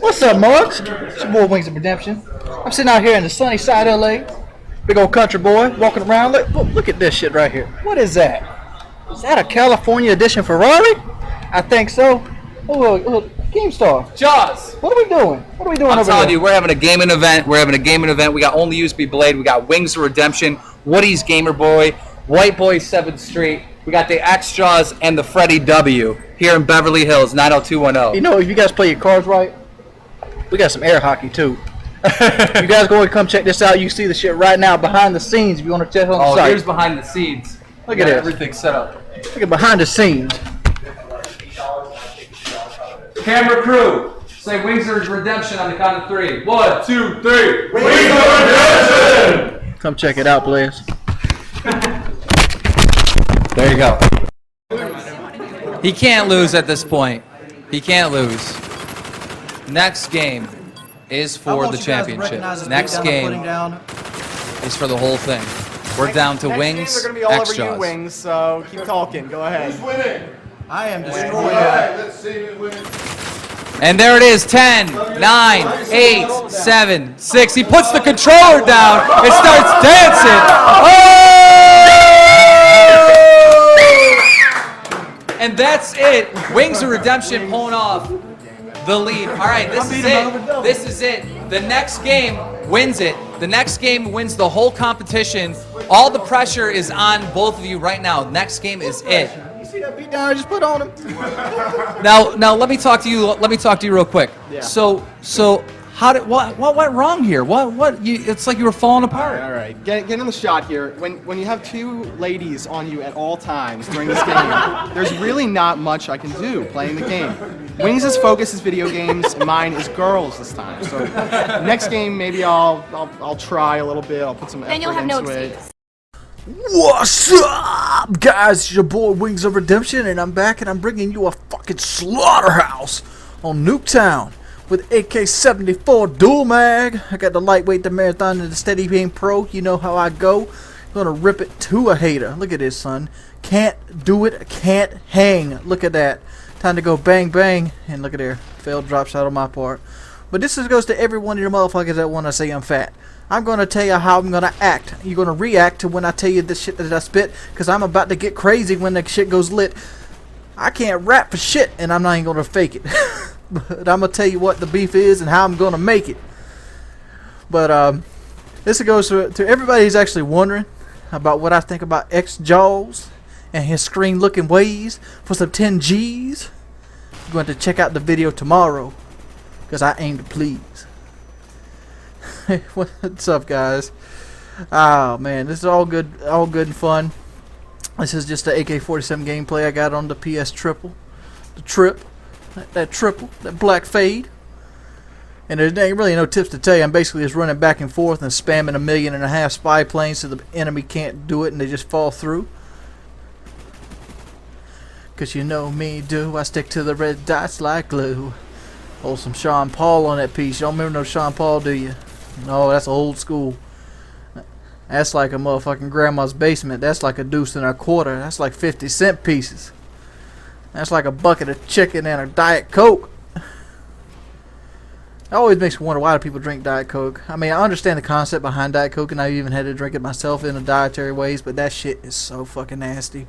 What's up, Marks? It's your boy Wings of Redemption. I'm sitting out here in the sunny side of LA. Big old country boy walking around. Look at this shit right here. What is that? Is that a California edition Ferrari? I think so. Oh, GameStar. Xjawz. What are we doing? What are we doing over I'm telling here? you, we're having a gaming event. We got ONLYUSemeBLADE. We got Wings of Redemption. Woody's Gamer Boy. White Boy 7th Street. We got the Xjawz and the Freddie W. here in Beverly Hills, 90210. You know, if you guys play your cards right, we got some air hockey too. You guys go and come check this out. You see the shit right now behind the scenes if you want to check on the site. Here's behind the scenes. Look at this. Everything set up. Look at behind the scenes. Camera crew, say Wings of Redemption on the count of 3. 1, 2, 3. Wings of Redemption! Come check it out, please. There you go. He can't lose at this point. He can't lose. Next game is for the championship. Next game is for the whole thing. We're down to Wings, They're going to be all over you, Xjawz. Wings, so keep talking. Go ahead. Who's winning? I am destroying All right, let's see who's winning. And there it is, 10, 9, 8, 7, 6. He puts the controller down and starts dancing. Oh! And that's it. Wings of Redemption pulling off the lead. All right, this is it. This is it. The next game wins it. The next game wins the whole competition. All the pressure is on both of you right now. Next game is it. You see that beat down I just put on him? Now let me talk to you. Let me talk to you real quick. Yeah. So what went wrong here? It's like you were falling apart. All right, get in the shot here. When you have two ladies on you at all times during this game, there's really not much I can do playing the game. Wings' focus is video games, and mine is girls this time. So next game, maybe I'll try a little bit. I'll put some effort Then you'll have no into it. excuse. What's up, guys? It's your boy Wings of Redemption, and I'm back, and I'm bringing you a fucking slaughterhouse on Nuketown with AK-74 dual mag. I got the lightweight, the marathon, and the steady beam pro. You know how I go. Gonna rip it to a hater. Look at this, son. Can't do it. Can't hang. Look at that. Time to go bang bang. And look at there. Failed drop shot on my part. But this goes to every one of your motherfuckers that want to say I'm fat. I'm going to tell you how I'm going to act. You're going to react to when I tell you this shit that I spit, because I'm about to get crazy when the shit goes lit. I can't rap for shit, and I'm not even going to fake it. But I'm going to tell you what the beef is and how I'm going to make it. But this goes to everybody who's actually wondering about what I think about Xjawz and his screen looking ways for some 10 G's. You're going to check out the video tomorrow, because I aim to please. What's up, guys? Oh man, this is all good and fun. This is just the AK-47 gameplay I got on the PS triple, the trip, that triple, that black fade. And there ain't really no tips to tell you. I'm basically just running back and forth and spamming 1.5 million spy planes so the enemy can't do it and they just fall through. Cause you know me, do I stick to the red dots like glue. Hold some Sean Paul on that piece. Y'all remember no Sean Paul, do you? No, that's old school. That's like a motherfucking grandma's basement. That's like a deuce and a quarter. That's like 50-cent pieces. That's like a bucket of chicken and a Diet Coke. It always makes me wonder, why do people drink Diet Coke? I mean, I understand the concept behind Diet Coke, and I even had to drink it myself in a dietary ways, but that shit is so fucking nasty.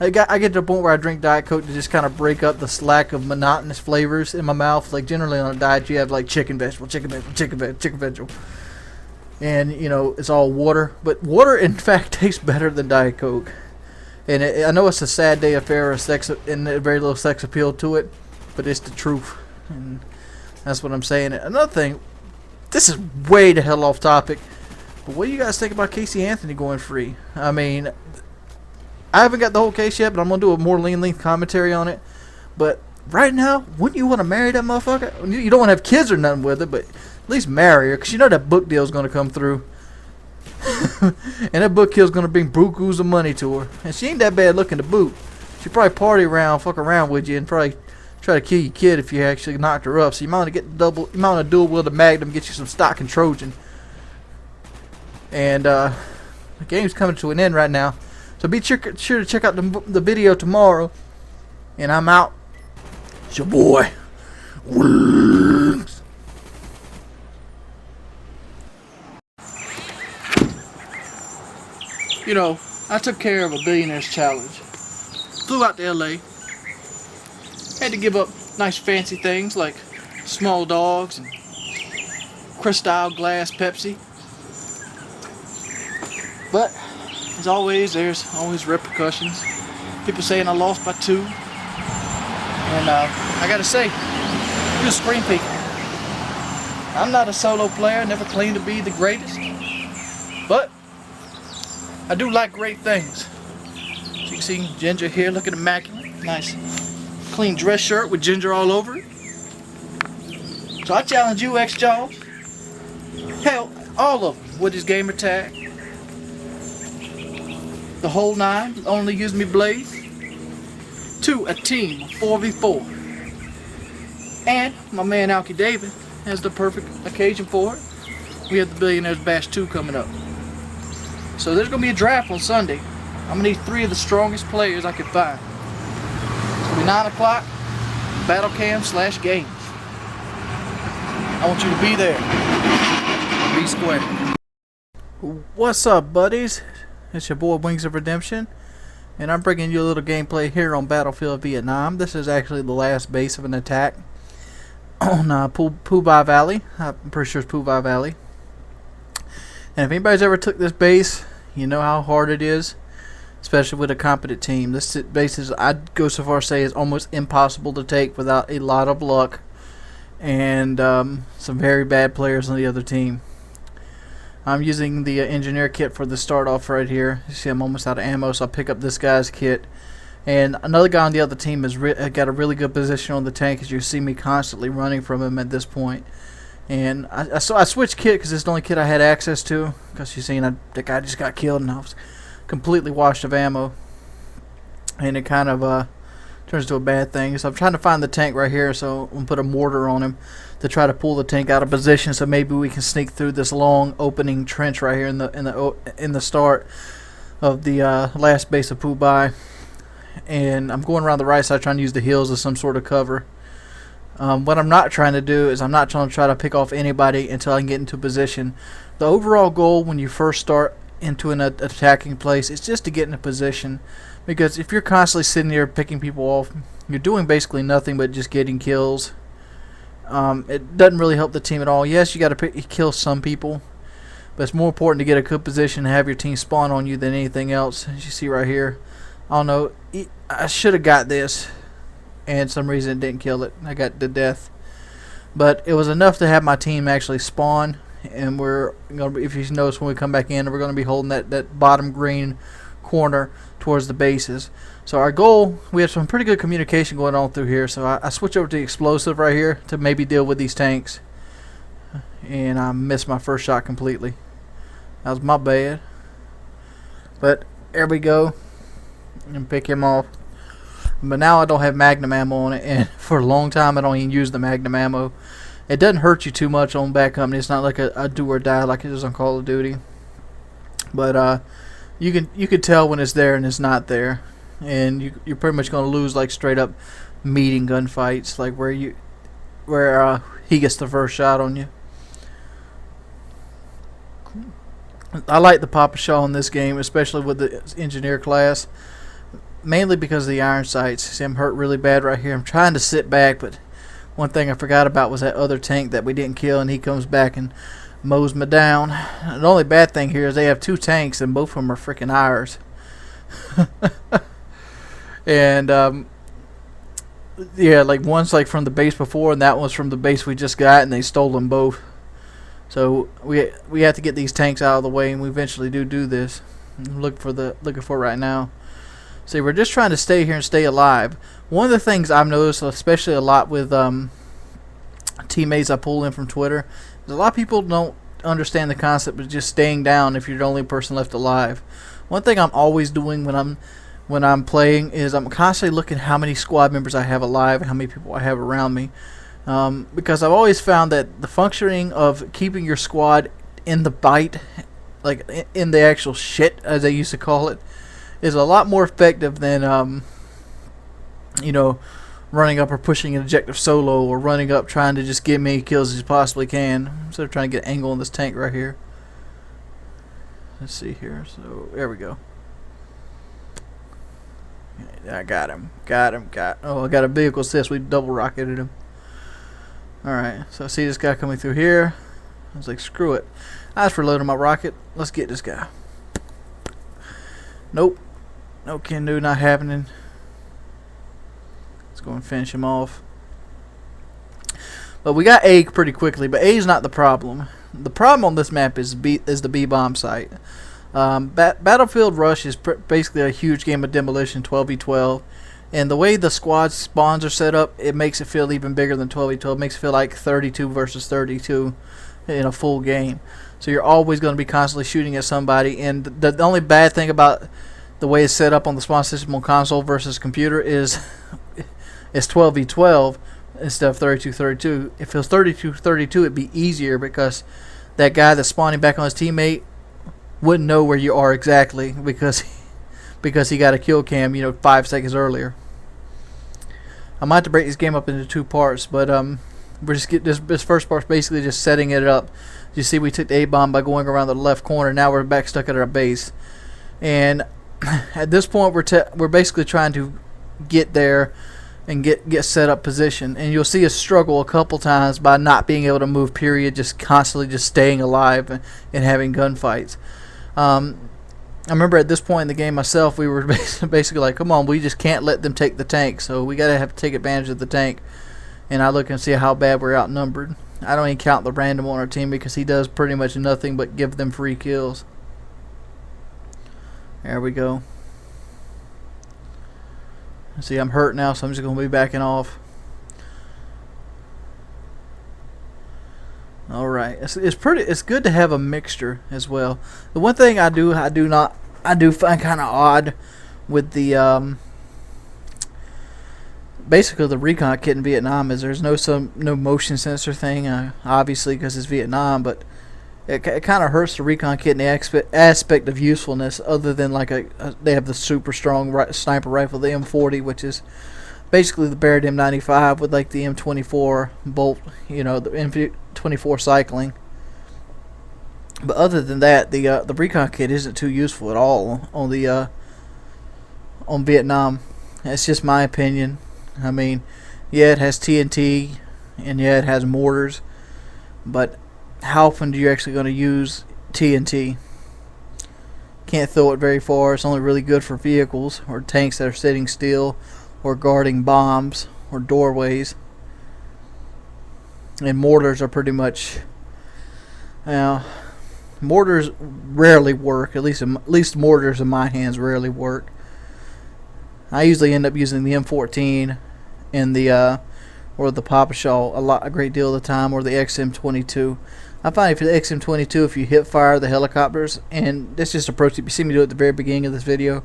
I get to the point where I drink Diet Coke to just kind of break up the slack of monotonous flavors in my mouth. Like, generally on a diet, you have like chicken, vegetable, chicken, vegetable, chicken, vegetable. And, you know, it's all water. But water, in fact, tastes better than Diet Coke. And I know it's a sad day affair of sex, and very little sex appeal to it, but it's the truth. And that's what I'm saying. Another thing, this is way the hell off topic, but what do you guys think about Casey Anthony going free? I mean, I haven't got the whole case yet, but I'm going to do a more lean-length commentary on it. But right now, wouldn't you want to marry that motherfucker? You don't want to have kids or nothing with her, but at least marry her, because you know that book deal is going to come through. And that book deal is going to bring bukus of money to her. And she ain't that bad looking to boot. She'd probably party around, fuck around with you, and probably try to kill your kid if you actually knocked her up. So you might want to get dual-wielded Magnum, get you some stock in Trojan. And the game's coming to an end right now. So be sure to check out the video tomorrow. And I'm out. It's your boy, Wings. you know, I took care of a billionaire's challenge. Flew out to LA. Had to give up nice fancy things like small dogs and Cristal glass Pepsi. But as always, there's always repercussions. People saying I lost by 2. And I gotta say, you're a screen peeker. I'm not a solo player, never claimed to be the greatest. But I do like great things. As you can see, Ginger here looking immaculate. Nice clean dress shirt with ginger all over it. So I challenge you, Xjawz. Hell, all of them with his gamer tag. The whole 9, ONLYUSEmeBLADE. To a team of 4v4. And my man Alky David has the perfect occasion for it. We have the Billionaires Bash 2 coming up. So there's going to be a draft on Sunday. I'm going to need 3 of the strongest players I can find. It's going to be 9 o'clock, BattleCam/games. I want you to be there. Be square. What's up, buddies? It's your boy WingsofRedemption, and I'm bringing you a little gameplay here on Battlefield Vietnam. This is actually the last base of an attack on Phu Bai Valley. I'm pretty sure it's Phu Bai Valley. And if anybody's ever took this base, you know how hard it is, especially with a competent team. This base is, I'd go so far as to say, is almost impossible to take without a lot of luck and some very bad players on the other team. I'm using the engineer kit for the start off right here. You see I'm almost out of ammo, so I'll pick up this guy's kit. And another guy on the other team has got a really good position on the tank, as you see me constantly running from him at this point. And I switched kit because it's the only kit I had access to, because you see the guy just got killed and I was completely washed of ammo. And it kind of turns to a bad thing. So I'm trying to find the tank right here, so I'm going to put a mortar on him to try to pull the tank out of position, so maybe we can sneak through this long opening trench right here in the start of the last base of Phu Bai. And I'm going around the right side trying to use the hills as some sort of cover. What I'm not trying to do is I'm not trying to try to pick off anybody until I can get into position. The overall goal when you first start into an attacking place is just to get in a position, because if you're constantly sitting there picking people off, you're doing basically nothing but just getting kills. It doesn't really help the team at all. Yes, you got to kill some people, but it's more important to get a good position and have your team spawn on you than anything else. As you see right here, I don't know, I should have got this, and some reason it didn't kill it. I got to death, but it was enough to have my team actually spawn. And we're gonna be, if you notice when we come back in, we're gonna be holding that bottom green corner towards the bases. So our goal, we have some pretty good communication going on through here. So I switch over to the explosive right here to maybe deal with these tanks, and I missed my first shot completely. That was my bad, but there we go, and pick him off. But now I don't have magnum ammo on it, and for a long time I don't even use the magnum ammo. It doesn't hurt you too much on Bad Company. It's not like a do or die like it is on Call of Duty. But you can tell when it's there and it's not there, and you're pretty much gonna lose like straight up meeting gunfights, like where he gets the first shot on you. I like the Papa Shaw in this game, especially with the engineer class, mainly because of the iron sights. See, I'm hurt really bad right here. I'm trying to sit back, but one thing I forgot about was that other tank that we didn't kill, and he comes back and mows me down. The only bad thing here is they have 2 tanks, and both of them are freaking IRs. And yeah, like one's like from the base before, and that one's from the base we just got, and they stole them both. So we have to get these tanks out of the way, and we eventually do this. I'm looking for it right now. See, we're just trying to stay here and stay alive. One of the things I've noticed, especially a lot with teammates I pull in from Twitter, is a lot of people don't understand the concept of just staying down if you're the only person left alive. One thing I'm always doing when I'm playing is I'm constantly looking how many squad members I have alive and how many people I have around me. Because I've always found that the functioning of keeping your squad in the bite, like in the actual shit as they used to call it, is a lot more effective than you know, running up or pushing an objective solo, or running up trying to just get many kills as you possibly can. So I'm trying to get an angle on this tank right here. Let's see here. So there we go. I got him. Oh, I got a vehicle assist. We double rocketed him. Alright, so I see this guy coming through here. I was like, screw it. I just reloaded my rocket. Let's get this guy. Nope. No can do, not happening. Let's go and finish him off. But we got A pretty quickly, but A is not the problem. The problem on this map is the B-bomb site. Battlefield Rush is basically a huge game of demolition, 12v12. And the way the squad spawns are set up, it makes it feel even bigger than 12v12. It makes it feel like 32 versus 32 in a full game. So you're always going to be constantly shooting at somebody. And the only bad thing about the way it's set up on the spawn system on console versus computer is it's 12v12 instead of 32-32. If it was 32-32, it'd be easier because that guy that's spawning back on his teammate wouldn't know where you are exactly because he got a kill cam, 5 seconds earlier. I might have to break this game up into 2 parts, but we're just this first part's basically just setting it up. You see, we took the A-bomb by going around the left corner. Now we're back stuck at our base, and at this point we're basically trying to get there and get set up position. And you'll see us struggle a couple times by not being able to move. Period. Just constantly just staying alive and having gunfights. I remember at this point in the game myself, we were basically like, come on, we just can't let them take the tank, so we gotta have to take advantage of the tank. And I look and see how bad we're outnumbered. I don't even count the random on our team because he does pretty much nothing but give them free kills. There we go. See, I'm hurt now, so I'm just gonna be backing off. Alright, it's good to have a mixture as well. The one thing I do find kind of odd with the basically the recon kit in Vietnam is there's no motion sensor thing, obviously because it's Vietnam, but it kind of hurts the recon kit in the aspect of usefulness, other than like they have the super strong sniper rifle, the M40, which is basically the Barrett M95 with like the M24 bolt, the M24 cycling. But other than that, the recon kit isn't too useful at all on the on Vietnam. That's just my opinion. I mean, yeah, it has TNT and yeah, it has mortars, but how often do you actually going to use TNT? Can't throw it very far. It's only really good for vehicles or tanks that are sitting still or guarding bombs or doorways. And mortars are pretty much, mortars rarely work. At least mortars in my hands rarely work. I usually end up using the M14 and the or the Papa Shaw a great deal of the time, or the XM22. I find if the XM22, if you hip fire the helicopters, and that's just approach you see me do it at the very beginning of this video,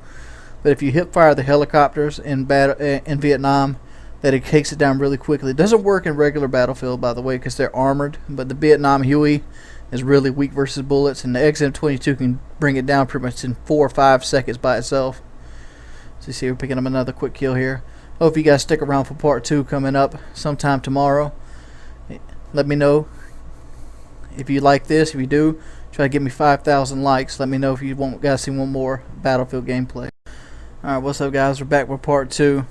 but if you hip fire the helicopters in Vietnam, that it takes it down really quickly. It doesn't work in regular Battlefield, by the way, because they're armored, but the Vietnam Huey is really weak versus bullets, and the XM22 can bring it down pretty much in 4 or 5 seconds by itself. So you see we're picking up another quick kill here. Hope you guys stick around for part 2 coming up sometime tomorrow. Let me know if you like this. If you do, try to give me 5,000 likes. Let me know if you guys see one more Battlefield gameplay. Alright, what's up guys? We're back with part 2.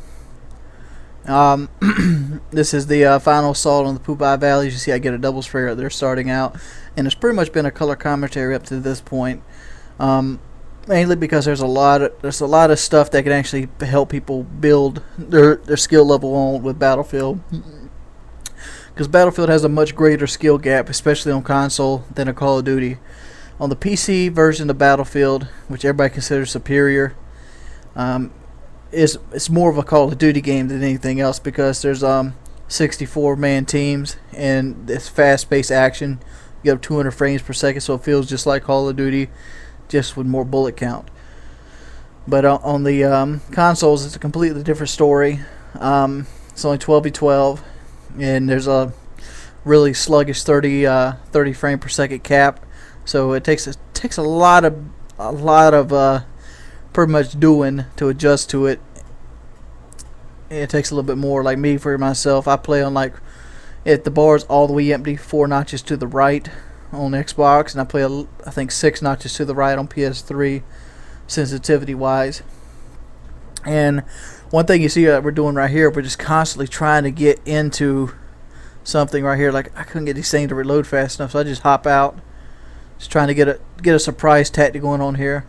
This is the final assault on the Pupai Valley. As you see, I get a double spray right there starting out, and it's pretty much been a color commentary up to this point. Mainly because there's a lot of stuff that can actually help people build their skill level on with Battlefield. Because Battlefield has a much greater skill gap, especially on console, than a Call of Duty. On the PC version of Battlefield, which everybody considers superior, it's more of a Call of Duty game than anything else, because there's 64-man teams and it's fast-paced action. You have 200 frames per second, so it feels just like Call of Duty, just with more bullet count. But on the consoles, it's a completely different story. It's only 12v12, and there's a really sluggish 30 frame per second cap. So it takes a lot of pretty much doing to adjust to it. It takes a little bit more. Like me, for myself, I play on like, if the bar's all the way empty, 4 notches to the right, on Xbox, and I play, I think, 6 notches to the right on PS3, sensitivity-wise. And one thing you see that we're doing right here, we're just constantly trying to get into something right here. Like, I couldn't get these things to reload fast enough, so I just hop out. Just trying to get a surprise tactic going on here.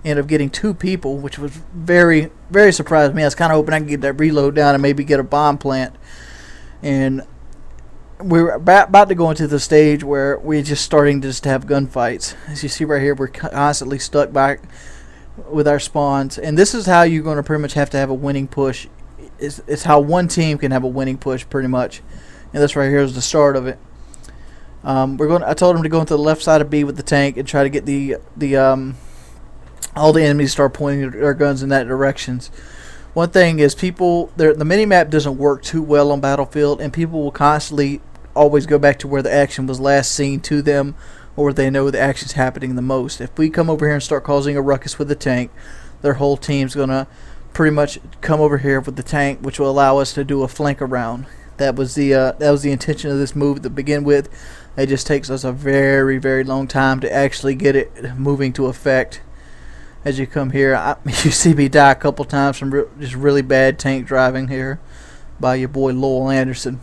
End up getting 2 people, which was very, very surprised me. I was kind of hoping I could get that reload down and maybe get a bomb plant. And we're about to go into the stage where we're just starting to just have gunfights. As you see right here, we're constantly stuck back with our spawns. And this is how you're going to pretty much have to have a winning push. It's how one team can have a winning push, pretty much. And this right here is the start of it. I told him to go into the left side of B with the tank and try to get all the enemies start pointing their guns in that directions. One thing is the minimap doesn't work too well on Battlefield, and people will constantly always go back to where the action was last seen to them, or they know the action's happening the most. If we come over here and start causing a ruckus with the tank, their whole team's gonna pretty much come over here with the tank, which will allow us to do a flank around. That was the intention of this move to begin with. It just takes us a very, very long time to actually get it moving to effect. As you come here, you see me die a couple times from just really bad tank driving here by your boy Lowell Anderson.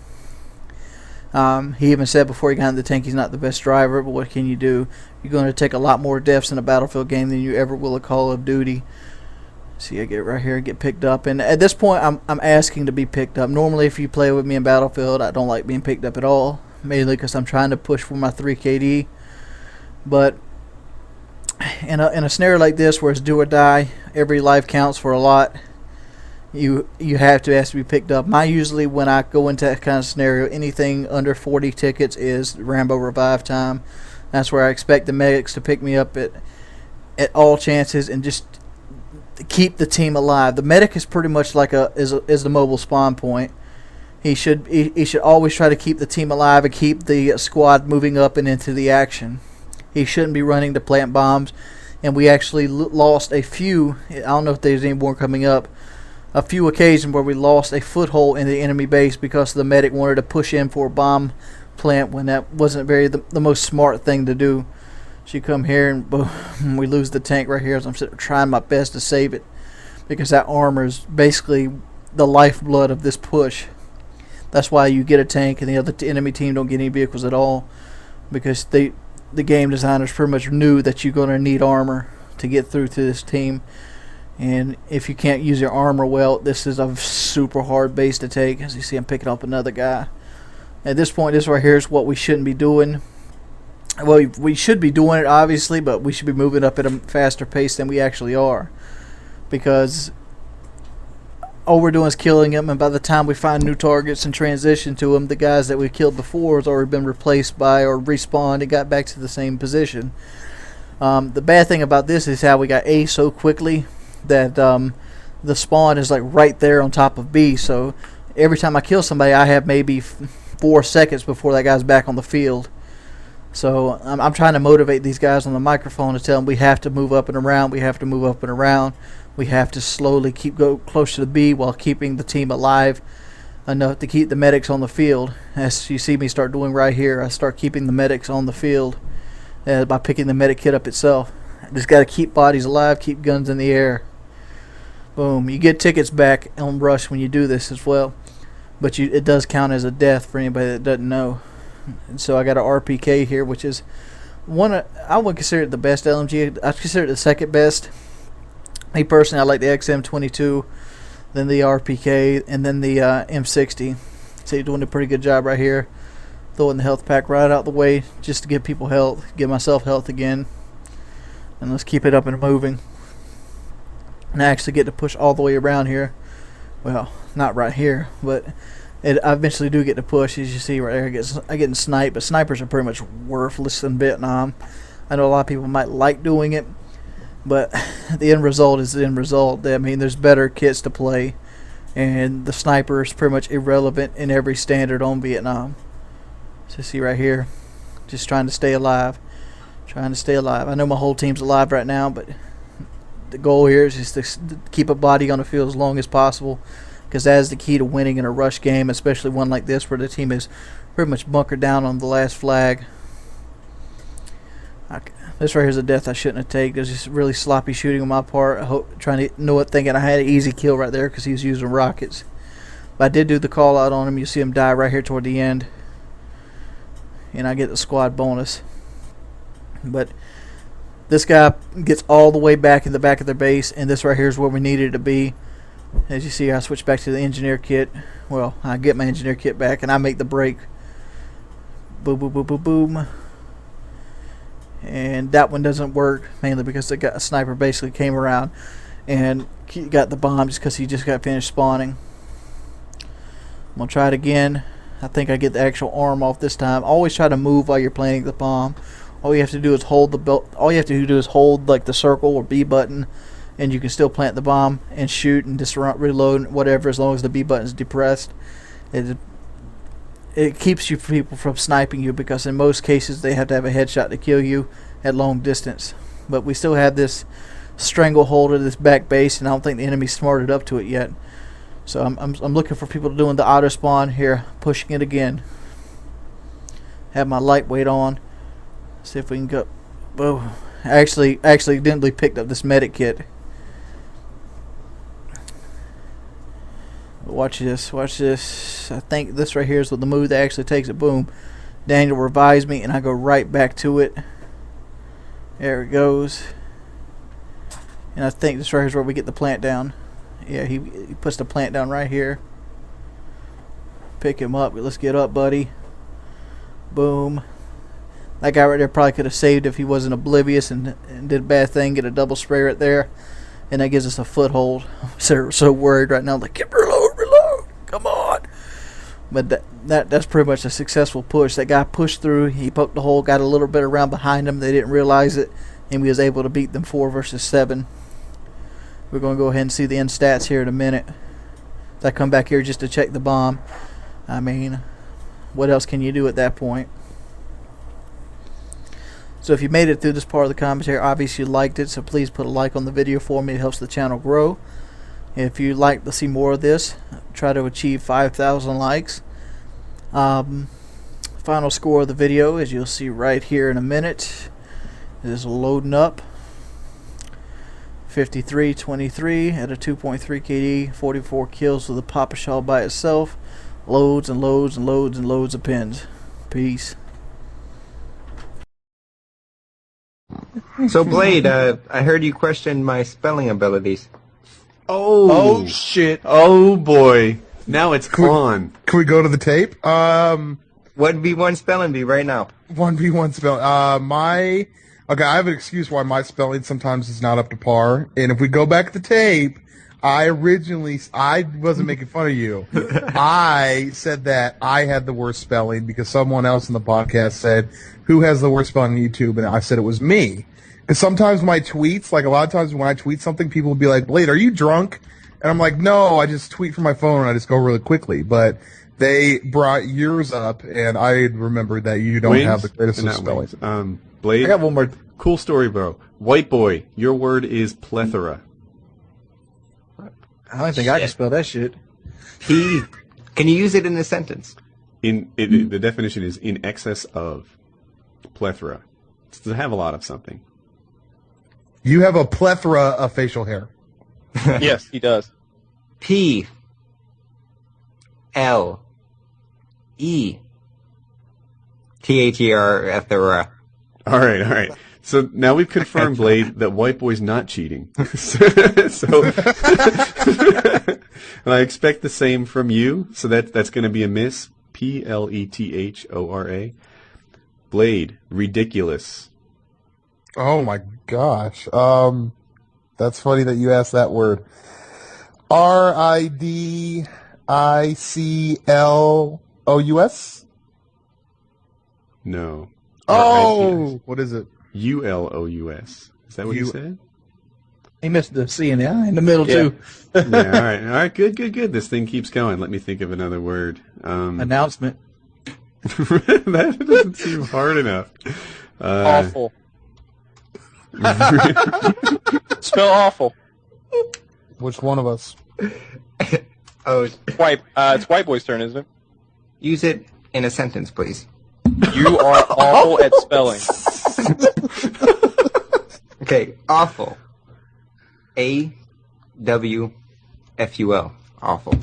He even said before he got in the tank he's not the best driver, but what can you do? You're going to take a lot more deaths in a Battlefield game than you ever will a Call of Duty. See, I get right here and get picked up, and at this point I'm asking to be picked up. Normally if you play with me in Battlefield, I don't like being picked up at all, mainly because I'm trying to push for my 3 KD. But in a scenario like this where it's do or die, every life counts for a lot. You have to ask to be picked up. Usually when I go into that kind of scenario, anything under 40 tickets is Rambo revive time. That's where I expect the medics to pick me up at all chances and just keep the team alive. The medic is pretty much like is the mobile spawn point. He should always try to keep the team alive and keep the squad moving up and into the action. He shouldn't be running to plant bombs. And we actually lost a few, I don't know if there's any more coming up, a few occasions where we lost a foothold in the enemy base because the medic wanted to push in for a bomb plant when that wasn't the most smart thing to do. So you come here and boom, we lose the tank right here as I'm trying my best to save it, because that armor is basically the lifeblood of this push. That's why you get a tank and the other enemy team don't get any vehicles at all, because the game designers pretty much knew that you're going to need armor to get through to this team. And if you can't use your armor well, this is a super hard base to take. As you see, I'm picking up another guy. At this point, this right here is what we shouldn't be doing. Well, we should be doing it, obviously, but we should be moving up at a faster pace than we actually are. Because all we're doing is killing them, and by the time we find new targets and transition to them, the guys that we killed before has already been replaced by or respawned and got back to the same position. The bad thing about this is how we got A so quickly that the spawn is like right there on top of B. So every time I kill somebody, I have maybe 4 seconds before that guy's back on the field. So I'm trying to motivate these guys on the microphone to tell them we have to move up and around. We have to move up and around. We have to slowly go close to the B while keeping the team alive enough to keep the medics on the field. As you see me start doing right here, I start keeping the medics on the field by picking the medic kit up itself. I just got to keep bodies alive, keep guns in the air. Boom. You get tickets back on Rush when you do this as well, but it does count as a death for anybody that doesn't know. And so I got an RPK here, which is I wouldn't consider it the best LMG. I consider it the second best. Me personally, I like the XM22, then the RPK, and then the M60. So you're doing a pretty good job right here. Throwing the health pack right out the way just to give people health, give myself health again. And let's keep it up and moving. And I actually get to push all the way around here. Well, not right here, but I eventually do get to push. As you see right there, I get sniped, but snipers are pretty much worthless in Vietnam. I know a lot of people might like doing it, but the end result is the end result. I mean, there's better kits to play, and the sniper is pretty much irrelevant in every standard on Vietnam. So you see right here, just trying to stay alive. Trying to stay alive. I know my whole team's alive right now, but the goal here is just to keep a body on the field as long as possible, because that is the key to winning in a rush game, especially one like this where the team is pretty much bunkered down on the last flag. This right here is a death I shouldn't have taken. There's just really sloppy shooting on my part. Trying to know it, thinking I had an easy kill right there because he was using rockets. But I did do the call out on him. You see him die right here toward the end. And I get the squad bonus. But this guy gets all the way back in the back of their base. And this right here is where we needed it to be. As you see, I switch back to the engineer kit. Well, I get my engineer kit back and I make the break. Boom, boom, boom, boom, boom. And that one doesn't work, mainly because a sniper basically came around and got the bomb just because he just got finished spawning. I'm going to try it again. I think I get the actual arm off this time. Always try to move while you're planting the bomb. All you have to do is hold the belt. All you have to do is hold like the circle or B button, and you can still plant the bomb and shoot and just reload whatever, as long as the B button is depressed. It keeps you people from sniping you, because in most cases they have to have a headshot to kill you at long distance. But we still have this stranglehold of this back base, and I don't think the enemy's smarted up to it yet. So I'm looking for people doing the auto spawn here, pushing it again. Have my lightweight on. See if we can go. Oh, actually accidentally picked up this medic kit. Watch this, watch this. I think this right here is the move that actually takes it. Boom. Daniel revives me, and I go right back to it. There it goes. And I think this right here is where we get the plant down. Yeah, he puts the plant down right here. Pick him up. Let's get up, buddy. Boom. That guy right there probably could have saved if he wasn't oblivious and did a bad thing. Get a double spray right there. And that gives us a foothold. So worried right now. Like, reload, come on. But that's pretty much a successful push. That guy pushed through. He poked the hole, got a little bit around behind him. They didn't realize it, and we was able to beat them 4 versus 7. We're going to go ahead and see the end stats here in a minute. I come back here just to check the bomb. I mean, what else can you do at that point? So if you made it through this part of the commentary, obviously you liked it, so please put a like on the video for me. It helps the channel grow. If you'd like to see more of this, try to achieve 5,000 likes. Final score of the video, as you'll see right here in a minute, is loading up. 53-23 at a 2.3 KD, 44 kills with a Papa Shaw by itself. Loads and loads and loads and loads of pins. Peace. So Blade, I heard you question my spelling abilities. Oh shit. Oh boy. Now it's on. Can we go to the tape? What V1 spelling bee right now? 1v1 spelling. Okay, I have an excuse why my spelling sometimes is not up to par. And if we go back to the tape, I wasn't making fun of you. I said that I had the worst spelling because someone else in the podcast said, who has the worst spelling on YouTube? And I said it was me. Because sometimes my tweets, like a lot of times when I tweet something, people will be like, Blade, are you drunk? And I'm like, no, I just tweet from my phone and I just go really quickly. But they brought yours up, and I remembered that you don't have the greatest of spelling. Blade, I got one more cool story, bro. White boy, your word is plethora. I don't think I can spell that shit. Can you use it in a sentence? The definition is in excess of. Plethora. It's to have a lot of something. You have a plethora of facial hair. Yes, he does. P L E THERA. All right. So now we've confirmed, Blade, that White Boy's not cheating. So and I expect the same from you. So that's going to be a miss. PLETHORA. Blade, ridiculous. Oh my gosh. That's funny that you asked that word. RIDICLOUS? No. Oh, what is it? ULOUS. Is that what you said? He missed the C and the I in the middle too. Yeah, all right. Good. This thing keeps going. Let me think of another word. Announcement. That doesn't seem hard enough. Awful. Spell awful. Which one of us? It's White Boy's turn, isn't it? Use it in a sentence, please. You are awful at spelling. Okay, awful. AWFUL. Awful.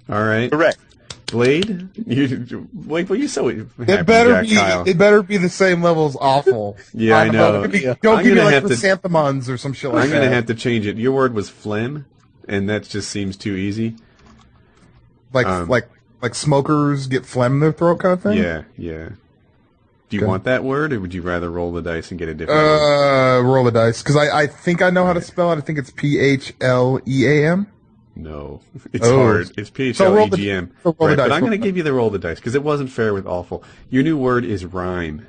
All right. Correct. Blade? Wait, but you so happy It better you got Kyle. be. It better be the same level as awful. Yeah, I know. Don't give me I'm gonna like have to- chrysanthemums or some shit like I'm that. gonna have to change it. Your word was phlegm, and that just seems too easy. like smokers get phlegm in their throat kind of thing. Yeah, yeah. Do you Okay. want that word, or would you rather roll the dice and get a different word? Roll the dice because I think I know how to spell it. I think it's PHLEAM. No, it's Oh. hard. It's So roll the- PHLEGM. so roll the Right, but dice. I'm going to give you the roll the dice because it wasn't fair with awful. Your new word is rhyme.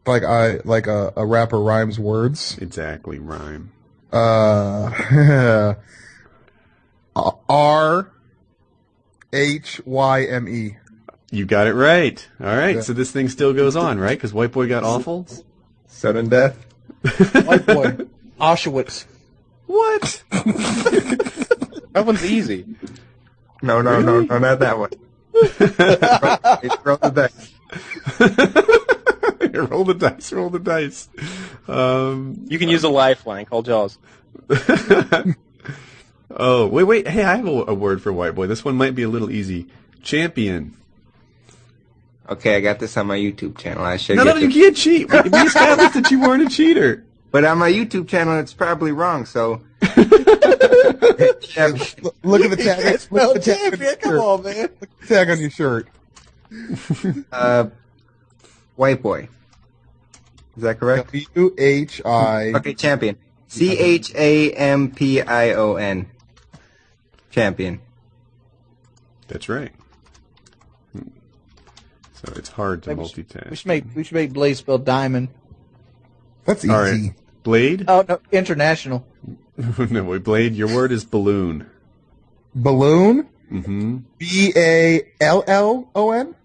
Like a rapper rhymes words. Exactly, rhyme. RHYME. You got it right. All right, so this thing still goes on, right? Because White Boy got awful. Sudden death. White boy. Auschwitz. What? That one's easy. No, not that one. Roll the dice. Roll the dice. Roll the dice. You can use a lifeline called Xjawz. Oh, wait. Hey, I have a word for White Boy. This one might be a little easy. Champion. Okay, I got this on my YouTube channel. I should No, get you this. can't cheat. We established that you weren't a cheater. But on my YouTube channel, it's probably wrong. So Look at the tag. Look at the tag on your Come shirt. on, man. Look at the tag on your shirt. White Boy. Is that correct? WHI. Okay, champion. CHAMPION. Champion. That's right. So it's hard to Maybe multitask. We should make Blade spell diamond. That's easy. All right. Blade? Oh no, international. No, wait, Blade, your word is balloon. Balloon. Mm-hmm. BALLON.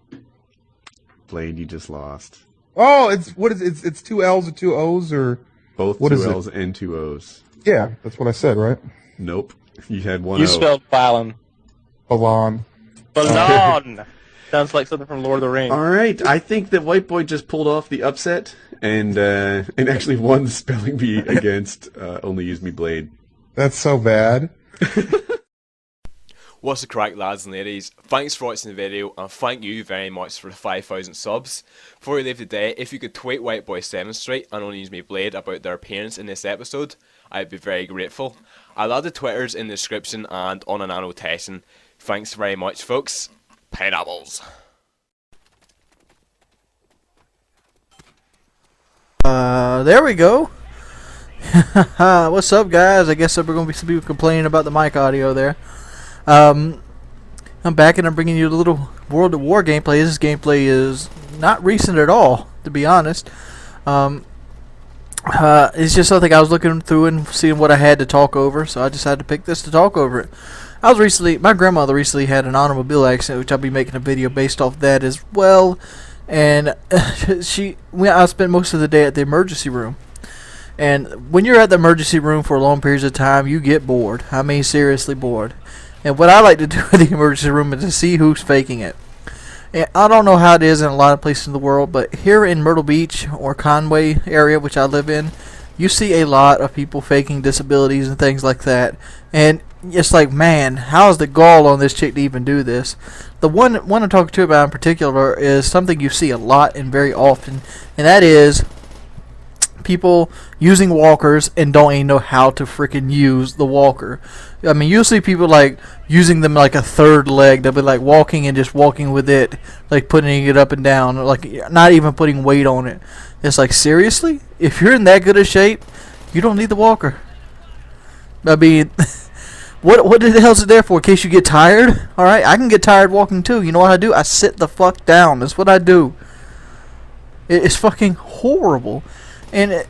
Blade, you just lost. Oh, it's two L's or two O's or Both What two is it? L's and two O's. yeah, that's what I said, right? Nope. You had one You O. spelled Ballon. Ballon. Ballon! Sounds like something from Lord of the Rings. All right, I think that White Boy just pulled off the upset and actually won the spelling bee against Only Use Me Blade. That's so bad. What's the crack, lads and ladies? Thanks for watching the video, and thank you very much for the 5,000 subs. Before we leave today, if you could tweet White Boy Demonstrate and Only Use Me Blade about their appearance in this episode, I'd be very grateful. I'll add the Twitters in the description and on an annotation. Thanks very much, folks. Pineapples. There we go. What's up, guys? I guess we're going to be some people complaining about the mic audio there. I'm back and I'm bringing you a little World of War gameplay. This gameplay is not recent at all, to be honest. It's just something I was looking through and seeing what I had to talk over, so I decided to pick this to talk over it. My grandmother recently had an automobile accident, which I'll be making a video based off that as well. And I spent most of the day at the emergency room. And when you're at the emergency room for long periods of time, you get bored. I mean, seriously bored. And what I like to do at the emergency room is to see who's faking it. And I don't know how it is in a lot of places in the world, but here in Myrtle Beach or Conway area, which I live in, you see a lot of people faking disabilities and things like that. And it's like, man, how is the gall on this chick to even do this? The one I'm talking to about in particular is something you see a lot and very often, and that is people using walkers and don't even know how to freaking use the walker. I mean, you'll see people like using them like a third leg. They'll be like walking and just walking with it, like putting it up and down, like not even putting weight on it. It's like, seriously? If you're in that good a shape, you don't need the walker. I mean, what the hell's it there for? In case you get tired? Alright, I can get tired walking too. You know what I do? I sit the fuck down. That's what I do. It's fucking horrible. And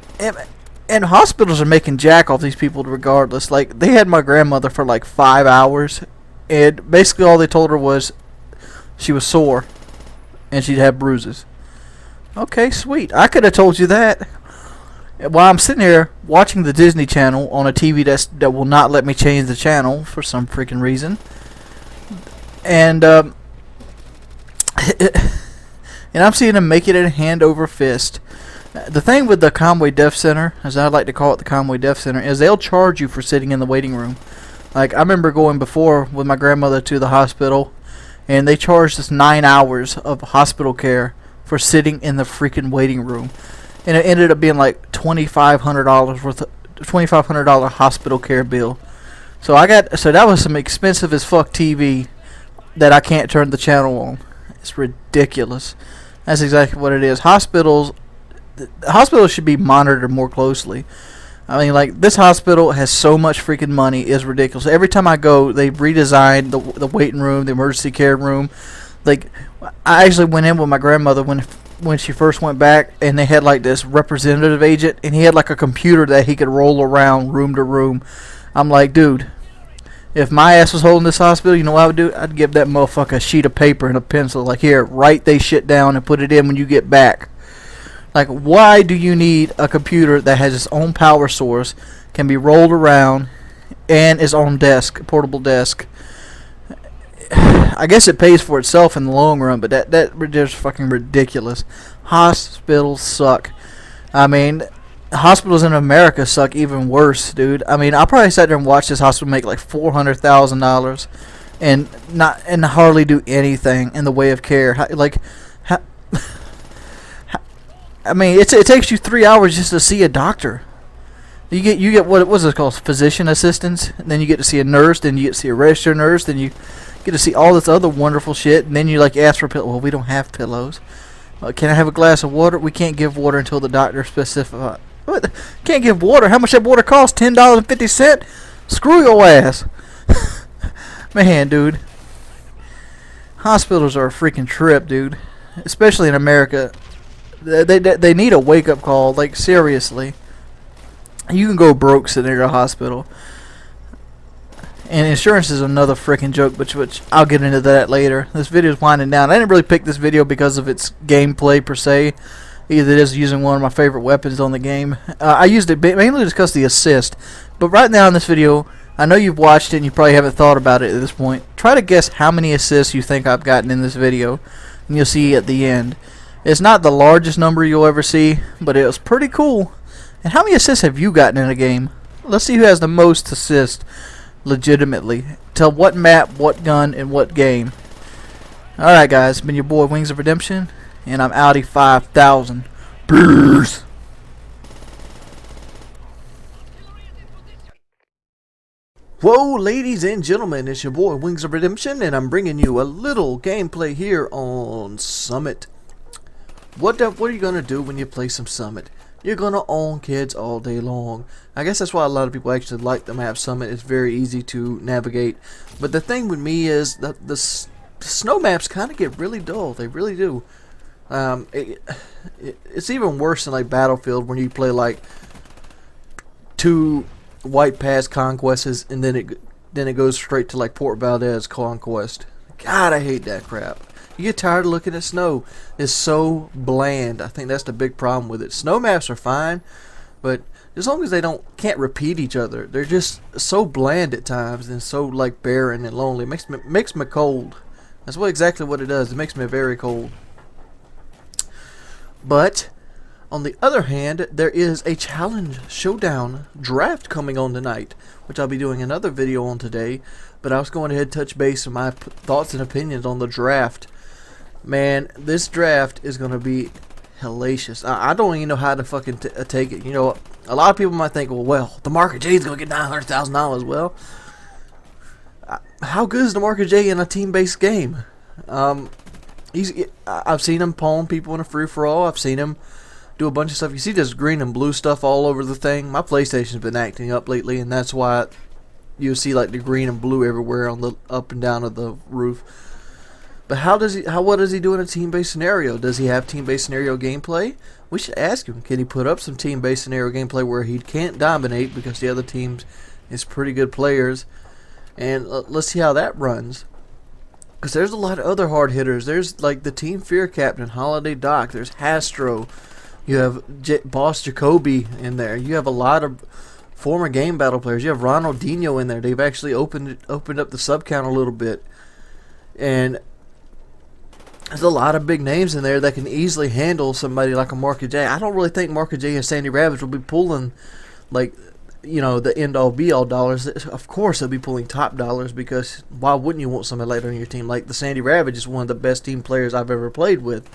hospitals are making jack off these people regardless. Like, they had my grandmother for like 5 hours, and basically all they told her was she was sore and she'd have bruises. Okay, sweet. I could have told you that. While I'm sitting here watching the Disney Channel on a TV that will not let me change the channel for some freaking reason. And and I'm seeing them make it in hand over fist. The thing with the Conway Deaf Center, as I like to call it, the Conway Deaf Center, is they'll charge you for sitting in the waiting room. Like, I remember going before with my grandmother to the hospital, and they charged us 9 hours of hospital care for sitting in the freaking waiting room. And it ended up being like $2,500 worth of $2,500 hospital care bill. So that was some expensive as fuck TV that I can't turn the channel on. It's ridiculous. That's exactly what it is. Hospitals should be monitored more closely. I mean, like, this hospital has so much freaking money, it's ridiculous. Every time I go, they redesign the waiting room, the emergency care room. Like, I actually went in with my grandmother when she first went back, and they had like this representative agent, and he had like a computer that he could roll around room to room. I'm like, dude, if my ass was holding this hospital, you know what I would do? I'd give that motherfucker a sheet of paper and a pencil. Like, here, write they shit down and put it in when you get back. Like, why do you need a computer that has its own power source, can be rolled around, and its own desk, portable desk? I guess it pays for itself in the long run, but that is fucking ridiculous. Hospitals suck. I mean, hospitals in America suck even worse, dude. I mean, I probably sat there and watched this hospital make like $400,000 and hardly do anything in the way of care. I mean, it takes you 3 hours just to see a doctor. You get what's it called, physician assistants, and then you get to see a nurse, then you get to see a registered nurse, then you get to see all this other wonderful shit, and then you like ask for pillows. Well, we don't have pillows. Can I have a glass of water? We can't give water until the doctor specifies. What? Can't give water? How much that water cost? $10.50? Screw your ass. Man, dude. Hospitals are a freaking trip, dude. Especially in America. They need a wake-up call. Like, seriously. You can go broke sitting in a hospital. And insurance is another freaking joke, which I'll get into that later. This video is winding down. I didn't really pick this video because of its gameplay per se. Either it is using one of my favorite weapons on the game. I used it mainly to discuss the assist. But right now in this video, I know you've watched it and you probably haven't thought about it at this point. Try to guess how many assists you think I've gotten in this video. And you'll see at the end. It's not the largest number you'll ever see, but it was pretty cool. And how many assists have you gotten in a game? Let's see who has the most assists legitimately. Tell what map, what gun, and what game. Alright guys, been your boy Wings of Redemption, and I'm Audi 5000. Peace! Whoa, ladies and gentlemen, it's your boy Wings of Redemption, and I'm bringing you a little gameplay here on Summit. What are you gonna do when you play some Summit? You're gonna own kids all day long. I guess that's why a lot of people actually like the map Summit. It's very easy to navigate. But the thing with me is that the snow maps kind of get really dull. They really do. It's even worse than like Battlefield when you play like 2 White Pass conquests and then it goes straight to like Port Valdez conquest. God, I hate that crap. You get tired of looking at snow. It's so bland. I think that's the big problem with it. Snow maps are fine, but as long as they can't repeat each other, they're just so bland at times and so like barren and lonely. It makes me cold. That's exactly what it does. It makes me very cold. But on the other hand, there is a challenge showdown draft coming on tonight, which I'll be doing another video on today. But I was going ahead and touch base on my thoughts and opinions on the draft. Man, this draft is going to be hellacious. I don't even know how to fucking take it. You know, a lot of people might think, well, DeMarcus Jay's going to get $900,000. Well, how good is DeMarcus Jay in a team-based game? I've seen him pawn people in a free-for-all. I've seen him do a bunch of stuff. You see this green and blue stuff all over the thing? My PlayStation's been acting up lately, and that's why you see like the green and blue everywhere on the up and down of the roof. But what does he do in a team-based scenario? Does he have team-based scenario gameplay? We should ask him. Can he put up some team-based scenario gameplay where he can't dominate because the other team is pretty good players? And let's see how that runs. Because there's a lot of other hard hitters. There's like the Team Fear captain, Holiday Doc. There's Hastro. You have Boss Jacoby in there. You have a lot of former game battle players. You have Ronaldinho in there. They've actually opened up the sub count a little bit. And there's a lot of big names in there that can easily handle somebody like a Marky J. I don't really think Marky J and Sandy Ravage will be pulling, like, you know, the end-all be-all dollars. Of course they'll be pulling top dollars, because why wouldn't you want somebody like that on your team? Like, the Sandy Ravage is one of the best team players I've ever played with.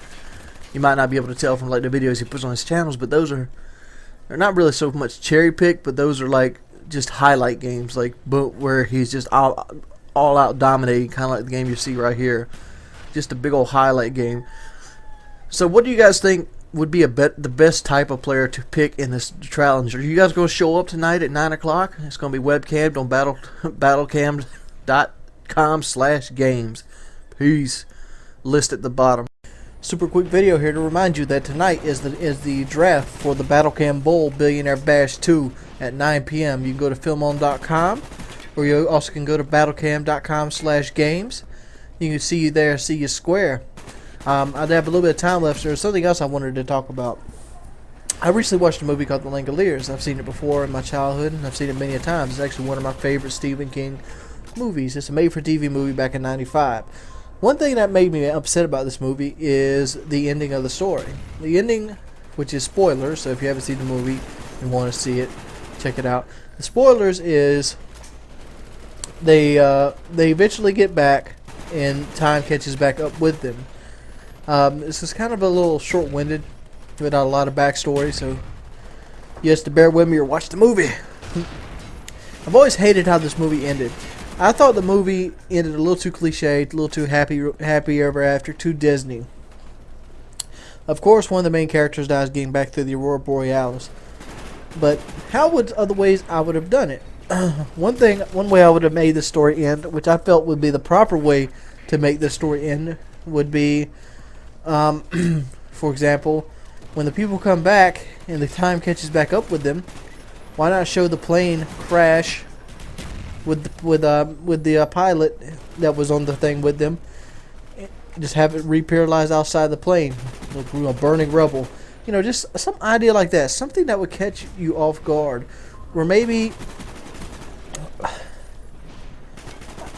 You might not be able to tell from, like, the videos he puts on his channels, but those are, they're not really so much cherry-picked, but those are, like, just highlight games, like, where he's just all out dominating, kind of like the game you see right here. Just a big old highlight game. So what do you guys think would be the best type of player to pick in this challenge? Are you guys going to show up tonight at 9 o'clock? It's going to be webcammed on battlecam.com/games. Peace. List at the bottom. Super quick video here to remind you that tonight is the draft for the BattleCam Bowl Billionaire Bash 2 at 9 p.m. You can go to filmon.com, or you also can go to battlecam.com/games. You can see you there, see you square. I have a little bit of time left, so there's something else I wanted to talk about. I recently watched a movie called The Langoliers. I've seen it before in my childhood, and I've seen it many a times. It's actually one of my favorite Stephen King movies. It's a made-for-TV movie back in '95. One thing that made me upset about this movie is the ending of the story. The ending, which is spoilers, so if you haven't seen the movie and want to see it, check it out. The spoilers is they eventually get back, and time catches back up with them. This is kind of a little short-winded, without a lot of backstory, so you have to bear with me or watch the movie. I've always hated how this movie ended. I thought the movie ended a little too cliched, a little too happy ever after, too Disney. Of course, one of the main characters dies getting back through the Aurora Borealis. But how would other ways I would have done it? One way I would have made the story end, which I felt would be the proper way to make the story end, would be, for example, when the people come back and the time catches back up with them, why not show the plane crash with the pilot that was on the thing with them? Just have it re-paralyzed outside the plane, burning rubble. You know, just some idea like that, something that would catch you off guard, or maybe,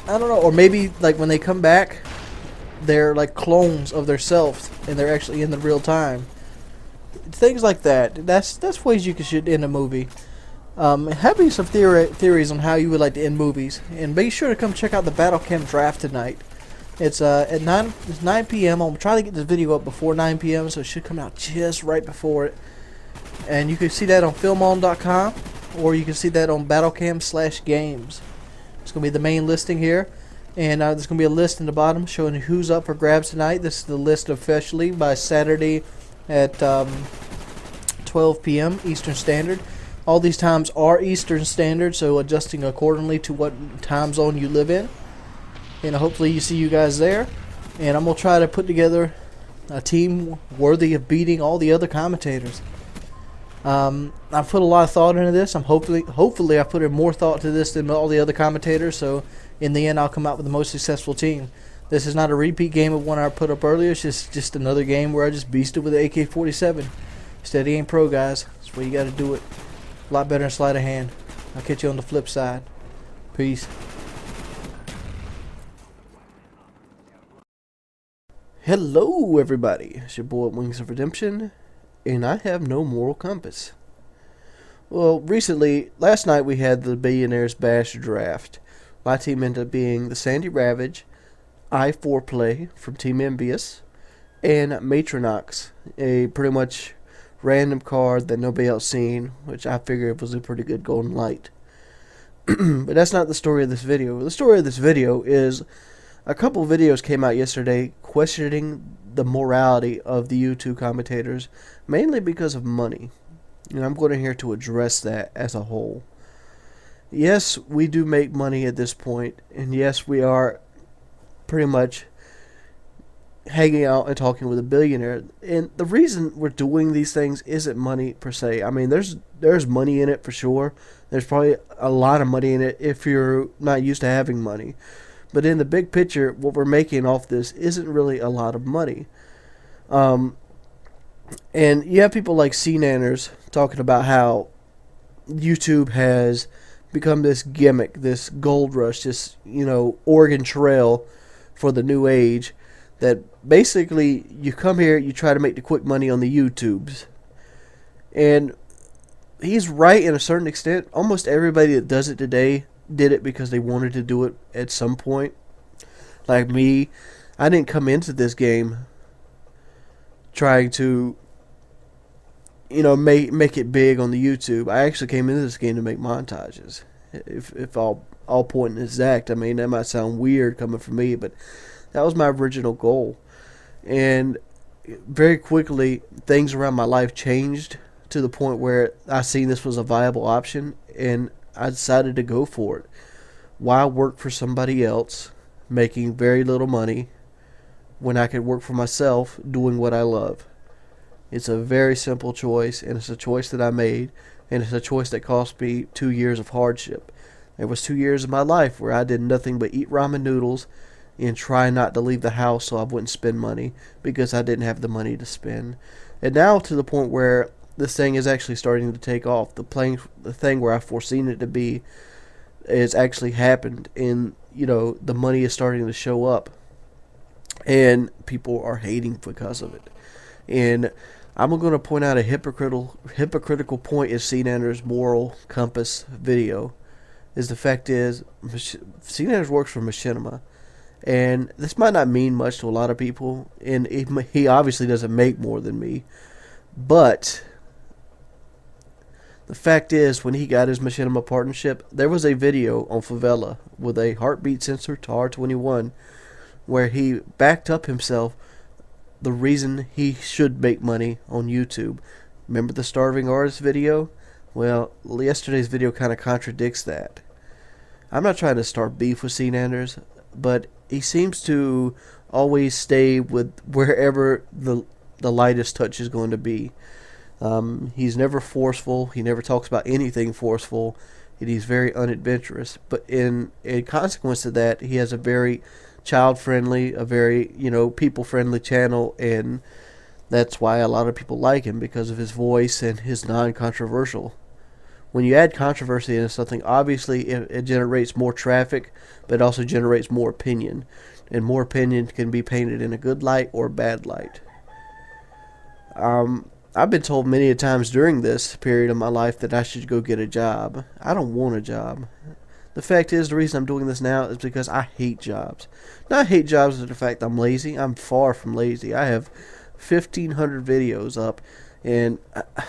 I don't know, or maybe like when they come back, they're like clones of themselves, and they're actually in the real time. Things like that. That's ways you should end a movie. Have me some theories on how you would like to end movies, and be sure to come check out the BattleCam draft tonight. It's at 9 p.m. I'm trying to get this video up before 9 p.m. so it should come out just right before it. And you can see that on filmon.com, or you can see that on battlecam/games. It's going to be the main listing here. And there's going to be a list in the bottom showing who's up for grabs tonight. This is the list officially by Saturday at 12 p.m. Eastern Standard. All these times are Eastern Standard, so adjusting accordingly to what time zone you live in. And hopefully you see you guys there. And I'm going to try to put together a team worthy of beating all the other commentators. I've put a lot of thought into this. Hopefully I put in more thought to this than all the other commentators, so in the end I'll come out with the most successful team. This is not a repeat game of one I put up earlier. It's just another game where I just beasted with the AK-47. Steady ain't pro, guys. That's where you got to do it. A lot better than sleight of hand. I'll catch you on the flip side. Peace. Hello everybody, it's your boy Wings of Redemption, and I have no moral compass. Well, last night we had the Billionaire's Bash draft. My team ended up being the Sandy Ravage, I4Play from Team Envious, and Matronox, a pretty much random card that nobody else seen, which I figured was a pretty good golden light. But that's not the story of this video. The story of this video is a couple of videos came out yesterday questioning the morality of the YouTube commentators, mainly because of money. And I'm going here to address that as a whole. Yes, we do make money at this point, and yes, we are pretty much hanging out and talking with a billionaire. And the reason we're doing these things isn't money per se. I mean, there's money in it for sure. There's probably a lot of money in it if you're not used to having money. But in the big picture, what we're making off this isn't really a lot of money. And you have people like C-Nanners talking about how YouTube has become this gimmick, this gold rush, this, Oregon Trail for the new age, that basically you come here, you try to make the quick money on the YouTubes. And he's right in a certain extent. Almost everybody that does it today did it because they wanted to do it at some point. Like me, I didn't come into this game trying to, make it big on the YouTube. I actually came into this game to make montages. If all pointing exact, I mean, that might sound weird coming from me, but that was my original goal. And very quickly, things around my life changed to the point where I seen this was a viable option, and I decided to go for it. Why work for somebody else, making very little money, when I could work for myself, doing what I love? It's a very simple choice, and it's a choice that I made, and it's a choice that cost me 2 years of hardship. There was 2 years of my life where I did nothing but eat ramen noodles and try not to leave the house so I wouldn't spend money, because I didn't have the money to spend. And now to the point where this thing is actually starting to take off. The thing where I've foreseen it to be has actually happened, and the money is starting to show up, and people are hating because of it. And I'm going to point out a hypocritical point in CNander's moral compass video. Is the fact is, CNander works for Machinima, and this might not mean much to a lot of people, and he obviously doesn't make more than me, but the fact is, when he got his Machinima partnership, there was a video on Favela with a heartbeat sensor to R21 where he backed up himself the reason he should make money on YouTube. Remember the starving artist video? Well, yesterday's video kind of contradicts that. I'm not trying to start beef with CNanders, but he seems to always stay with wherever the lightest touch is going to be. He's never forceful. He never talks about anything forceful. And he's very unadventurous. But in consequence of that, he has a very child-friendly, a very, people-friendly channel, and that's why a lot of people like him, because of his voice and his non-controversial. When you add controversy into something, obviously it generates more traffic, but it also generates more opinion. And more opinion can be painted in a good light or a bad light. I've been told many a times during this period of my life that I should go get a job. I don't want a job. The fact is, the reason I'm doing this now is because I hate jobs. Now, I hate jobs as the fact I'm lazy. I'm far from lazy. I have 1,500 videos up, and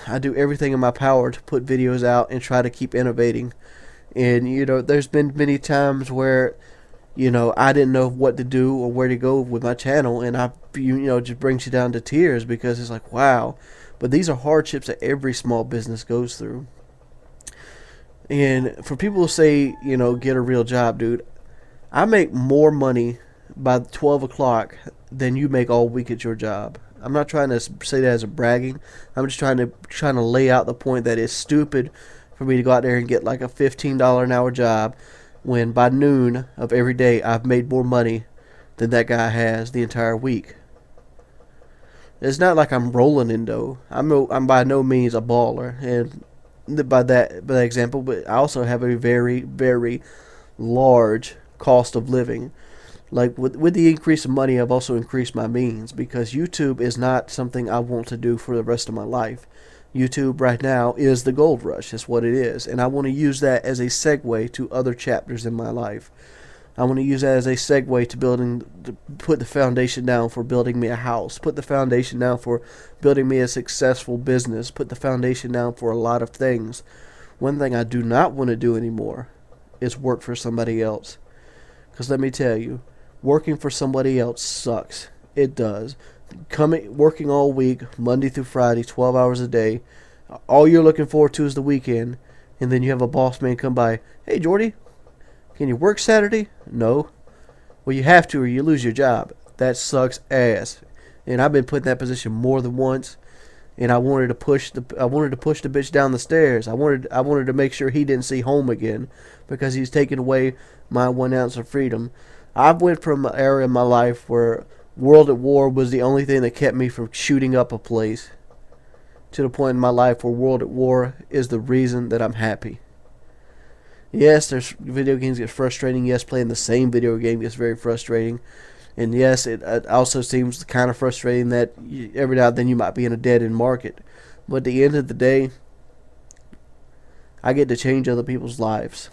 I do everything in my power to put videos out and try to keep innovating. And, there's been many times where, I didn't know what to do or where to go with my channel, and just brings you down to tears, because it's like, wow. But these are hardships that every small business goes through. And for people to say, get a real job, dude, I make more money by 12 o'clock than you make all week at your job. I'm not trying to say that as a bragging. I'm just trying to lay out the point that it's stupid for me to go out there and get like a $15 an hour job when by noon of every day I've made more money than that guy has the entire week. It's not like I'm rolling in dough. I'm by no means a baller, and by that example, but I also have a very, very large cost of living. Like with the increase of money, I've also increased my means, because YouTube is not something I want to do for the rest of my life. YouTube right now is the gold rush. It's what it is, and I want to use that as a segue to other chapters in my life. I want to use that as a segue to put the foundation down for building me a house, put the foundation down for building me a successful business, put the foundation down for a lot of things. One thing I do not want to do anymore is work for somebody else. Because let me tell you, working for somebody else sucks. It does. Working all week, Monday through Friday, 12 hours a day, all you're looking forward to is the weekend, and then you have a boss man come by, hey Jordy, can you work Saturday? No. Well, you have to or you lose your job. That sucks ass. And I've been put in that position more than once. And I wanted to push the bitch down the stairs. I wanted to make sure he didn't see home again, because he's taking away my 1 ounce of freedom. I went from an era in my life where World at War was the only thing that kept me from shooting up a place, to the point in my life where World at War is the reason that I'm happy. Yes, there's video games get frustrating. Yes, playing the same video game gets very frustrating. And yes, it also seems kind of frustrating that every now and then you might be in a dead-end market. But at the end of the day, I get to change other people's lives.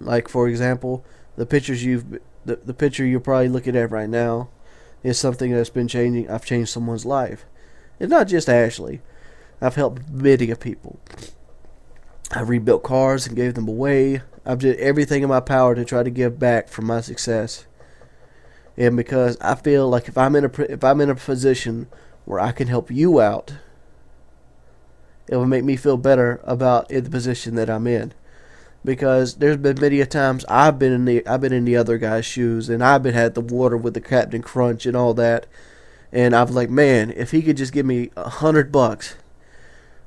Like, for example, the picture you're probably looking at right now is something that's been changing. I've changed someone's life. It's not just Ashley. I've helped many of people. I've rebuilt cars and gave them away. I've did everything in my power to try to give back from my success. And because I feel like if I'm in a position where I can help you out, it will make me feel better about the position that I'm in. Because there's been many a times I've been in the other guy's shoes, and I've been had the water with the Captain Crunch and all that, and I'm like, man, if he could just give me $100,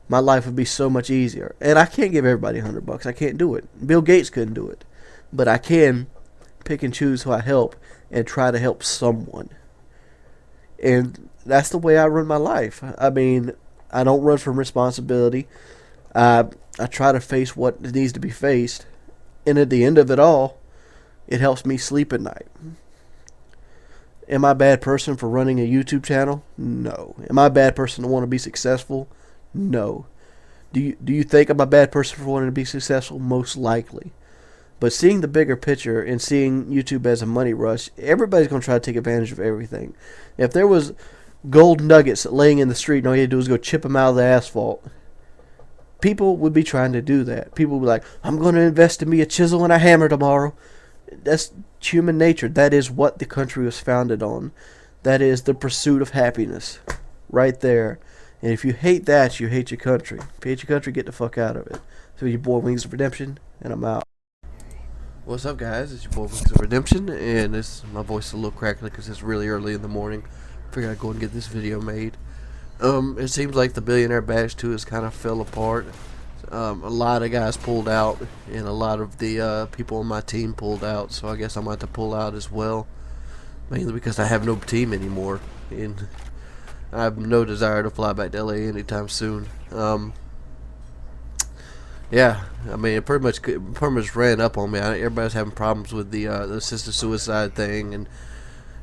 my life would be so much easier. And I can't give everybody $100. I can't do it. Bill Gates couldn't do it, but I can pick and choose who I help and try to help someone. And that's the way I run my life. I mean, I don't run from responsibility. I try to face what needs to be faced, and at the end of it all, it helps me sleep at night. Am I a bad person for running a YouTube channel? No. Am I a bad person to want to be successful? No. Do you think I'm a bad person for wanting to be successful? Most likely. But seeing the bigger picture and seeing YouTube as a money rush, everybody's going to try to take advantage of everything. If there was gold nuggets laying in the street and all you had to do was go chip them out of the asphalt, people would be trying to do that. People would be like, I'm going to invest in me a chisel and a hammer tomorrow. That's human nature. That is what the country was founded on. That is the pursuit of happiness. Right there. And if you hate that, you hate your country. If you hate your country, get the fuck out of it. So your boy Wings of Redemption, and I'm out. What's up, guys? It's your boy Wings of Redemption, and my voice is a little crackly because it's really early in the morning. Figured I'd go and get this video made. It seems like the Billionaire Bash 2 has kind of fell apart. A lot of guys pulled out, and a lot of the people on my team pulled out, so I guess I'm going to have to pull out as well. Mainly because I have no team anymore, and I have no desire to fly back to LA anytime soon. Yeah, I mean, it pretty much ran up on me. Everybody's having problems with the assisted suicide thing, and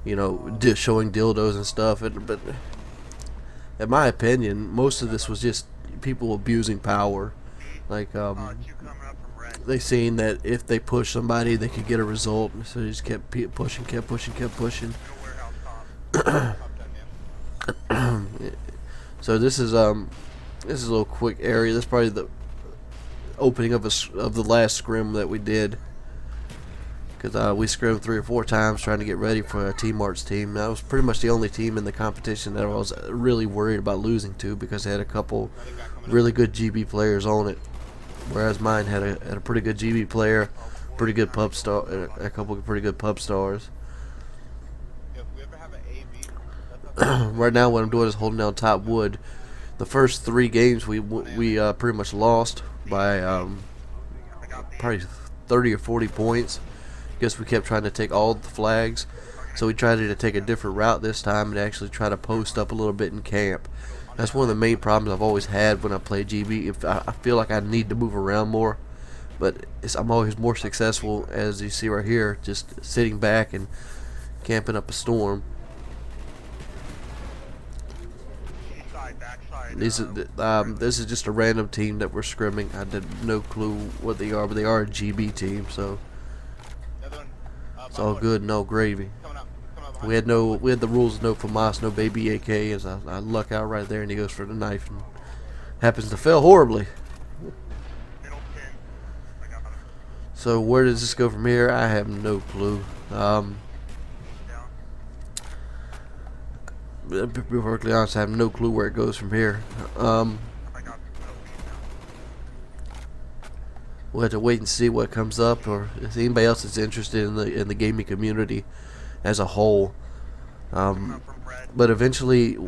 you know, showing dildos and stuff. But in my opinion, most of this was just people abusing power. Like, they seen that if they push somebody, they could get a result, so they just kept pushing. So this is a little quick area. This is probably the opening of the last scrim that we did, because we scrimmed 3 or 4 times trying to get ready for a Team Arts team. That was pretty much the only team in the competition that I was really worried about losing to, because they had a couple really good GB players on it, whereas mine had a pretty good GB player, pretty good pub star, a couple of pretty good pub stars. Right now, what I'm doing is holding down top wood. The first 3 games we pretty much lost by probably 30 or 40 points. Guess we kept trying to take all the flags, so we tried to take a different route this time and actually try to post up a little bit in camp. That's one of the main problems I've always had when I play GB. If I feel like I need to move around more, but I'm always more successful, as you see right here, just sitting back and camping up a storm. This is just a random team that we're scrimming. I did no clue what they are, but they are a GB team, so it's all good, no gravy. We had the rules of no FAMAS, no baby AK, as I luck out right there, and he goes for the knife and happens to fail horribly. So where does this go from here? I have no clue. To be perfectly honest, I have no clue where it goes from here. We'll have to wait and see what comes up, or if anybody else is interested in the gaming community as a whole. But eventually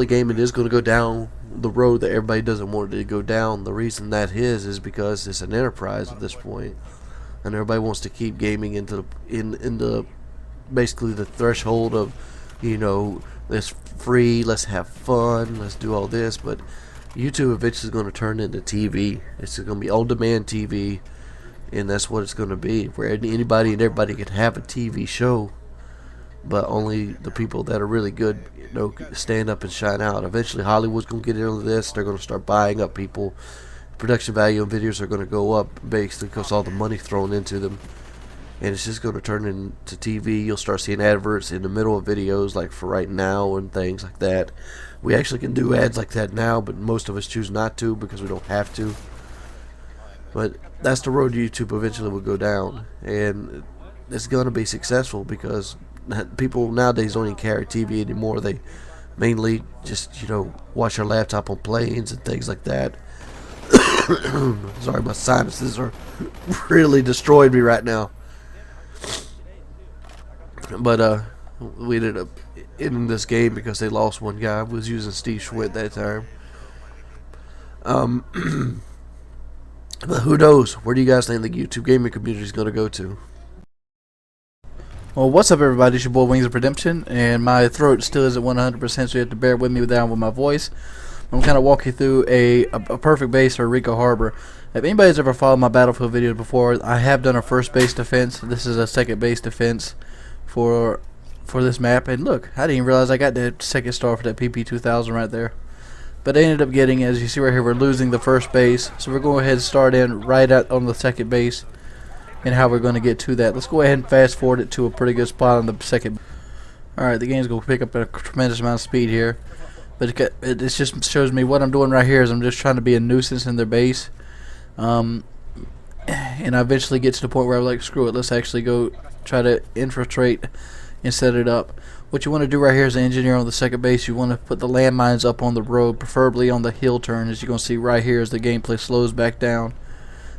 gaming is going to go down the road that everybody doesn't want it to go down. The reason that is because it's an enterprise at this point, and everybody wants to keep gaming into basically the threshold of, you know, let's free, let's have fun, let's do all this. But YouTube eventually is going to turn into TV. It's going to be on-demand TV. and that's what it's going to be, where anybody and everybody can have a TV show, but only the people that are really good, stand up and shine out. Eventually, Hollywood's going to get into this. They're going to start buying up people. Production value on videos are going to go up basically because all the money thrown into them, and it's just going to turn into TV. You'll start seeing adverts in the middle of videos, like for right now and things like that. We actually can do ads like that now, but most of us choose not to because we don't have to. But that's the road YouTube eventually will go down, and it's going to be successful because people nowadays don't even carry TV anymore. They mainly just, watch their laptop on planes and things like that. Sorry, my sinuses are really destroyed me right now. But we ended up ending this game because they lost one guy. I was using Steve Schwinn that time. But who knows? Where do you guys think the YouTube gaming community is going to go to? Well, what's up, everybody? It's your boy Wings of Redemption, and my throat still isn't 100%, so you have to bear with me down with my voice. I'm kind of walk you through a perfect base for Arica Harbor. If anybody's ever followed my Battlefield videos before, I have done a first base defense. This is a second base defense for this map. And look, I didn't even realize I got that second star for that PP2000 right there. But I ended up getting, as you see right here, we're losing the first base. So we're going to go ahead and start in right out on the second base and how we're going to get to that. Let's go ahead and fast forward it to a pretty good spot on the second. Alright, the game's going to pick up a tremendous amount of speed here. But it just shows me what I'm doing right here is I'm just trying to be a nuisance in their base. And I eventually get to the point where I'm like, screw it, let's actually go try to infiltrate and set it up. What you want to do right here as an engineer on the second base, you want to put the landmines up on the road, preferably on the hill turn, as you're going to see right here as the gameplay slows back down.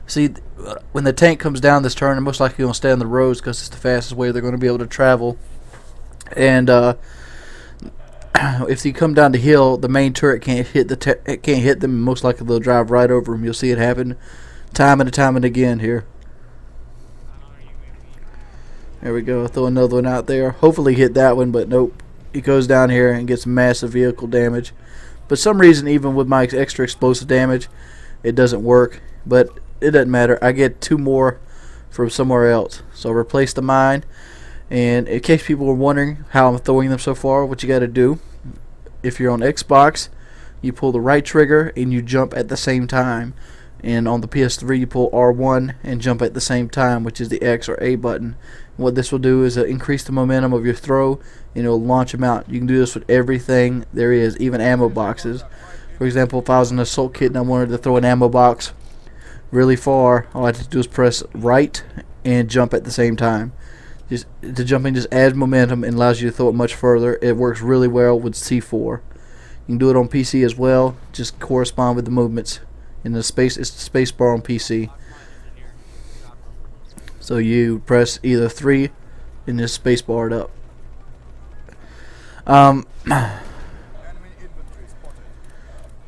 See, when the tank comes down this turn, they're most likely going to stay on the roads because it's the fastest way they're going to be able to travel. And if you come down the hill, the main turret can't hit them. Most likely they'll drive right over them. You'll see it happen time and again here. There we go. Throw another one out there. Hopefully hit that one, but nope. He goes down here and gets massive vehicle damage. But some reason, even with my extra explosive damage, it doesn't work. But it doesn't matter. I get two more from somewhere else. So I replace the mine. And in case people were wondering how I'm throwing them so far, what you got to do, if you're on Xbox, you pull the right trigger and you jump at the same time. And on the PS3, you pull R1 and jump at the same time, which is the X or A button. And what this will do is increase the momentum of your throw, and it'll launch them out. You can do this with everything there is, even ammo boxes. For example, if I was an assault kit and I wanted to throw an ammo box really far, all I have to do is press right and jump at the same time. The jumping just adds momentum and allows you to throw it much further. It works really well with C4. You can do it on PC as well. Just correspond with the movements. In the space, it's the space bar on PC. So you press either 3 and just space bar it up.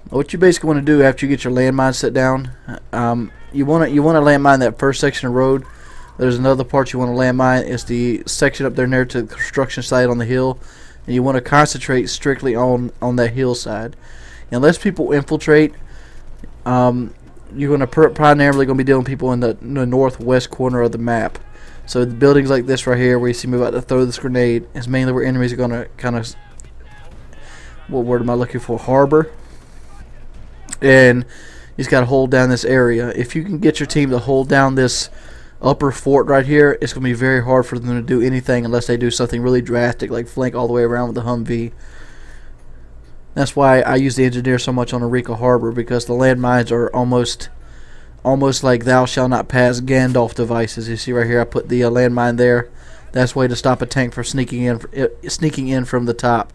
What you basically want to do after you get your landmine set down, you want to landmine that first section of road. There's another part you want to landmine. It's the section up there near to the construction site on the hill, and you want to concentrate strictly on that hillside. Unless people infiltrate, you're going to primarily going to be dealing with people in the northwest corner of the map. So the buildings like this right here, where you see me about to throw this grenade, is mainly where enemies are going to kind of, what word am I looking for? Harbor. And you just got to hold down this area. If you can get your team to hold down this upper fort right here, it's going to be very hard for them to do anything unless they do something really drastic, like flank all the way around with the Humvee. That's why I use the engineer so much on Arica Harbor, because the landmines are almost like thou shalt not pass Gandalf devices. You see right here, I put the landmine there. That's a way to stop a tank from sneaking in from the top.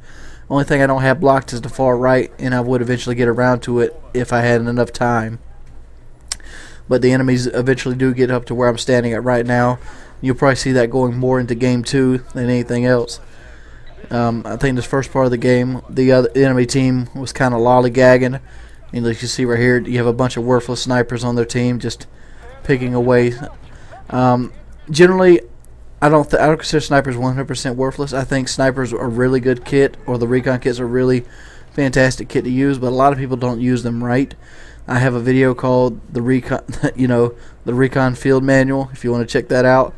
Only thing I don't have blocked is the far right, and I would eventually get around to it if I had enough time. But the enemies eventually do get up to where I'm standing at right now. You'll probably see that going more into game 2 than anything else. I think this first part of the game, the enemy team was kind of lollygagging. And as you see right here, you have a bunch of worthless snipers on their team just picking away. Generally, I don't consider snipers 100% worthless. I think snipers are a really good kit, or the recon kits are really fantastic kit to use, but a lot of people don't use them right. I have a video called the Recon, the Recon Field Manual, if you want to check that out.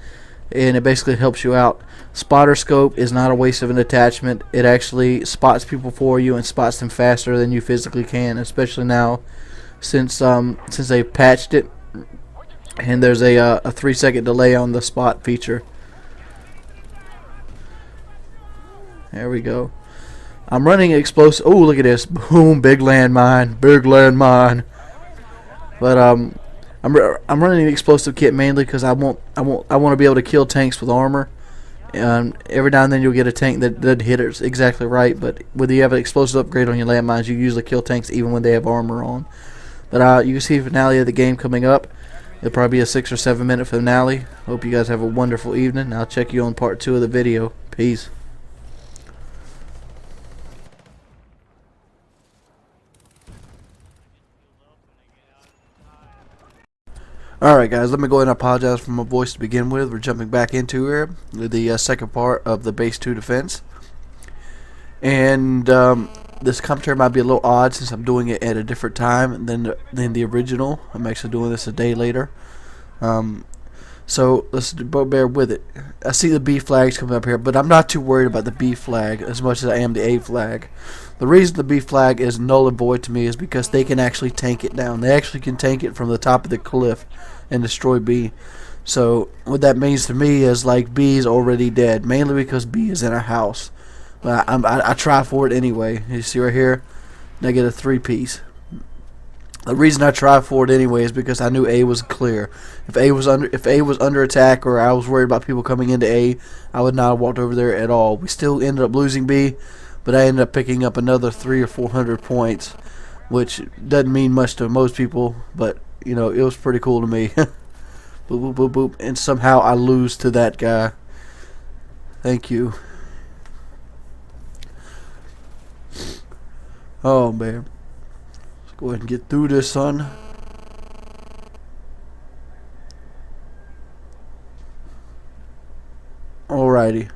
And it basically helps you out. Spotter scope is not a waste of an attachment. It actually spots people for you and spots them faster than you physically can, especially now since they've patched it and there's a 3-second delay on the spot feature. There we go. I'm running explosive. Oh, look at this! Boom! Big landmine. Big landmine. But I'm running an explosive kit mainly because I want to be able to kill tanks with armor. Every now and then you'll get a tank that doesn't hit it exactly right, but when you have an explosive upgrade on your landmines, you usually kill tanks even when they have armor on. But you can see the finale of the game coming up. It'll probably be a 6 or 7 minute finale. Hope you guys have a wonderful evening. I'll check you on part 2 of the video. Peace. Alright guys, let me go ahead and apologize for my voice to begin with. We're jumping back into here with the second part of the base 2 defense. And this commentary might be a little odd since I'm doing it at a different time than the original. I'm actually doing this a day later. So let's bear with it. I see the B flags coming up here, but I'm not too worried about the B flag as much as I am the A flag. The reason the B flag is null and void to me is because they can actually tank it down. They actually can tank it from the top of the cliff and destroy B. So what that means to me is like B is already dead, mainly because B is in a house. But I try for it anyway. You see right here, and I get a 3-piece. The reason I try for it anyway is because I knew A was clear. If A was under attack or I was worried about people coming into A, I would not have walked over there at all. We still ended up losing B, but I ended up picking up another 300 or 400 points, which doesn't mean much to most people, but it was pretty cool to me. Boop, boop, boop, boop, and somehow I lose to that guy. Thank you. Oh man. Let's go ahead and get through this, son. Alrighty.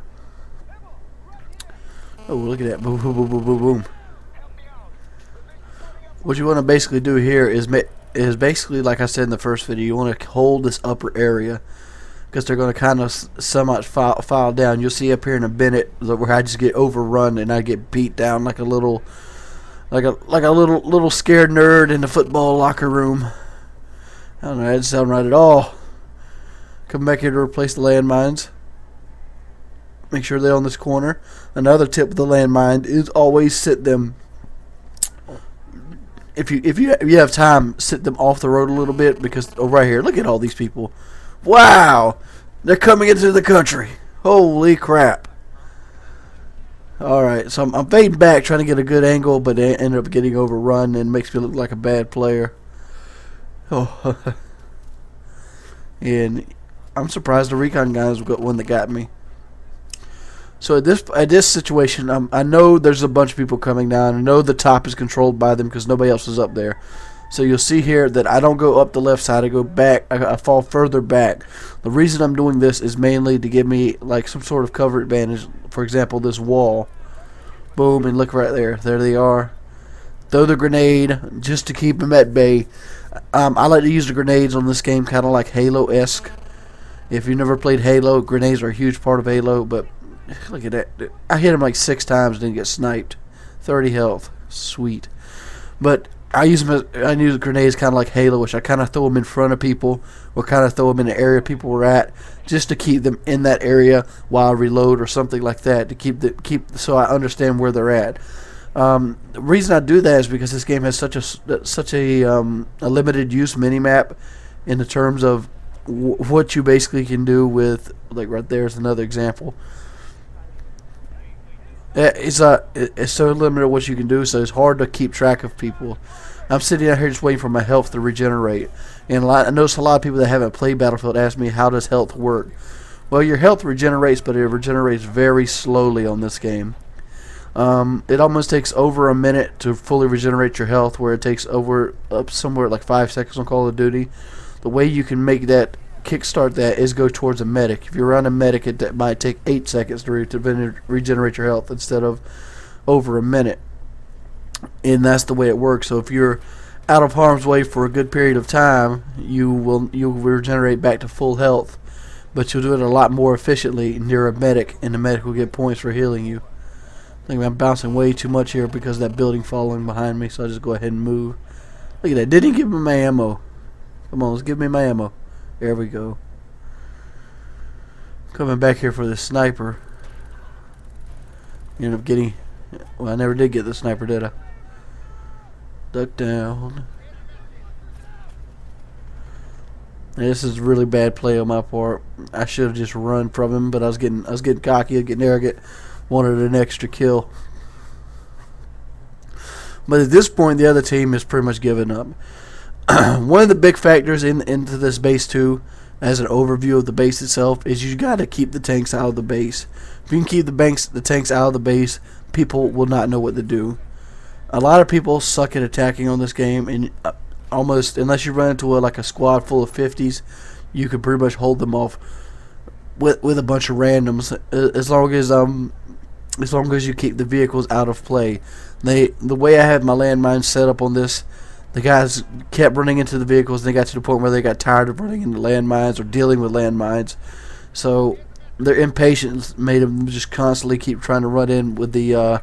Oh, look at that. Boom, boom, boom, boom, boom, boom. What you want to basically do here is basically, like I said in the first video, you want to hold this upper area because they're going to kind of somewhat file down. You'll see up here in a minute where I just get overrun and I get beat down like a little scared nerd in the football locker room. I don't know, that doesn't sound right at all. Come back here to replace the landmines. Make sure they're on this corner. Another tip with the landmine is always sit them. If you have time, sit them off the road a little bit because right here, look at all these people. Wow, they're coming into the country. Holy crap! All right, so I'm fading back, trying to get a good angle, but I ended up getting overrun and makes me look like a bad player. Oh, and I'm surprised the recon guys got one that got me. So at this situation, I know there's a bunch of people coming down. I know the top is controlled by them because nobody else is up there. So you'll see here that I don't go up the left side. I go back. I fall further back. The reason I'm doing this is mainly to give me like some sort of cover advantage. For example, this wall. Boom, and look right there. There they are. Throw the grenade just to keep them at bay. I like to use the grenades on this game kind of like Halo-esque. If you never played Halo, grenades are a huge part of Halo, but look at that. I hit him like 6 times and didn't get sniped. 30 health. Sweet. But I use grenades kind of like Halo, which I kind of throw them in front of people or kind of throw them in the area people were at just to keep them in that area while I reload or something like that to keep so I understand where they're at. The reason I do that is because this game has such a limited use minimap in the terms of what you basically can do with, like right there's another example. It's so limited what you can do, so it's hard to keep track of people. I'm sitting out here just waiting for my health to regenerate, and I notice a lot of people that haven't played Battlefield ask me, how does health work? Well, your health regenerates, but it regenerates very slowly on this game. It almost takes over a minute to fully regenerate your health, where it takes up somewhere like 5 seconds on Call of Duty. The way you can make that kickstart that is go towards a medic. If you're on a medic, it might take 8 seconds to regenerate your health instead of over a minute. And that's the way it works. So if you're out of harm's way for a good period of time, you'll regenerate back to full health, but you'll do it a lot more efficiently near a medic, and the medic will get points for healing you. I think I'm bouncing way too much here because of that building falling behind me, so I'll just go ahead and move. Look at that. Didn't give me my ammo. Come on, let's give me my ammo. There we go. Coming back here for the sniper. Ended up getting... Well, I never did get the sniper, did I? Duck down. This is really bad play on my part. I should have just run from him, but I was getting cocky, getting arrogant, wanted an extra kill. But at this point, the other team is pretty much given up. One of the big factors into this base too, as an overview of the base itself, is you got to keep the tanks out of the base. If you can keep the tanks out of the base, people will not know what to do. A lot of people suck at attacking on this game, and almost unless you run into a squad full of 50s, you can pretty much hold them off with a bunch of randoms. As long as you keep the vehicles out of play. The way I have my landmines set up on this, the guys kept running into the vehicles, and they got to the point where they got tired of running into landmines or dealing with landmines. So their impatience made them just constantly keep trying to run in with the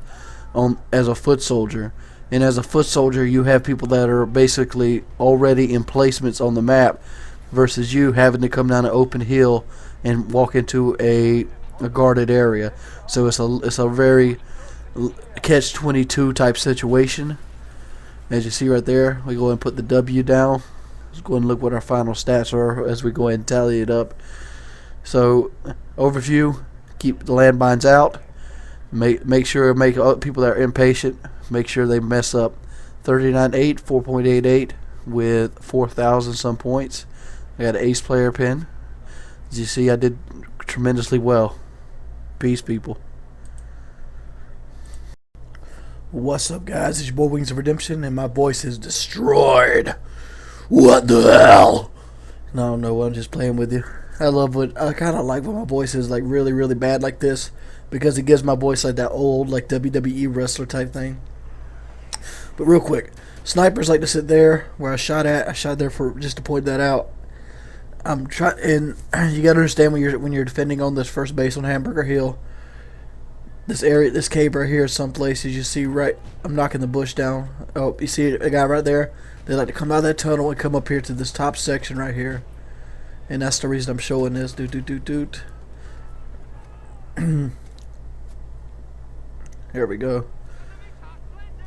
as a foot soldier. And as a foot soldier, you have people that are basically already in placements on the map, versus you having to come down an open hill and walk into a guarded area. So it's a very catch-22 type situation. As you see right there, we go ahead and put the W down. Let's go ahead and look what our final stats are as we go ahead and tally it up. So overview: keep the landmines out. Make people that are impatient, make sure they mess up. 39.8, 4.88 with 4,000 some points. I got an ace player pin. As you see, I did tremendously well. Peace, people. What's up, guys? It's your boy Wings of Redemption, and my voice is destroyed. What the hell? No, I'm just playing with you. I kind of like when my voice is really, really bad like this, because it gives my voice that old WWE wrestler type thing. But real quick, snipers like to sit there where I shot at. I shot there for just to point that out. I'm trying, and you gotta understand when you're defending on this first base on Hamburger Hill. This area, this cave right here, some places you see right. I'm knocking the bush down. Oh, you see a guy right there? They like to come out of that tunnel and come up here to this top section right here, and that's the reason I'm showing this. Doot. Here we go.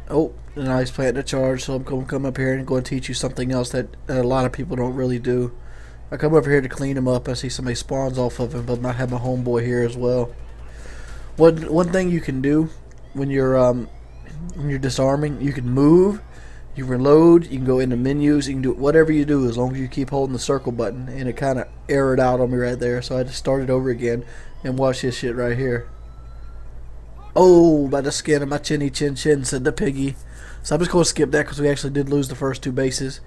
Oh, now he's planting a charge, so I'm going to come up here and go and teach you something else that a lot of people don't really do. I come over here to clean him up. I see somebody spawns off of him, but I have my homeboy here as well. One thing you can do when you're disarming, you can move, you reload, you can go into menus, you can do whatever you do as long as you keep holding the circle button. And it kind of errored out on me right there, so I just started over again and watch this shit right here. Oh, by the skin of my chinny chin chin, said the piggy. So I'm just going to skip that because we actually did lose the first two bases.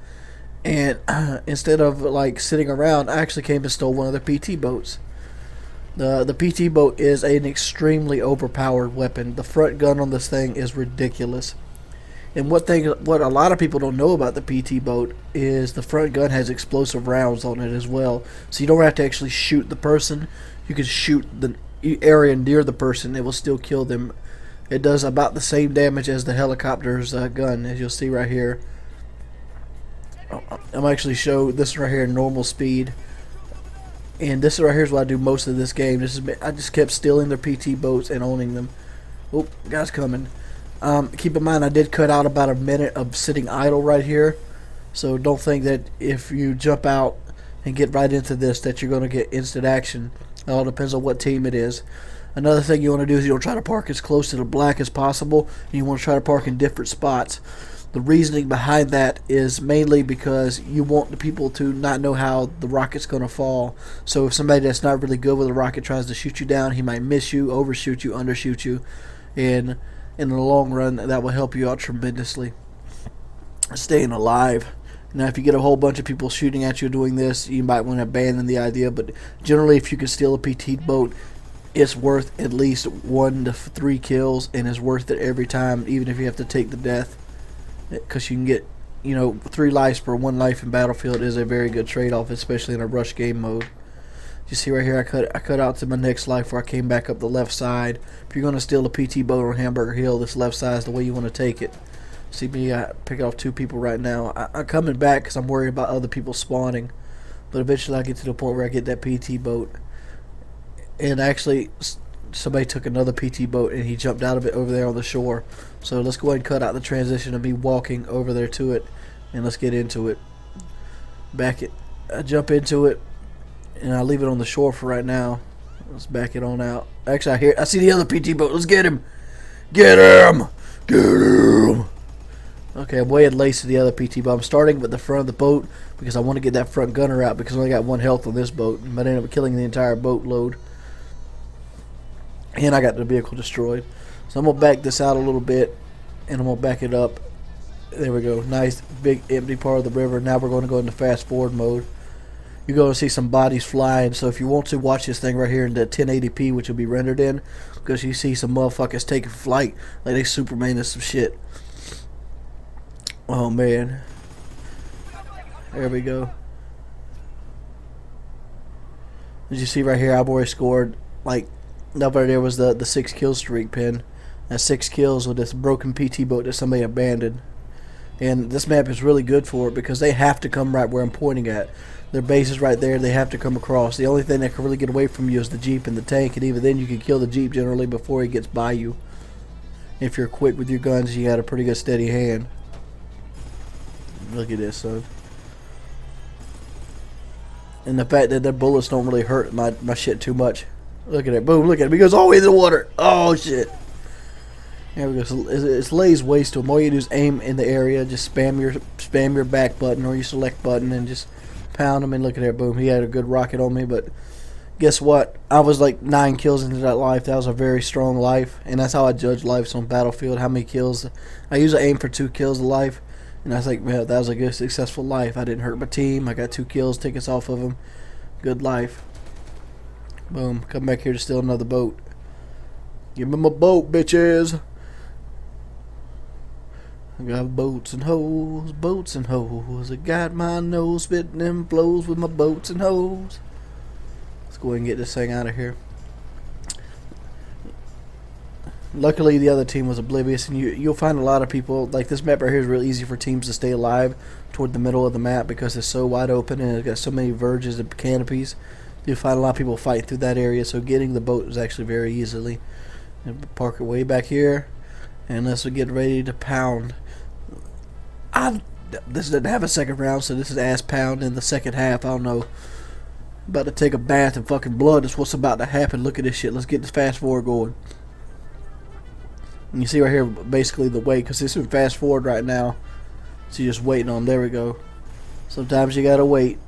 And instead of sitting around, I actually came and stole one of the PT boats. The PT boat is an extremely overpowered weapon. The front gun on this thing is ridiculous. And what a lot of people don't know about the PT boat is the front gun has explosive rounds on it as well. So you don't have to actually shoot the person. You can shoot the area near the person. It will still kill them. It does about the same damage as the helicopter's gun, as you'll see right here. I'm actually show this right here normal speed. And this right here is what I do most of this game. I just kept stealing their PT boats and owning them. Oh, guys coming. Keep in mind I did cut out about a minute of sitting idle right here. So don't think that if you jump out and get right into this that you're going to get instant action. It all depends on what team it is. Another thing you want to do is you want to try to park as close to the black as possible. And you want to try to park in different spots. The reasoning behind that is mainly because you want the people to not know how the rocket's going to fall. So if somebody that's not really good with a rocket tries to shoot you down, he might miss you, overshoot you, undershoot you. And in the long run, that will help you out tremendously. Staying alive. Now, if you get a whole bunch of people shooting at you doing this, you might want to abandon the idea. But generally, if you can steal a PT boat, it's worth at least 1 to 3 kills, and it's worth it every time, even if you have to take the death. Because you can get you know, 3 lives per 1 life in Battlefield is a very good trade-off, especially in a rush game mode. You see right here, I cut out to my next life where I came back up the left side. If you're going to steal a PT boat on Hamburger Hill, this left side is the way you want to take it. See me, I pick off 2 people right now. I'm coming back because I'm worried about other people spawning. But eventually I get to the point where I get that PT boat. And actually, somebody took another PT boat and he jumped out of it over there on the shore. So let's go ahead and cut out the transition of me walking over there to it. And let's get into it. Back it. I jump into it. And I leave it on the shore for right now. Let's back it on out. Actually, I see the other PT boat. Let's get him. Get him. Get him. Okay, I'm way at lace to the other PT boat. I'm starting with the front of the boat because I want to get that front gunner out because I only got 1 health on this boat. I might end up killing the entire boat load. And I got the vehicle destroyed. So I'm going to back this out a little bit. And I'm going to back it up. There we go. Nice big empty part of the river. Now we're going to go into fast forward mode. You're going to see some bodies flying. So if you want to watch this thing right here in the 1080p, which will be rendered in, because you see some motherfuckers taking flight like they Superman and some shit. Oh man. There we go. As you see right here, I've already scored, like, over there was the 6 kill streak pin. That's 6 kills with this broken PT boat that somebody abandoned. And this map is really good for it because they have to come right where I'm pointing at. Their base is right there. They have to come across. The only thing that can really get away from you is the Jeep and the tank. And even then you can kill the Jeep generally before he gets by you. If you're quick with your guns, you got a pretty good steady hand. Look at this, son. And the fact that their bullets don't really hurt my shit too much. Look at it. Boom, look at it. He goes all the way in the water. Oh, shit. There we go. So it lays waste to him. All you do is aim in the area. Just spam your back button or your select button and just pound him. And look at there. Boom. He had a good rocket on me. But guess what? I was like 9 kills into that life. That was a very strong life. And that's how I judge lives on Battlefield. How many kills. I usually aim for 2 kills a life. And I was like, man, that was a good, successful life. I didn't hurt my team. I got 2 kills, tickets off of them. Good life. Boom. Come back here to steal another boat. Give me my boat, bitches. I got boats and hoes, boats and hoes. I got my nose spitting them flows with my boats and hoes. Let's go ahead and get this thing out of here. Luckily, the other team was oblivious, and you'll find a lot of people, like this map right here is real easy for teams to stay alive toward the middle of the map because it's so wide open and it's got so many verges and canopies. You'll find a lot of people fighting through that area, so getting the boat is actually very easily. And park it way back here, and let's get ready to pound. This doesn't have a second round, so this is ass pound in the second half. I don't know. About to take a bath in fucking blood. That's what's about to happen. Look at this shit. Let's get this fast forward going. And you see right here, basically the wait, because this is fast forward right now. So you're just waiting on. There we go. Sometimes you gotta wait.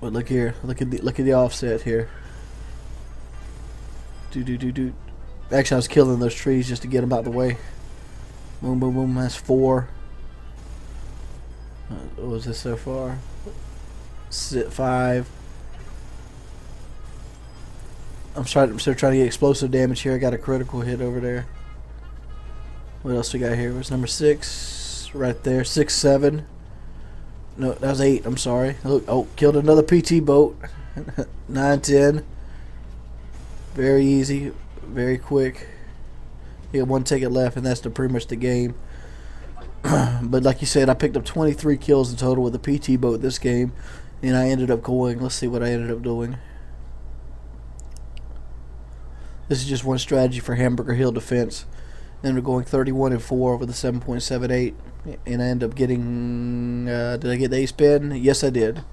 But look here, look at the offset here. Do. Actually, I was killing those trees just to get them out the way. Boom, boom, boom. That's 4. What was this so far? 5. I'm still trying to get explosive damage here. I got a critical hit over there. What else we got here? Where's number 6? Right there. 6, 7. No, that was 8. I'm sorry. Look, oh, killed another PT boat. 9, 10. Very easy. Very quick. You got 1 ticket left, and that's pretty much the game. But like you said, I picked up 23 kills in total with the PT boat this game. And I ended up going, let's see what I ended up doing. This is just one strategy for Hamburger Hill defense. Then we're going 31-4 with a 7.78, and I end up getting. Did I get the ace pin? Yes, I did.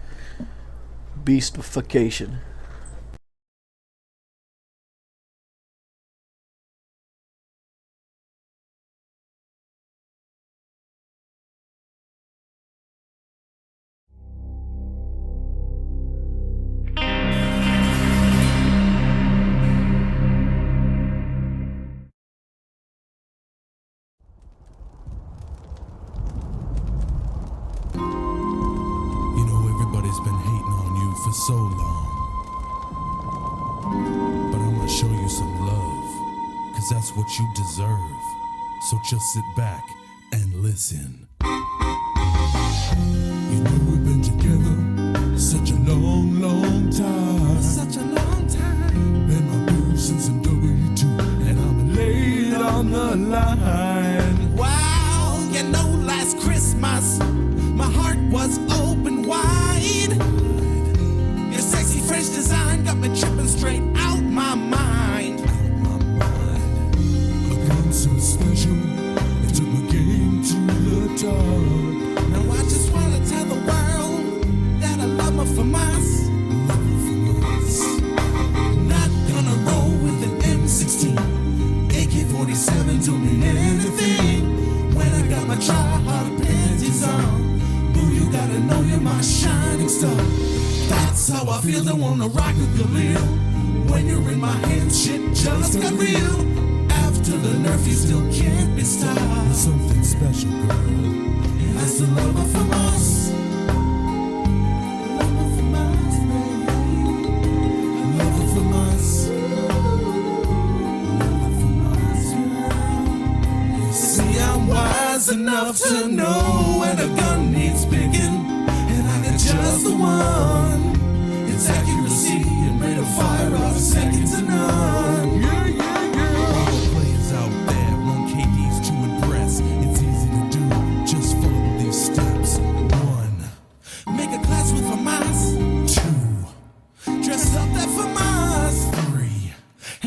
Beastification. For so long, but I'm gonna show you some love, cause that's what you deserve. So just sit back and listen. You know we've been together such a long, long time. Such a long time. Been my boots since I'm W2, and I'm laid on the line. Wow, you know last Christmas my heart was open wide. Your sexy French design got me tripping straight out my mind. A gun so special, it took my game to the top. Now I just wanna tell the world that I love my FAMAS. Not gonna roll with an M16. AK-47 don't mean anything when I got my try-hard panties on. Boo, you gotta know you're my shining star. That's how I feel, don't wanna rock a galil. When you're in my hands, shit just got real. After the nerf, you still can't be stopped. There's something special, girl. And that's the love of FAMAS. Love of FAMAS, baby. Love of FAMAS. See, I'm wise enough to know when a gun needs picking, and I got just the one. Its accuracy and rate of fire are second to none. Yeah, yeah, yeah. All the players out there run KDs to impress. It's easy to do, just follow these steps. 1, Make a class with FAMAS. 2, Dress up that FAMAS. 3.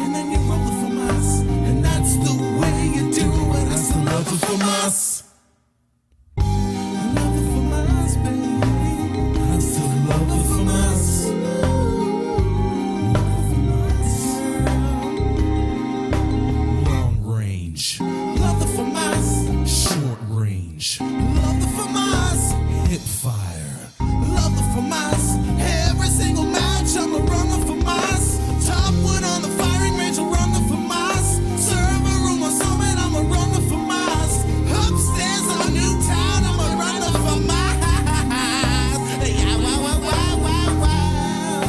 And then you roll the FAMAS. And that's the way you do it. That's the love of FAMAS. I love the FAMAS, baby. That's the love of FAMAS. Long range, Love the FAMAS. short range, Love the FAMAS. hip fire. Love the FAMAS. Every single match I'ma run the FAMAS. Top one on the firing range, I'll run the FAMAS. Server room or summit, I'ma run the FAMAS. Upstairs on Newtown, I'ma run the FAMAS. Yeah, wow, wow, wow, wow, wow.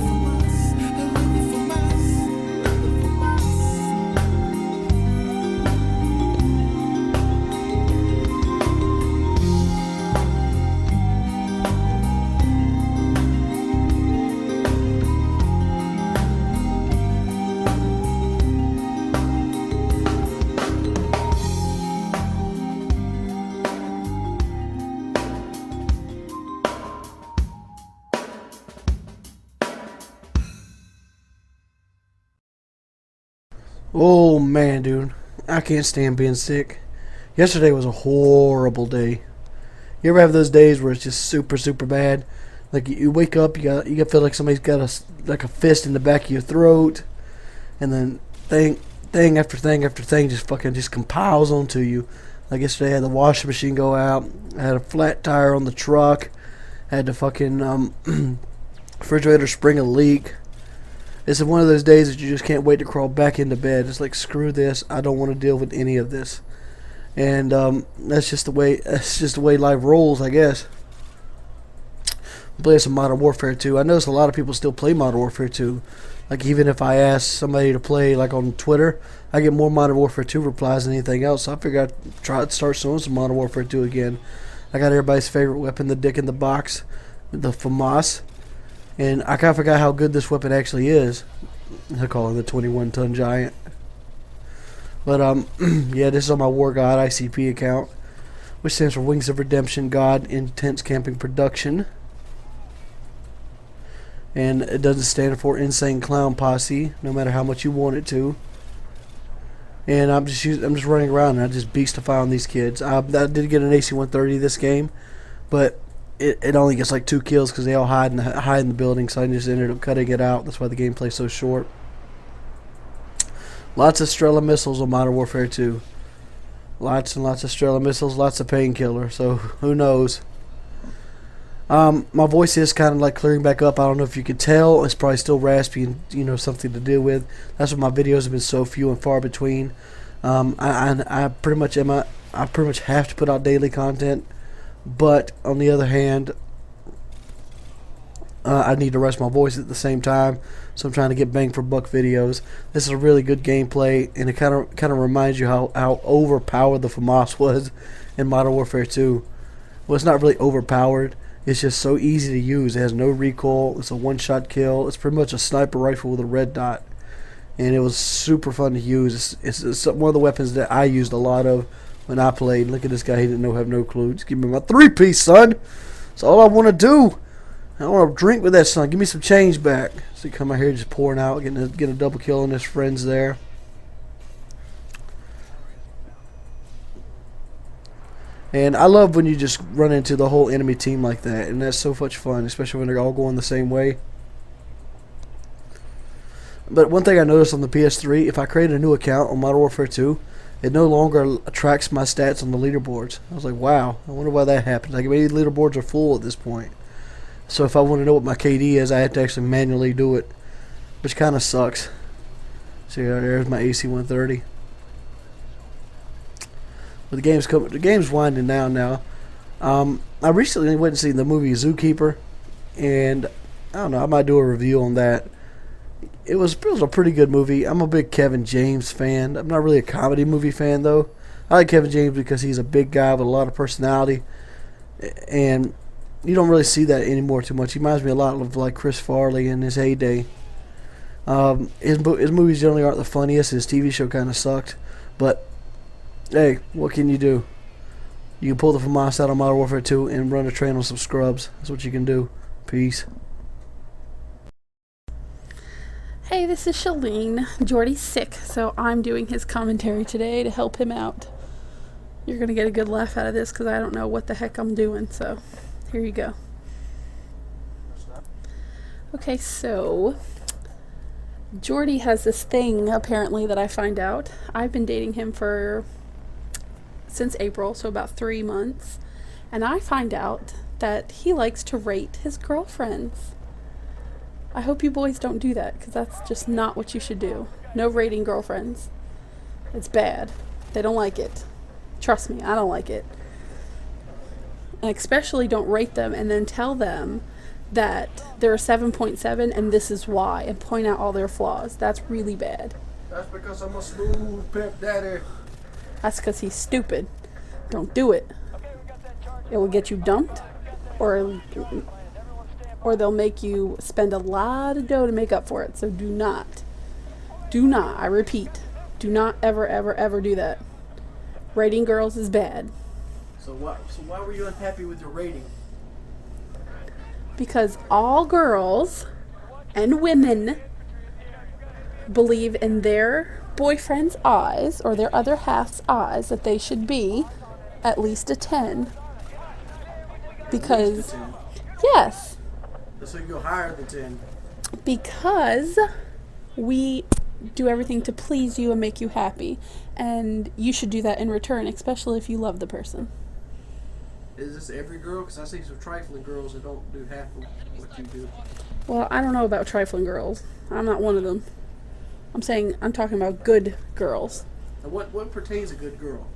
FAMAS, I love the FAMAS. Oh man, dude, I can't stand being sick. Yesterday was a horrible day. You ever have those days where it's just super, super bad? Like you wake up, you feel like somebody's got a fist in the back of your throat, and then thing after thing after thing just compiles onto you. Like yesterday, I had the washing machine go out. I had a flat tire on the truck. I had the fucking refrigerator spring a leak. It's one of those days that you just can't wait to crawl back into bed. It's like, screw this. I don't want to deal with any of this. And that's just the way life rolls, I guess. I'm playing some Modern Warfare 2. I notice a lot of people still play Modern Warfare 2. Like, even if I ask somebody to play, like, on Twitter, I get more Modern Warfare 2 replies than anything else. So I figured I'd try to start showing some Modern Warfare 2 again. I got everybody's favorite weapon, the dick in the box, the FAMAS. And I kind of forgot how good this weapon actually is. I call it the 21-ton giant. But, yeah, this is on my War God ICP account, which stands for Wings of Redemption God Intense Camping Production. And it doesn't stand for Insane Clown Posse, no matter how much you want it to. And I'm just running around and I just beastify on these kids. I did get an AC-130 this game, but it only gets like 2 kills because they all hide in the building, so I just ended up cutting it out. That's why the gameplay's so short. Lots of Strela missiles on Modern Warfare 2. Lots and lots of Strela missiles, lots of Painkiller, so who knows. My voice is kind of like clearing back up. I don't know if you could tell. It's probably still raspy and, something to deal with. That's why my videos have been so few and far between. I pretty much have to put out daily content. But on the other hand, I need to rest my voice at the same time. so I'm trying to get bang for buck videos. This is a really good gameplay, and it kind of reminds you how overpowered the FAMAS was in Modern Warfare 2. Well, it's not really overpowered. It's just so easy to use. It has no recoil. It's a one-shot kill. It's pretty much a sniper rifle with a red dot, and it was super fun to use. It's one of the weapons that I used a lot of when I played. Look at this guy. He didn't have no clue. Just give me my 3-piece, son. That's all I want to do. I want to drink with that, son. Give me some change back. So he come out here just pouring out, getting a double kill on his friends there. And I love when you just run into the whole enemy team like that, and that's so much fun, especially when they're all going the same way. But one thing I noticed on the PS3, if I create a new account on Modern Warfare 2, it no longer tracks my stats on the leaderboards. I was like, wow, I wonder why that happened. Like, maybe the leaderboards are full at this point. So if I want to know what my KD is, I have to actually manually do it, which kind of sucks. See, there's my AC 130. But the game's winding down now. I recently went and seen the movie Zookeeper, and I don't know, I might do a review on that. It was a pretty good movie. I'm a big Kevin James fan. I'm not really a comedy movie fan, though. I like Kevin James because he's a big guy with a lot of personality, and you don't really see that anymore too much. He reminds me a lot of like Chris Farley in his heyday. His movies generally aren't the funniest. His TV show kind of sucked, but hey, what can you do? You can pull the FAMAS out on Modern Warfare 2 and run a train on some scrubs. That's what you can do. Peace. Hey, this is Shalene. Jordy's sick, so I'm doing his commentary today to help him out. You're going to get a good laugh out of this because I don't know what the heck I'm doing, so here you go. Okay, so Jordy has this thing, apparently, that I find out. I've been dating him since April, so about 3 months, and I find out that he likes to rate his girlfriends. I hope you boys don't do that, because that's just not what you should do. No rating girlfriends. It's bad. They don't like it. Trust me, I don't like it. And especially don't rate them and then tell them that they're a 7.7 and this is why, and point out all their flaws. That's really bad. That's because I'm a smooth pimp daddy. That's because he's stupid. Don't do it. It will get you dumped, or they'll make you spend a lot of dough to make up for it. So do not, I repeat, do not ever do that. Rating girls is bad. So why were you unhappy with your rating? Because all girls and women believe in their boyfriend's eyes, or their other half's eyes, that they should be at least a 10. Because, yes. So you go higher than 10. Because we do everything to please you and make you happy. And you should do that in return, especially if you love the person. Is this every girl? Because I see some trifling girls that don't do half of what you do. Well, I don't know about trifling girls. I'm not one of them. I'm talking about good girls. Now what pertains a good girl?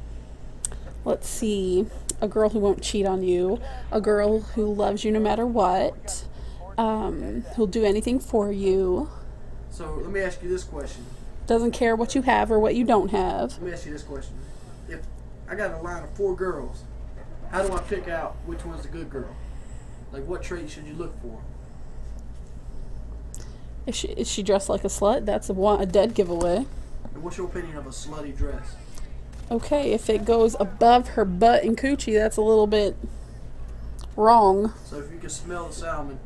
Let's see. A girl who won't cheat on you. A girl who loves you no matter what. Who'll do anything for you. So let me ask you this question. Doesn't care what you have or what you don't have. Let me ask you this question. If I got a line of 4 girls, how do I pick out which one's the good girl? Like, what trait should you look for? Is she dressed like a slut? That's a dead giveaway. And what's your opinion of a slutty dress? Okay, if it goes above her butt and coochie, that's a little bit wrong. So if you can smell the salmon.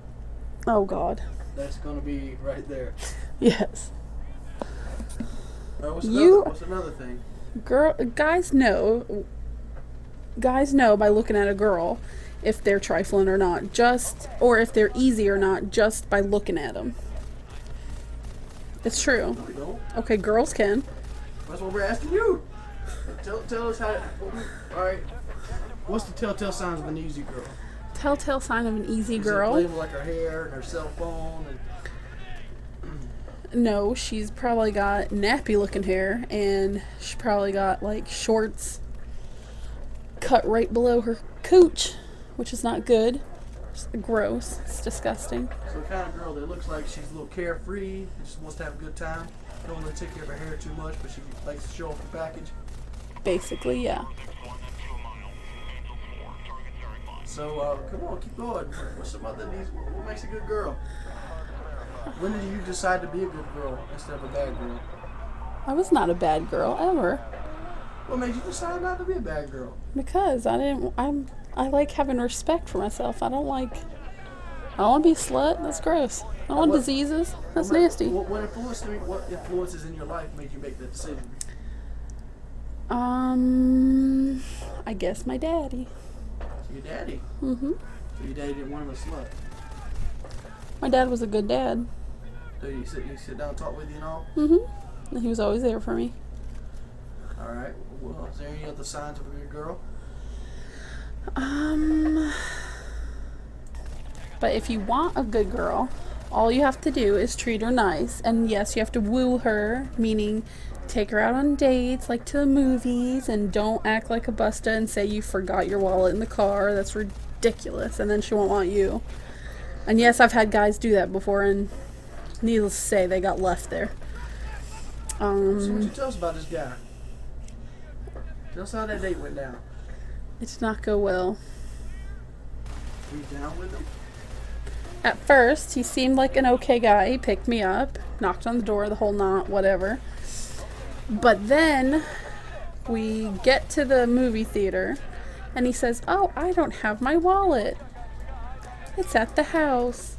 Oh, God. That's going to be right there. Yes. What's another thing? Guys know by looking at a girl if they're trifling or not, or if they're easy or not, just by looking at them. It's true. Okay, girls can. That's what we're asking you. Tell us how. Alright. What's the telltale signs of an easy girl? Telltale sign of an easy girl? Playing with like her hair and her cell phone. No, she's probably got nappy looking hair, and she probably got like shorts cut right below her cooch, which is not good. It's gross. It's disgusting. So the kind of girl that looks like she's a little carefree and just wants to have a good time. Don't really take care of her hair too much, but she likes to show off the package. Basically, yeah. So come on, keep going. What's some other needs? What makes a good girl? When did you decide to be a good girl instead of a bad girl? I was not a bad girl ever. What made you decide not to be a bad girl? Because I like having respect for myself. I don't want to be a slut. That's gross. I don't want diseases. That's nasty. What influences in your life made you make that decision? I guess my daddy. Your daddy? Mm-hmm. So your daddy didn't want him a slut? My dad was a good dad. So you sit down and talk with you and all? Mm-hmm. And he was always there for me. Alright. Well, is there any other signs of a good girl? But if you want a good girl, all you have to do is treat her nice. And yes, you have to woo her, meaning take her out on dates, like to the movies, and don't act like a busta and say you forgot your wallet in the car. That's ridiculous. And then she won't want you. And yes, I've had guys do that before, and needless to say, they got left there. So what you tell us about this guy? Tell us how that date went down. It did not go well. Were you down with him? At first, he seemed like an okay guy. He picked me up, knocked on the door, the whole knot, whatever. But then we get to the movie theater, and he says, "Oh, I don't have my wallet. It's at the house."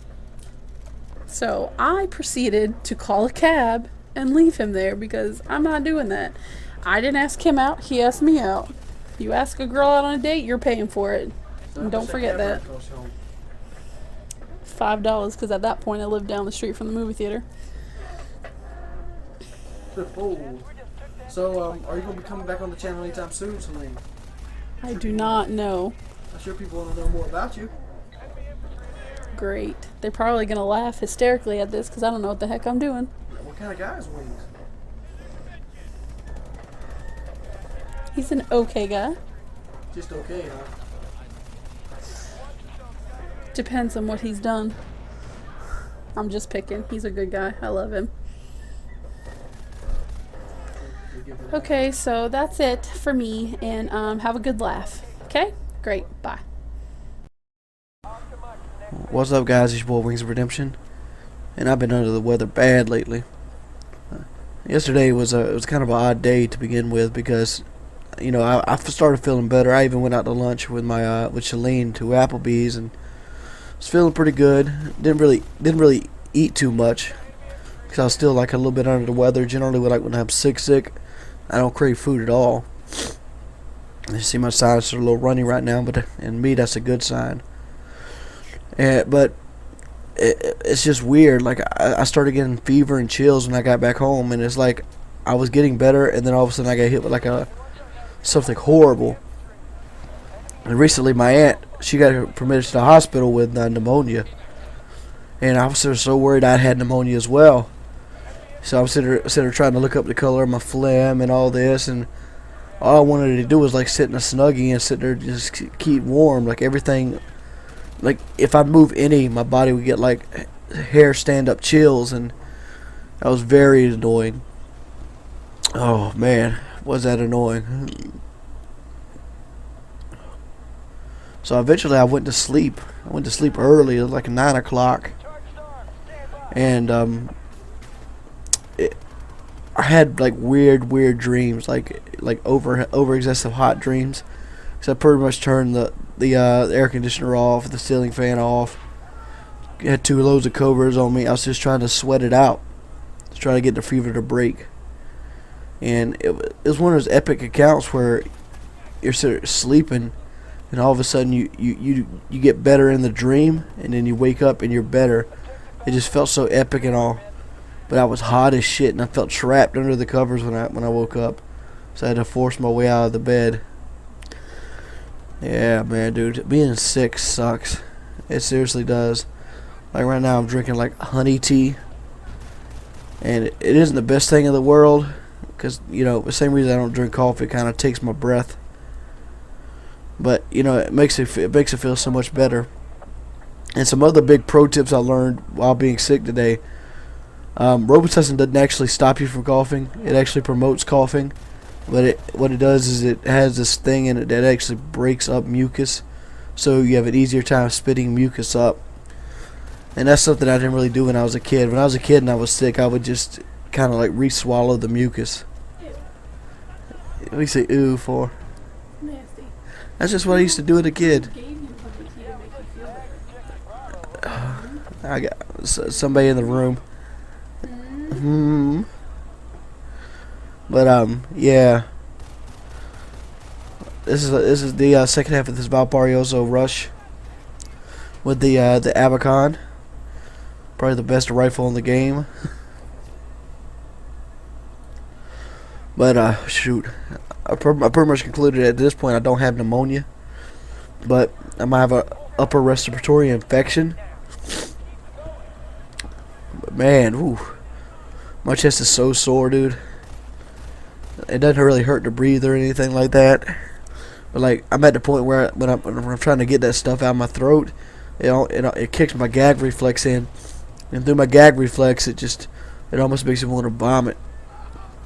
So I proceeded to call a cab and leave him there because I'm not doing that. I didn't ask him out, he asked me out. You ask a girl out on a date, you're paying for it. And don't forget that. $5, because at that point I lived down the street from the movie theater. Oh. So, are you going to be coming back on the channel anytime soon, Celine? I do not know. I'm sure people want to know more about you. Great. They're probably going to laugh hysterically at this because I don't know what the heck I'm doing. What kind of guy is Wings? He's an okay guy. Just okay, huh? Depends on what he's done. I'm just picking. He's a good guy. I love him. Okay, so that's it for me, and have a good laugh. Okay? Great. Bye. What's up, guys? It's your boy Wings of Redemption, and I've been under the weather bad lately. Yesterday was kind of an odd day to begin with because, you know, I started feeling better. I even went out to lunch with my with Shalene to Applebee's and was feeling pretty good. Didn't really eat too much because I was still like a little bit under the weather. Generally, when I'm sick, I don't crave food at all. You see my sinuses are a little runny right now, but in me that's a good sign. But it's just weird. Like I started getting fever and chills when I got back home, and it's like I was getting better, and then all of a sudden I got hit with like something horrible. And recently, my aunt, she got permitted to the hospital with pneumonia, and I was so worried I had pneumonia as well. So I was sitting there trying to look up the color of my phlegm and all this, and all I wanted to do was like sit in a Snuggie and sit there just keep warm. Like everything, like if I'd move any, my body would get like hair stand up chills, and that was very annoying. Oh man, was that annoying. So eventually I went to sleep. I went to sleep early. It was like 9 o'clock. And I had like weird dreams, like over excessive hot dreams. So I pretty much turned the air conditioner off, the ceiling fan off. Had 2 loads of covers on me. I was just trying to sweat it out. Just trying to get the fever to break. And it was one of those epic accounts where you're sleeping, and all of a sudden you get better in the dream, and then you wake up and you're better. It just felt so epic and all, but I was hot as shit, and I felt trapped under the covers when I woke up, so I had to force my way out of the bed. Yeah, man, dude, being sick sucks. It seriously does. Like right now, I'm drinking like honey tea, and it isn't the best thing in the world, because you know the same reason I don't drink coffee, it kind of takes my breath. But you know, it makes it feel so much better. And some other big pro tips I learned while being sick today. Robitussin doesn't actually stop you from coughing. It actually promotes coughing. But what it does is it has this thing in it that actually breaks up mucus. So you have an easier time spitting mucus up. And that's something I didn't really do when I was a kid. When I was a kid and I was sick, I would just kind of like re-swallow the mucus. What do you say ew for? Nasty. That's just what I used to do as a kid. I got somebody in the room. But yeah. This is the second half of this Valparaiso rush with the Abacon. Probably the best rifle in the game. But shoot, I pretty much concluded at this point I don't have pneumonia, but I might have a upper respiratory infection. But man, ooh, my chest is so sore, dude. It doesn't really hurt to breathe or anything like that. But like, I'm at the point where when I'm trying to get that stuff out of my throat, it kicks my gag reflex in, and through my gag reflex, it almost makes me want to vomit.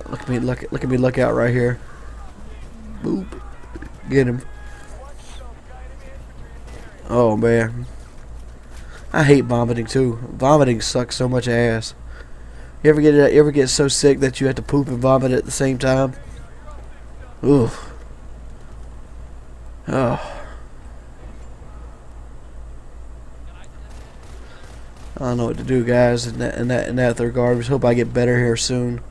Look at me, look out right here. Boop, get him. Oh man, I hate vomiting too. Vomiting sucks so much ass. You ever get so sick that you have to poop and vomit at the same time? Ugh. Oh. I don't know what to do, guys. In that regard, I just hope I get better here soon.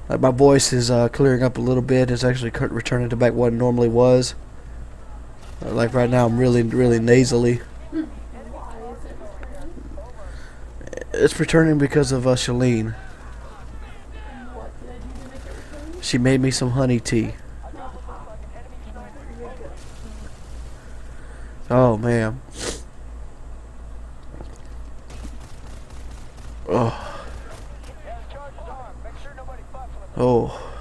Like, my voice is clearing up a little bit. It's actually returning to back what it normally was. Like right now, I'm really nasally. It's returning because of Shalene. She made me some honey tea. Oh man. Oh. Oh.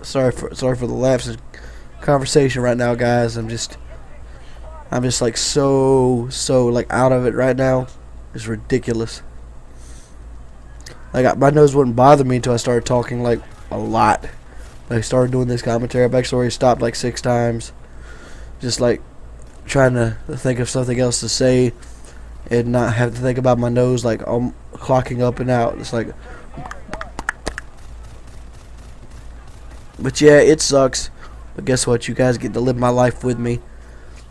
Sorry for the lapse in conversation right now, guys. I'm just like so like out of it right now. It's ridiculous. Like my nose wouldn't bother me until I started talking like a lot. Like I started doing this commentary. I've actually already stopped like 6 times. Just like trying to think of something else to say and not have to think about my nose like I'm clocking up and out. It's like, but yeah, it sucks. But guess what? You guys get to live my life with me.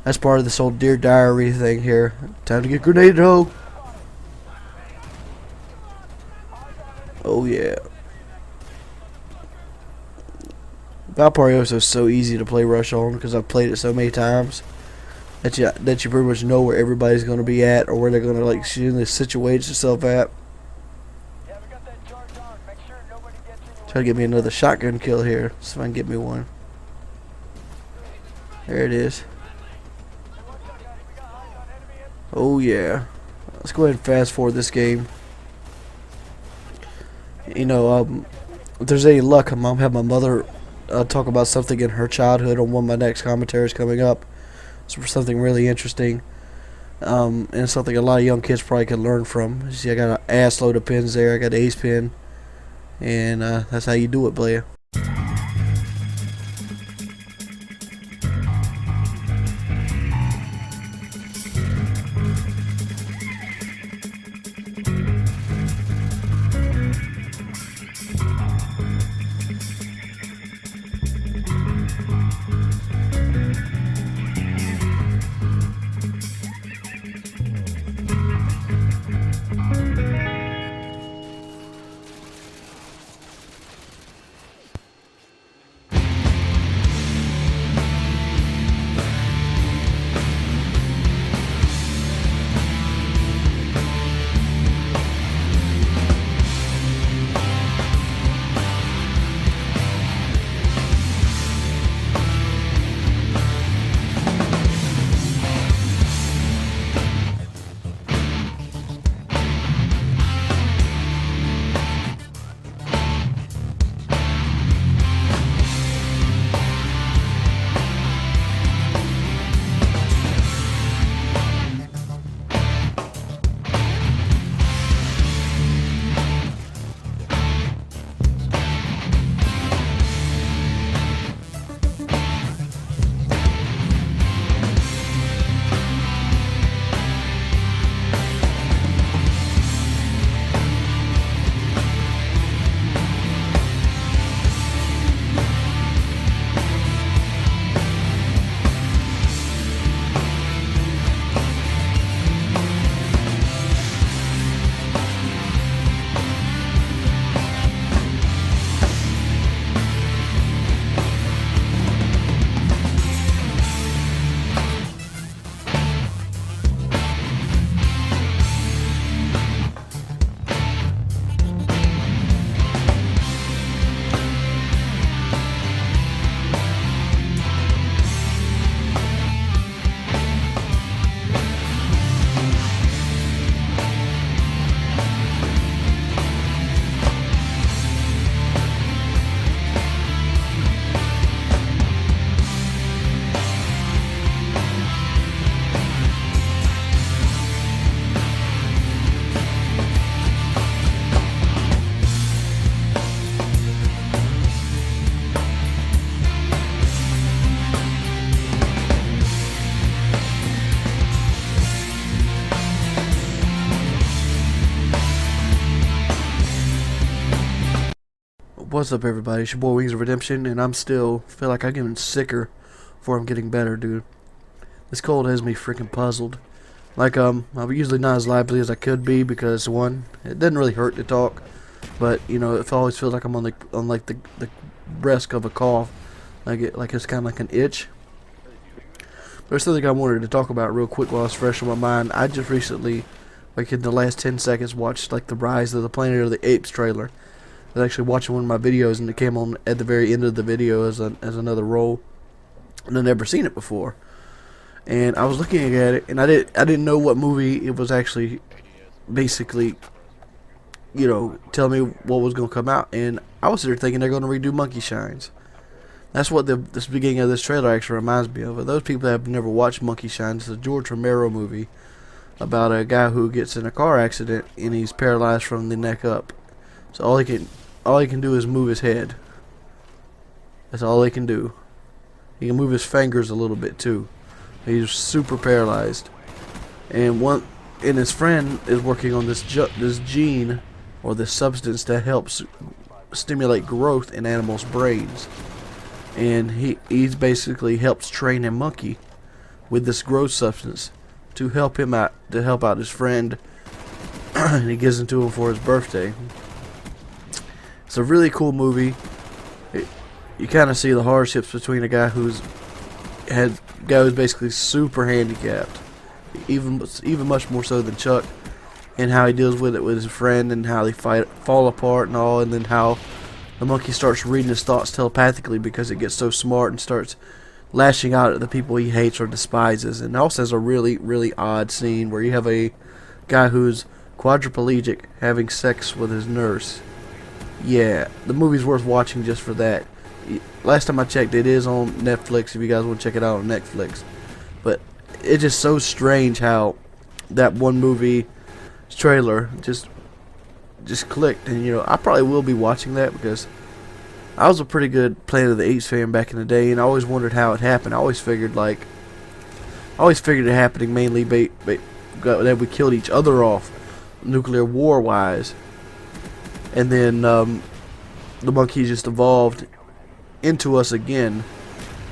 That's part of this whole Dear Diary thing here. Time to get grenaded, ho. Oh yeah. Valparaiso is so easy to play Rush on because I've played it so many times that you pretty much know where everybody's going to be at or where they're going to like situate themselves at. Try to get me another shotgun kill here. See if I can get me one. There it is. Oh yeah. Let's go ahead and fast forward this game. You know, if there's any luck, I'll have my mother talk about something in her childhood on one of my next commentaries coming up. It's something really interesting, and something a lot of young kids probably can learn from. See, I got an ass load of pins there. I got an ace pin, and that's how you do it, Blair. What's up, everybody? It's your boy Wings of Redemption, and I'm still feel like I'm getting sicker before I'm getting better, dude. This cold has me freaking puzzled. Like, I'm usually not as lively as I could be because, one, it doesn't really hurt to talk, but, you know, it always feels like I'm on the breast of a cough, like it's kind of like an itch. But there's something I wanted to talk about real quick while it's fresh on my mind. I just recently, like in the last 10 seconds, watched like the Rise of the Planet of the Apes trailer. I was actually watching one of my videos, and it came on at the very end of the video as another roll, and I'd never seen it before. And I was looking at it, and I didn't know what movie it was actually, basically, you know, tell me what was going to come out. And I was there thinking they're going to redo Monkey Shines. That's what this beginning of this trailer actually reminds me of. For those people that have never watched Monkey Shines, it's a George Romero movie about a guy who gets in a car accident and he's paralyzed from the neck up. So all he can do is move his head. That's all he can do. He can move his fingers a little bit too. He's super paralyzed. And his friend is working on this gene or this substance that helps stimulate growth in animals' brains. And he's basically helps train a monkey with this growth substance to help him out, to help out his friend. And he gives it to him for his birthday. It's a really cool movie. You kind of see the hardships between a guy who's basically super handicapped, even much more so than Chuck, and how he deals with it with his friend, and how they fall apart and all, and then how the monkey starts reading his thoughts telepathically because it gets so smart and starts lashing out at the people he hates or despises. And it also has a really, really odd scene where you have a guy who's quadriplegic having sex with his nurse. Yeah, the movie's worth watching just for that. Last time I checked, it is on Netflix if you guys want to check it out on Netflix. But it's just so strange how that one movie trailer just clicked. And, you know, I probably will be watching that because I was a pretty good Planet of the Apes fan back in the day, and I always wondered how it happened. I always figured it happening mainly that we killed each other off, nuclear war wise, and then the monkey just evolved into us again,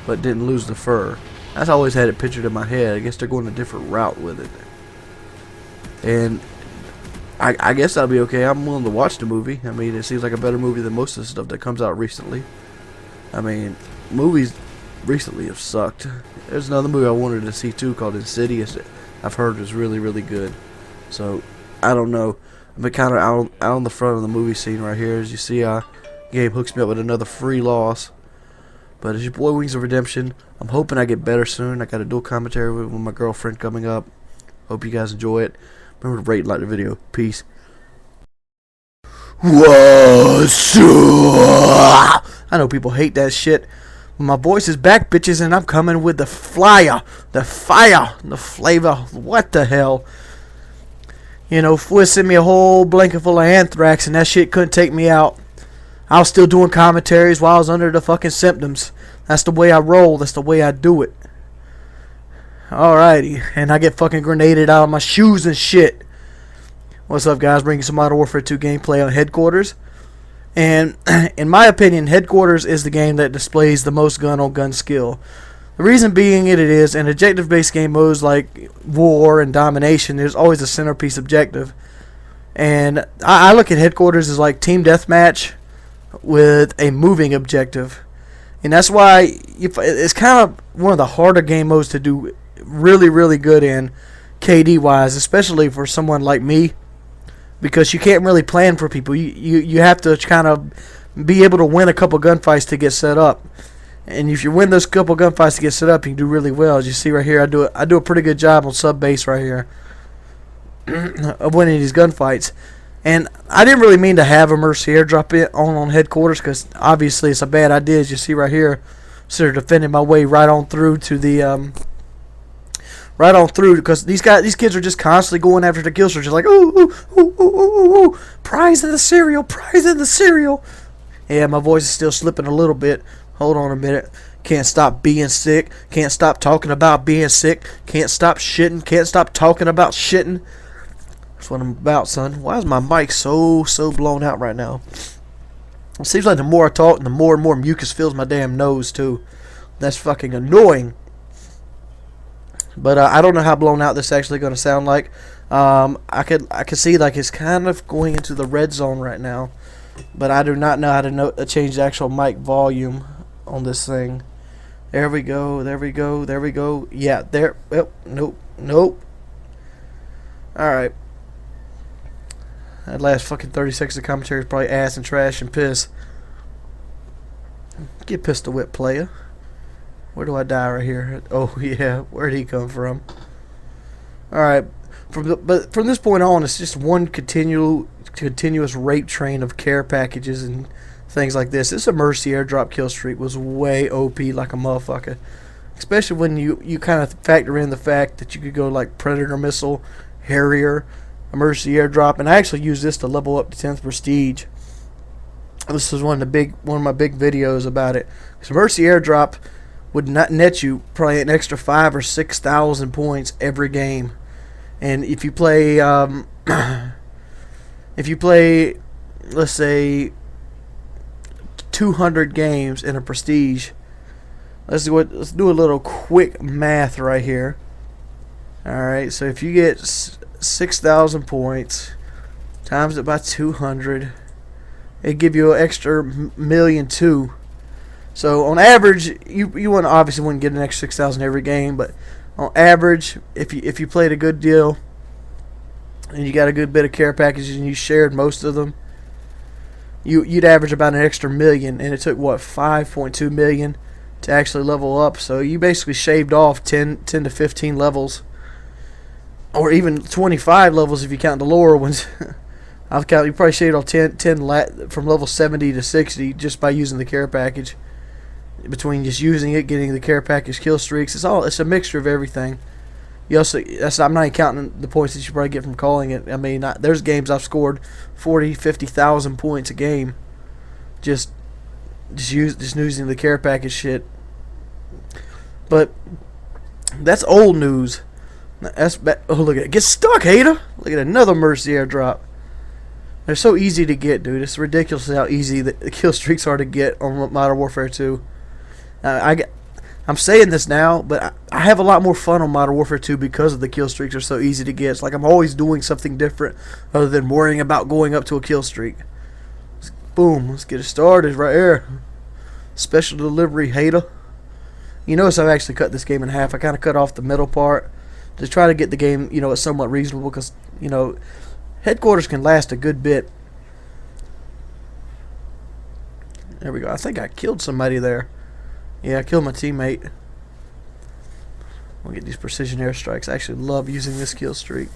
but didn't lose the fur. That's always had it pictured in my head. I guess they're going a different route with it, and I guess that'll be okay. I'm willing to watch the movie. I mean, it seems like a better movie than most of the stuff that comes out recently. I mean, movies recently have sucked. There's another movie I wanted to see too called Insidious. I've heard is really, really good. So, I don't know. I'm kind of out on the front of the movie scene right here. As you see, game hooks me up with another free loss. But it's your boy Wings of Redemption. I'm hoping I get better soon. I got a dual commentary with my girlfriend coming up. Hope you guys enjoy it. Remember to rate and like the video. Peace. What's up? I know people hate that shit. My voice is back, bitches, and I'm coming with the flyer. The fire. The flavor. What the hell? You know, Fwiz sent me a whole blanket full of anthrax, and that shit couldn't take me out. I was still doing commentaries while I was under the fucking symptoms. That's the way I roll. That's the way I do it. Alrighty. And I get fucking grenaded out of my shoes and shit. What's up, guys? Bringing some Modern Warfare 2 gameplay on Headquarters. And in my opinion, Headquarters is the game that displays the most gun-on-gun skill. The reason being it is, in objective-based game modes like War and Domination, there's always a centerpiece objective. And I look at Headquarters as like Team Deathmatch with a moving objective. And that's why it's kind of one of the harder game modes to do really, really good in KD wise, especially for someone like me, because you can't really plan for people. You have to kind of be able to win a couple gunfights to get set up, and if you win those couple gunfights to get set up, you can do really well. As you see right here, I do a pretty good job on sub base right here of winning these gunfights. And I didn't really mean to have a Mercy airdrop it on Headquarters, because obviously it's a bad idea. As you see right here, sort of defending my way right on through to the because these kids are just constantly going after the kill streak, just like ooh, prize in the cereal. Yeah, my voice is still slipping a little bit. Hold on a minute. Can't stop being sick. Can't stop talking about being sick. Can't stop shitting. Can't stop talking about shitting. That's what I'm about, son. Why is my mic so blown out right now? It seems like the more I talk, the more and more mucus fills my damn nose too. That's fucking annoying. But I don't know how blown out this is actually going to sound like. I could see like it's kind of going into the red zone right now, but I do not know how to change the actual mic volume on this thing. There we go. There we go. There we go. Yeah. There. Oh, nope. Nope. All right. That last fucking 30 seconds of commentary is probably ass and trash and piss. Get pistol whip, player. Where do I die right here? Oh yeah, where'd he come from? All right, but from this point on, it's just one continuous rape train of care packages and things like this. This Mercy airdrop kill streak was way OP like a motherfucker, especially when you kind of factor in the fact that you could go like Predator missile, Harrier, a Mercy airdrop, and I actually used this to level up to 10th prestige. This is one of my big videos about it. So Mercy airdrop would not net you probably an extra 5,000 or 6,000 points every game, and if you play, let's say 200 games in a prestige, let's do a little quick math right here. All right, so if you get 6,000 points, times it by 200, it give you an extra $1,200,000. So on average, you obviously wouldn't get an extra 6,000 every game, but on average, if you played a good deal and you got a good bit of care packages and you shared most of them, you'd average about an extra $1,000,000, and it took what, 5.2 million to actually level up. So you basically shaved off 10 to 15 levels, or even 25 levels if you count the lower ones. You probably shaved off 10 from level 70 to 60 just by using the care package. Between just using it, getting the care package kill streaks, it's a mixture of everything. You also, I'm not even counting the points that you probably get from calling it. I mean, there's games I've scored 40,000, 50,000 points a game just using the care package shit. But that's old news. Oh, look at it. Get stuck, hater. Look at another Mercy airdrop. They're so easy to get, dude. It's ridiculous how easy the kill streaks are to get on Modern Warfare 2. I'm saying this now, but I have a lot more fun on Modern Warfare 2 because of the kill streaks are so easy to get. It's like I'm always doing something different other than worrying about going up to a kill streak. Boom, let's get it started right here. Special delivery, hater. You notice I've actually cut this game in half. I kind of cut off the middle part to try to get the game, somewhat reasonable, because, headquarters can last a good bit. There we go. I think I killed somebody there. Yeah, I killed my teammate. We'll get these precision airstrikes. I actually love using this kill streak.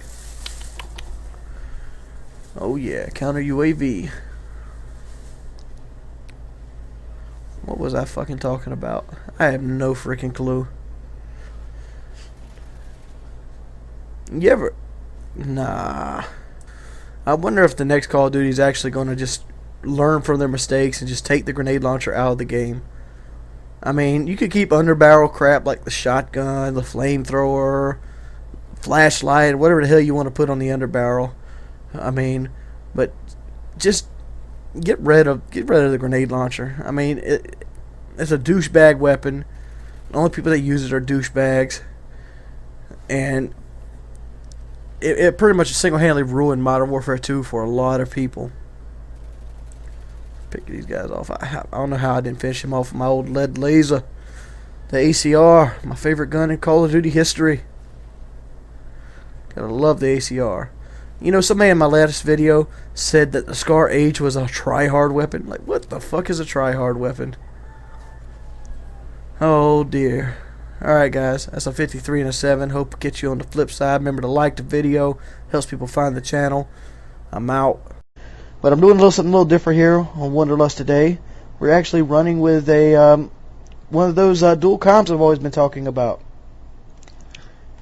Oh yeah, counter UAV. What was I fucking talking about? I have no freaking clue. You ever... Nah. I wonder if the next Call of Duty is actually going to just learn from their mistakes and just take the grenade launcher out of the game. I mean, you could keep underbarrel crap like the shotgun, the flamethrower, flashlight, whatever the hell you want to put on the underbarrel. I mean, but just get rid of the grenade launcher. I mean, it's a douchebag weapon. The only people that use it are douchebags, and it pretty much single-handedly ruined Modern Warfare 2 for a lot of people. Pick these guys off. I don't know how I didn't finish him off with my old lead laser. The ACR, my favorite gun in Call of Duty history. Gotta love the ACR. Somebody in my latest video said that the Scar H was a try-hard weapon. Like, what the fuck is a try-hard weapon? Oh dear. Alright guys, that's a 53 and a 7. Hope to get you on the flip side. Remember to like the video. Helps people find the channel. I'm out. But I'm doing something a little different here on Wanderlust today. We're actually running with a one of those dual comms I've always been talking about.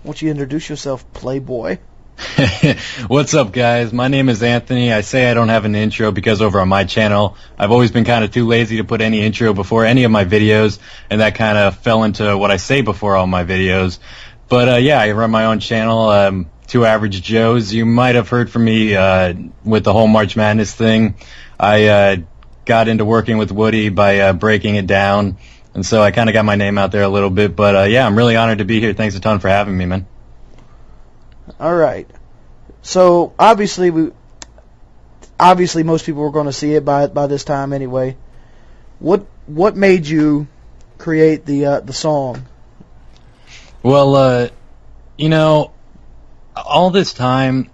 Why don't you introduce yourself, Playboy? What's up, guys? My name is Anthony. I say I don't have an intro because over on my channel, I've always been kind of too lazy to put any intro before any of my videos, and that kind of fell into what I say before all my videos. But yeah, I run my own channel, Two Average Joes. You might have heard from me with the whole March Madness thing. I got into working with Woody by breaking it down, and so I kind of got my name out there a little bit. But yeah, I'm really honored to be here. Thanks a ton for having me, man. All right. So obviously most people were going to see it by this time anyway. What made you create the song? Well, you know, all this time,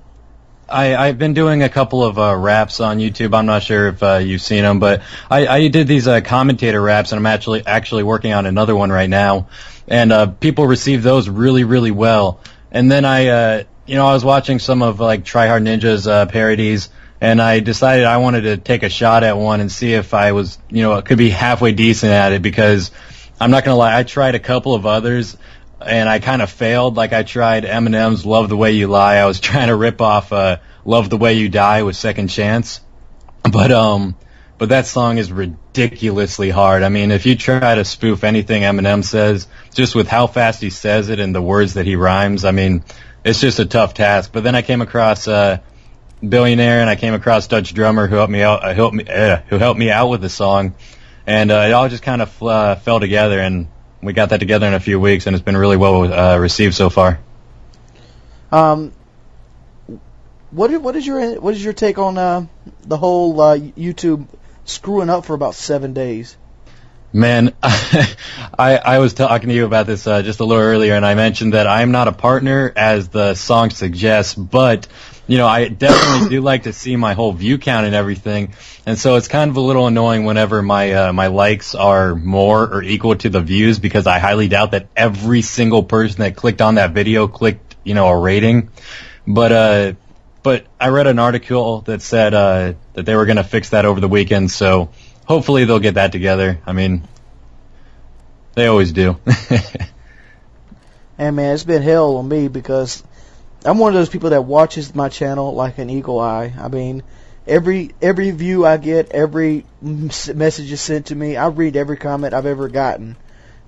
I've been doing a couple of raps on YouTube. I'm not sure if you've seen them, but I did these commentator raps, and I'm actually working on another one right now. And people received those really, really well. And then I was watching some of like Tryhard Ninja's parodies, and I decided I wanted to take a shot at one and see if I was, could be halfway decent at it, because I'm not gonna lie, I tried a couple of others, and I kind of failed. Like, I tried Eminem's Love the Way You Lie. I was trying to rip off Love the Way You Die with Second Chance. But that song is ridiculously hard. I mean, if you try to spoof anything Eminem says, just with how fast he says it and the words that he rhymes, I mean, it's just a tough task. But then I came across Billionaire, and I came across Dutch Drummer, who helped me out with the song. And it all just kind of fell together, and we got that together in a few weeks, and it's been really well received so far. What is your take on the whole YouTube screwing up for about 7 days? Man, I was talking to you about this just a little earlier, and I mentioned that I'm not a partner, as the song suggests, but I definitely do like to see my whole view count and everything, and so it's kind of a little annoying whenever my likes are more or equal to the views, because I highly doubt that every single person that clicked on that video clicked a rating. But I read an article that said that they were going to fix that over the weekend, so hopefully they'll get that together. I mean, they always do. And man, it's been hell on me, because I'm one of those people that watches my channel like an eagle eye. I mean, every view I get, every message is sent to me, I read every comment I've ever gotten.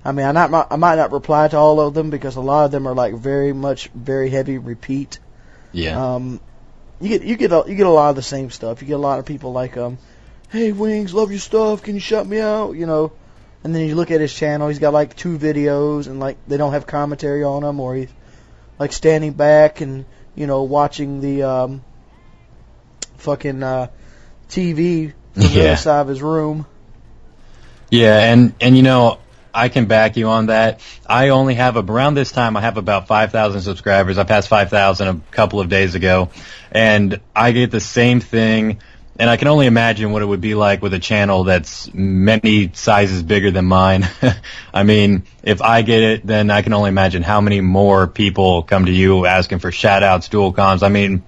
I mean, I might not reply to all of them, because a lot of them are like very heavy repeat. Yeah. You get a lot of the same stuff. You get a lot of people like, hey Wings, love your stuff, can you shout me out? And then you look at his channel, he's got like 2 videos, and like they don't have commentary on them, or he's like standing back and watching the fucking TV from the other side of his room. Yeah, and I can back you on that. I only have around this time, I have about 5,000 subscribers. I passed 5,000 a couple of days ago, and I get the same thing. And I can only imagine what it would be like with a channel that's many sizes bigger than mine. I mean, if I get it, then I can only imagine how many more people come to you asking for shout-outs, dual comms. I mean,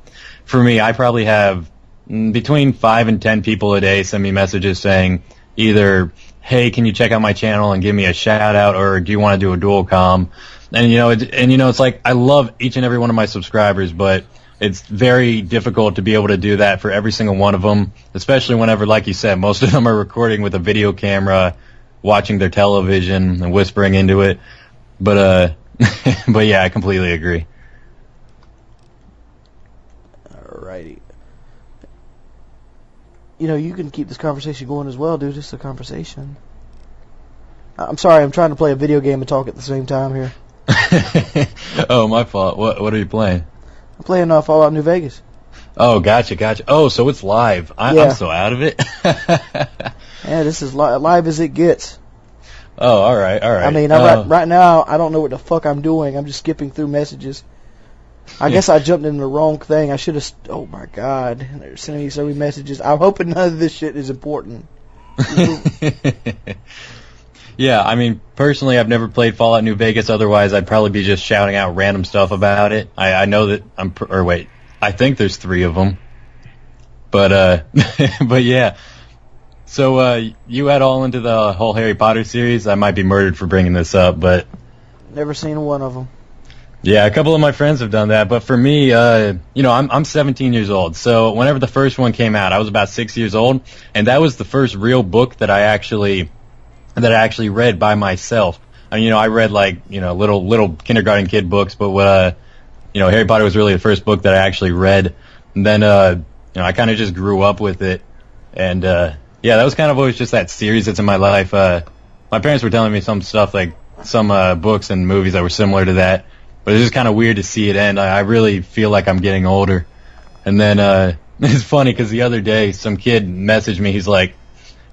for me, I probably have between 5 and 10 people a day send me messages saying either, hey, can you check out my channel and give me a shout-out, or do you want to do a dual comm? And, it's like, I love each and every one of my subscribers, but it's very difficult to be able to do that for every single one of them, especially whenever, like you said, most of them are recording with a video camera, watching their television and whispering into it. But but yeah, I completely agree. Alrighty. You can keep this conversation going as well, dude. It's a conversation. I'm sorry, I'm trying to play a video game and talk at the same time here. Oh, my fault. What are you playing? I'm playing Fallout New Vegas. Oh, gotcha. Oh, so it's live. I'm so out of it. Yeah, this is live as it gets. Oh, all right. I mean, right now, I don't know what the fuck I'm doing. I'm just skipping through messages. I guess I jumped in the wrong thing. I should have... Oh, my God. They're sending me so many messages. I'm hoping none of this shit is important. Yeah, I mean, personally, I've never played Fallout New Vegas. Otherwise, I'd probably be just shouting out random stuff about it. I know that I think there's 3 of them. But but yeah. So you had all into the whole Harry Potter series. I might be murdered for bringing this up, but never seen one of them. Yeah, a couple of my friends have done that, but for me, I'm 17 years old. So whenever the first one came out, I was about 6 years old, and that was the first real book that I actually read by myself. I mean, I read little kindergarten kid books, but Harry Potter was really the first book that I actually read. And then I kind of just grew up with it, and yeah, that was kind of always just that series that's in my life. My parents were telling me some stuff, like some books and movies that were similar to that, but it's just kind of weird to see it end. I really feel like I'm getting older. And then it's funny because the other day some kid messaged me. He's like,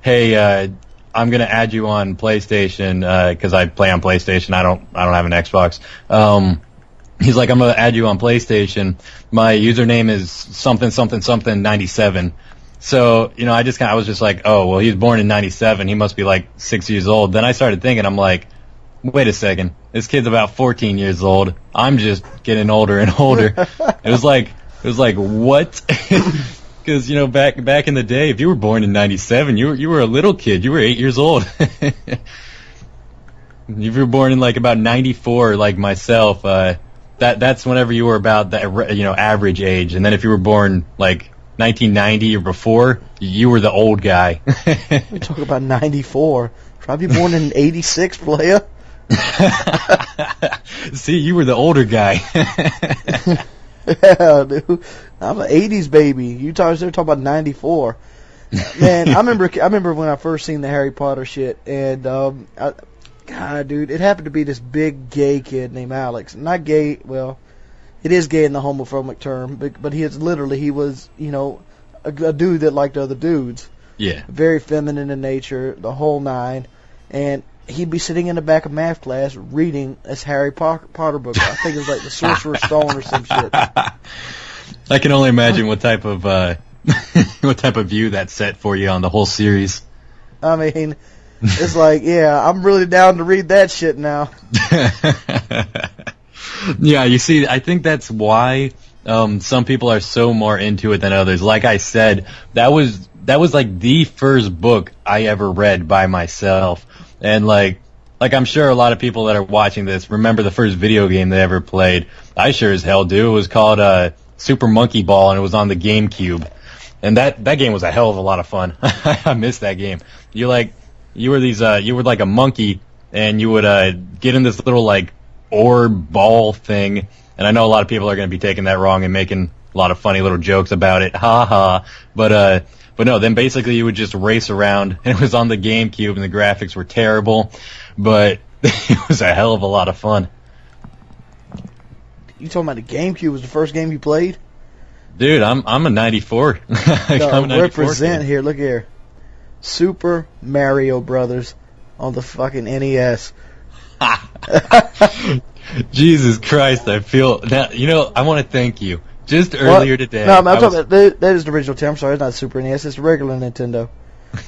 "Hey, I'm gonna add you on PlayStation because I play on PlayStation. I don't have an Xbox." He's like, "I'm gonna add you on PlayStation. My username is something something something 97." So, you know, I was just like, oh, well, he was born in 97. He must be like 6 years old. Then I started thinking, I'm like, wait a second. This kid's about 14 years old. I'm just getting older and older. It was like, what? Because, you know, back in the day, if you were born in 97, you were a little kid. You were 8 years old. If you were born in like about 94, like myself, that's whenever you were about that, you know, average age. And then if you were born like 1990 or before, you were the old guy. We talk about 94. Try to be born in 86, player. See, you were the older guy. Yeah, dude. I'm an 80s baby. They're talking about 94. Man, I remember when I first seen the Harry Potter shit, and God, dude, it happened to be this big gay kid named Alex. Not gay, well, it is gay in the homophobic term, but he was, you know, a dude that liked other dudes. Yeah. Very feminine in nature, the whole nine. And he'd be sitting in the back of math class reading this Harry Potter book. I think it was like the Sorcerer's Stone or some shit. I can only imagine what type of view that set for you on the whole series. I mean, it's like, yeah, I'm really down to read that shit now. Yeah, you see, I think that's why some people are so more into it than others. Like I said, that was like the first book I ever read by myself, and like I'm sure a lot of people that are watching this remember the first video game they ever played. I sure as hell do. It was called Super Monkey Ball, and it was on the GameCube, and that game was a hell of a lot of fun. I missed that game. You were like a monkey, and you would get in this little like orb ball thing, and I know a lot of people are going to be taking that wrong and making a lot of funny little jokes about it, ha ha. But no, then basically you would just race around, and it was on the GameCube, and the graphics were terrible, but it was a hell of a lot of fun. You talking about the GameCube was the first game you played? Dude, I'm a 94. I'm a 94 represent kid. Here, look here. Super Mario Brothers on the fucking NES. Jesus Christ, I feel now. You know, I want to thank you. Just earlier today. No, I'm talking about that is the original Tim. I'm sorry, it's not Super NES. It's the regular Nintendo.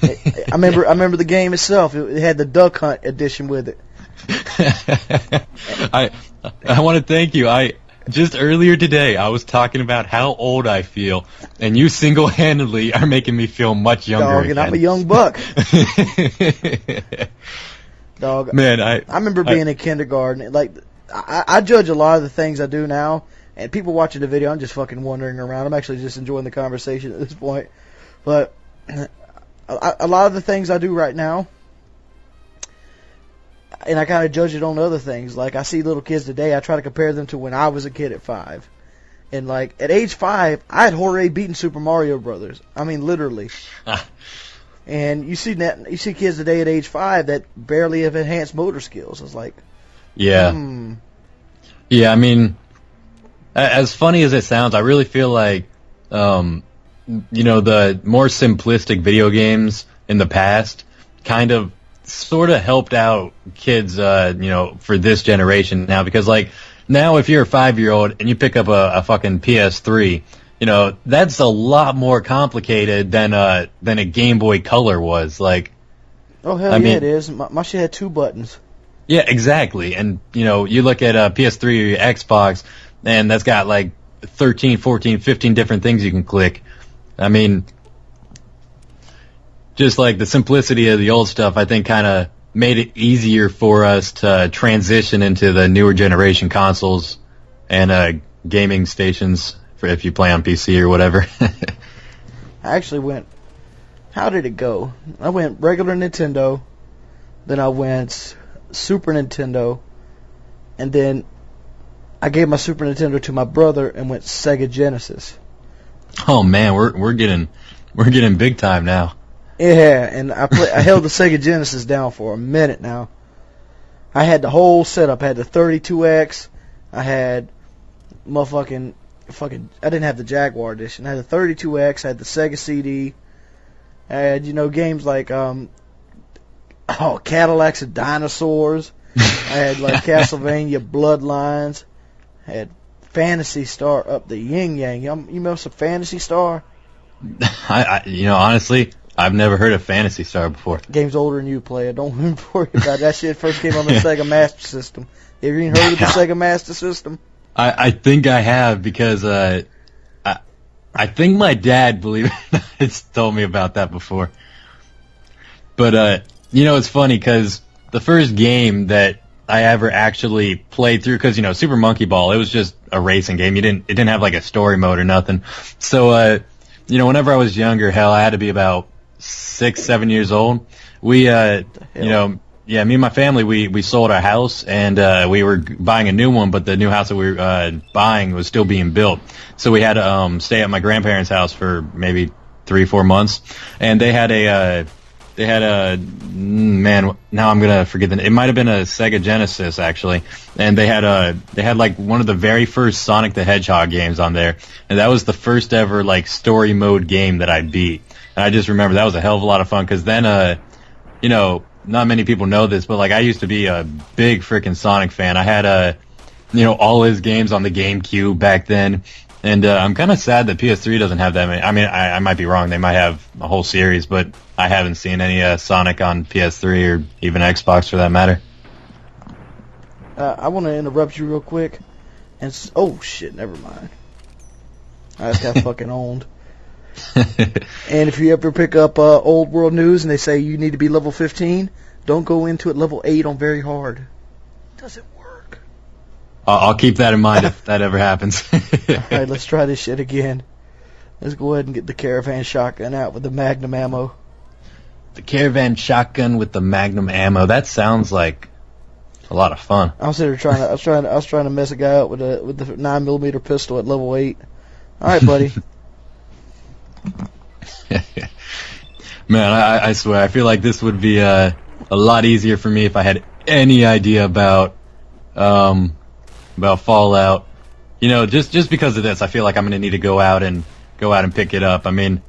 I remember the game itself. It had the Duck Hunt edition with it. I want to thank you. Just earlier today, I was talking about how old I feel, and you single-handedly are making me feel much younger. Dog, and I'm a young buck. Dog, man, I remember being in kindergarten. Like, I judge a lot of the things I do now, and people watching the video, I'm just fucking wandering around. I'm actually just enjoying the conversation at this point. But a lot of the things I do right now, and I kind of judge it on other things. Like, I see little kids today, I try to compare them to when I was a kid at 5. And, like, at age 5, I had already beaten Super Mario Brothers. I mean, literally. And you see kids today at age 5 that barely have enhanced motor skills. It's like, yeah. Yeah, I mean, as funny as it sounds, I really feel like, you know, the more simplistic video games in the past kind of sort of helped out kids, you know, for this generation now. Because, like, now if you're a 5-year-old and you pick up a fucking PS3, you know, that's a lot more complicated than a Game Boy Color was. Like, oh hell, I mean, it is. My shit had 2 buttons. Yeah, exactly. And you know, you look at a PS3 or your Xbox, and that's got like 13, 14, 15 different things you can click. I mean, just like the simplicity of the old stuff, I think kind of made it easier for us to transition into the newer generation consoles and gaming stations. For if you play on PC or whatever. I actually went, how did it go? I went regular Nintendo, then I went Super Nintendo, and then I gave my Super Nintendo to my brother and went Sega Genesis. Oh man, we're getting big time now. Yeah, and I held the Sega Genesis down for a minute now. I had the whole setup. I had the 32X. I had I didn't have the Jaguar edition. I had the 32X. I had the Sega CD. I had, games like Cadillacs and Dinosaurs. I had like Castlevania Bloodlines. I had Phantasy Star up the yin yang. You remember some Phantasy Star? Honestly, I've never heard of Phantasy Star before. Game's older than you, player. Don't worry about it. That shit first came on the Sega Master System. Have you even heard of the Sega Master System? I think I have because I think my dad, believe it or not, has told me about that before. But it's funny because the first game that I ever actually played through, because Super Monkey Ball, it was just a racing game. It didn't have like a story mode or nothing. So whenever I was younger, hell, I had to be about 6, 7 years old. We me and my family, we sold our house and we were buying a new one, but the new house that we were buying was still being built. So we had to stay at my grandparents' house for maybe 3-4 months, and they had a man, now I'm gonna forget it might have been a Sega Genesis actually, and they had like one of the very first Sonic the Hedgehog games on there, and that was the first ever like story mode game that I beat. And I just remember that was a hell of a lot of fun because then not many people know this, but like I used to be a big freaking Sonic fan. I had all his games on the GameCube back then, and I'm kind of sad that PS3 doesn't have that many. I mean, I might be wrong; they might have a whole series, but I haven't seen any Sonic on PS3 or even Xbox for that matter. I want to interrupt you real quick, and oh shit, never mind. I just got fucking owned. And if you ever pick up Old World News and they say you need to be level 15, don't go into it level 8 on very hard. Doesn't work. I'll keep that in mind if that ever happens. Alright, let's try this shit again. Let's go ahead and get the Caravan shotgun out with the Magnum ammo. The Caravan shotgun with the Magnum ammo. That sounds like a lot of fun. I was trying to mess a guy up with the 9mm pistol at level 8. Alright, buddy. Man, I swear, I feel like this would be a lot easier for me if I had any idea about Fallout. Just because of this, I feel like I'm gonna need to go out and pick it up. I mean,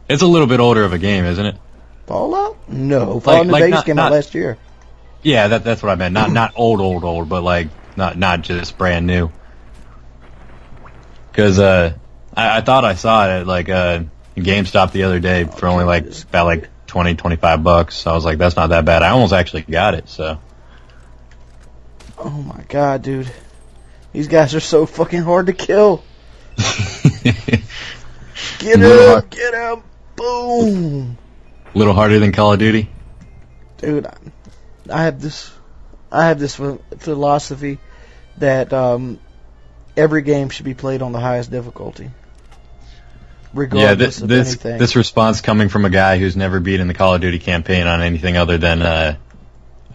it's a little bit older of a game, isn't it? Fallout? No, Fallout New Vegas came out last year. Yeah, that's what I meant. Not old, but like not just brand new. Because I thought I saw it at like GameStop the other day for only about $20-25. So I was like, that's not that bad. I almost actually got it. So. Oh my god, dude, these guys are so fucking hard to kill. Get him, boom. A little harder than Call of Duty. Dude, I have this philosophy that every game should be played on the highest difficulty. Regardless of anything. This response coming from a guy who's never beaten the Call of Duty campaign on anything other than I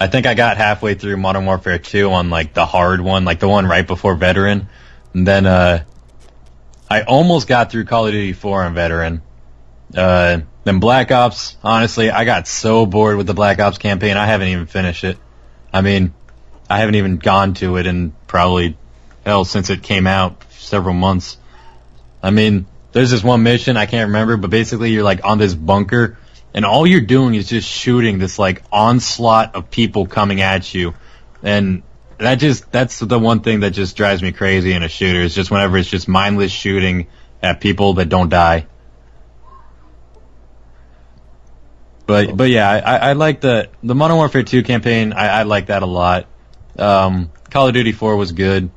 think I got halfway through Modern Warfare 2 on like the hard one, like the one right before Veteran, and then I almost got through Call of Duty 4 on Veteran. Then Black Ops, honestly, I got so bored with the Black Ops campaign, I haven't even finished it. I mean, I haven't even gone to it in probably since it came out, several months. I mean, there's this one mission, I can't remember, but basically you're like on this bunker, and all you're doing is just shooting this like onslaught of people coming at you. And that's the one thing that just drives me crazy in a shooter, is just whenever it's just mindless shooting at people that don't die. But yeah, I like the Modern Warfare 2 campaign, I like that a lot. Call of Duty 4 was good.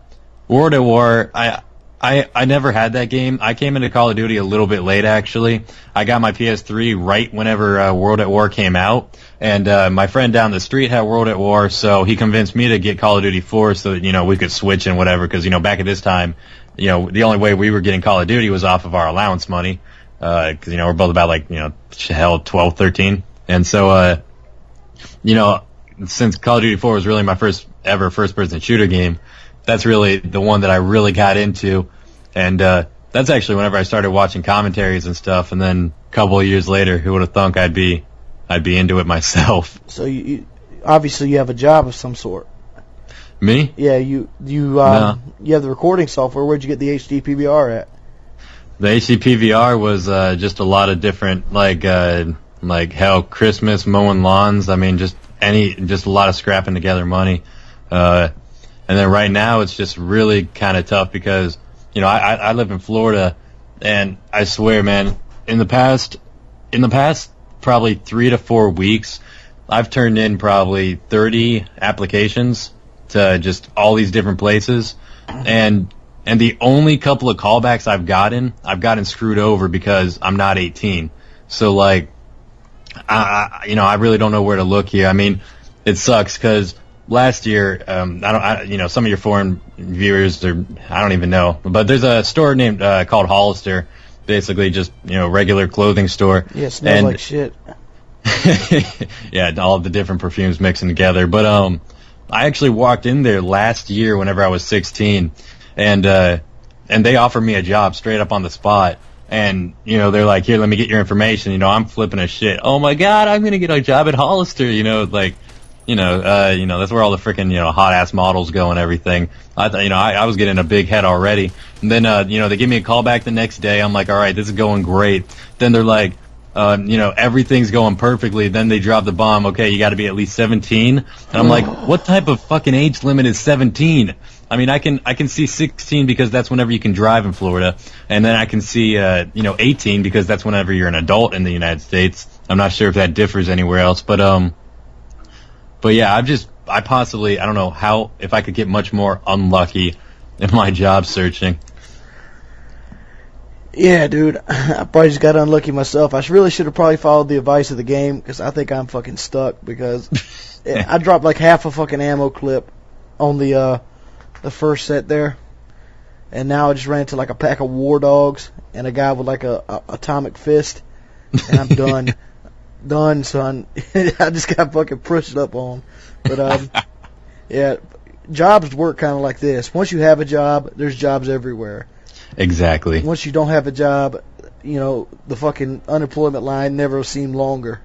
World at War, I never had that game. I came into Call of Duty a little bit late, actually. I got my PS3 right whenever World at War came out, and my friend down the street had World at War, so he convinced me to get Call of Duty 4 so that, we could switch and whatever, because, back at this time, the only way we were getting Call of Duty was off of our allowance money, because, we're both about, 12, 13, and so, since Call of Duty 4 was really my first ever first-person shooter game, that's really the one that I really got into, and that's actually whenever I started watching commentaries and stuff, and then a couple of years later, who would have thunk I'd be into it myself. So you obviously you have a job of some sort. Me? Yeah, you you have the recording software. Where'd you get the HD PVR at? The HD PVR was just a lot of different, like hell, Christmas, mowing lawns. I mean, just a lot of scrapping together money. And then right now it's just really kind of tough because, you know, I live in Florida, and I swear, man, in the past probably 3 to 4 weeks, I've turned in probably 30 applications to just all these different places, and the only couple of callbacks I've gotten screwed over because I'm not 18. So like, I really don't know where to look here. I mean, it sucks because last year, some of your foreign viewers I don't even know, but there's a store named called Hollister, basically just, you know, regular clothing store. Yeah, it smells like shit. Yeah, all the different perfumes mixing together. But I actually walked in there last year whenever I was 16, and they offered me a job straight up on the spot. And, you know, they're like, here, let me get your information. You know, I'm flipping a shit. Oh my God, I'm gonna get a job at Hollister. You know, like, that's where all the freaking, hot ass models go and everything. I was getting a big head already. And then, they give me a call back the next day. I'm like, all right, this is going great. Then they're like, everything's going perfectly. Then they drop the bomb. Okay, you got to be at least 17. And I'm like, what type of fucking age limit is 17? I mean, I can see 16 because that's whenever you can drive in Florida, and then I can see 18 because that's whenever you're an adult in the United States. I'm not sure if that differs anywhere else, but yeah, I don't know how, if I could get much more unlucky in my job searching. Yeah, dude, I probably just got unlucky myself. I really should have probably followed the advice of the game, because I think I'm fucking stuck, because I dropped like half a fucking ammo clip on the first set there, and now I just ran into like a pack of war dogs and a guy with like a atomic fist, and I'm done. Done, son. I just got fucking pushed up on. But yeah, jobs work kind of like this. Once you have a job, there's jobs everywhere. Exactly. Once you don't have a job, the fucking unemployment line never seemed longer.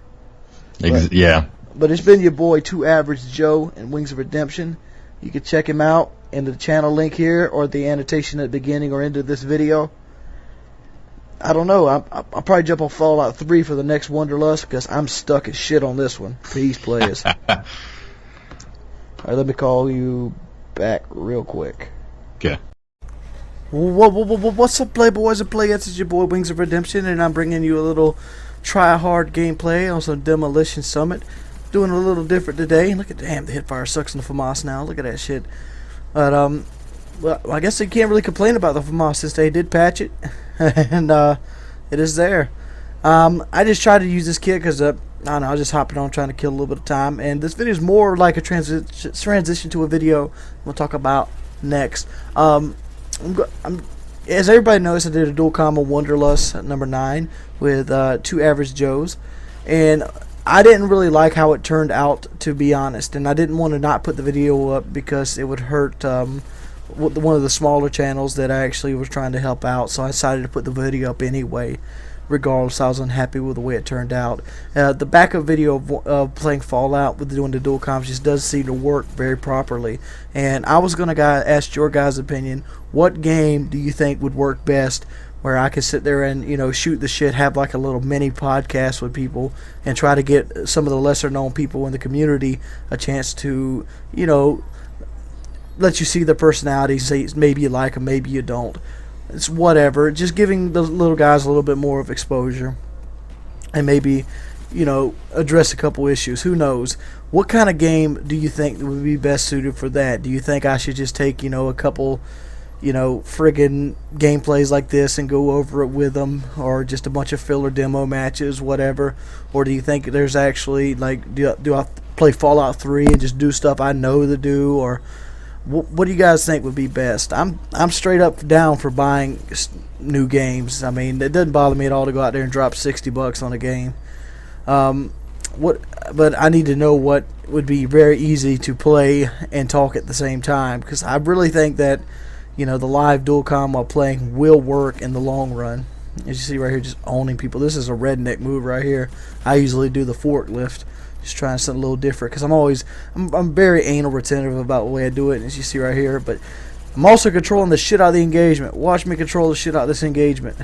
Yeah. But it's been your boy, 2 Average Joe and Wings of Redemption. You can check him out in the channel link here or the annotation at the beginning or end of this video. I don't know. I'll probably jump on Fallout 3 for the next Wanderlust because I'm stuck as shit on this one. Peace, players. Alright, let me call you back real quick. Okay. What's up, Playboys and Playas? It's your boy Wings of Redemption, and I'm bringing you a little try-hard gameplay on some Demolition Summit. Doing a little different today. Look at, damn, the hipfire sucks in the FAMAS now. Look at that shit. But, well, I guess you can't really complain about the FAMAS since they did patch it. And it is there. I just tried to use this kit because I don't know, I was just hopping on trying to kill a little bit of time, and this video is more like a transition to a video we'll talk about next. As everybody knows, I did a dual combo Wanderlust at number 9 with 2 Average Joes, and I didn't really like how it turned out, to be honest, and I didn't want to not put the video up because it would hurt one of the smaller channels that I actually was trying to help out, so I decided to put the video up anyway. Regardless, I was unhappy with the way it turned out. The backup video of playing Fallout with doing the dual comms just does seem to work very properly, and I was gonna ask your guys' opinion. What game do you think would work best, where I could sit there and shoot the shit, have like a little mini podcast with people, and try to get some of the lesser known people in the community a chance to let you see their personalities, say maybe you like them, maybe you don't. It's whatever. Just giving the little guys a little bit more of exposure, and maybe, address a couple issues. Who knows? What kind of game do you think would be best suited for that? Do you think I should just take, a couple, friggin' gameplays like this and go over it with them, or just a bunch of filler demo matches, whatever? Or do you think there's actually, like, do I play Fallout 3 and just do stuff I know to do, or what do you guys think would be best? I'm straight up down for buying new games. I mean, it doesn't bother me at all to go out there and drop $60 on a game. But I need to know what would be very easy to play and talk at the same time, because I really think that you know, the live dual comm while playing will work in the long run. As you see right here, just owning people. This is a redneck move right here. I usually do the forklift, just trying something a little different because I'm very anal retentive about the way I do it, as you see right here. But I'm also controlling the shit out of the engagement. Watch me control the shit out of this engagement.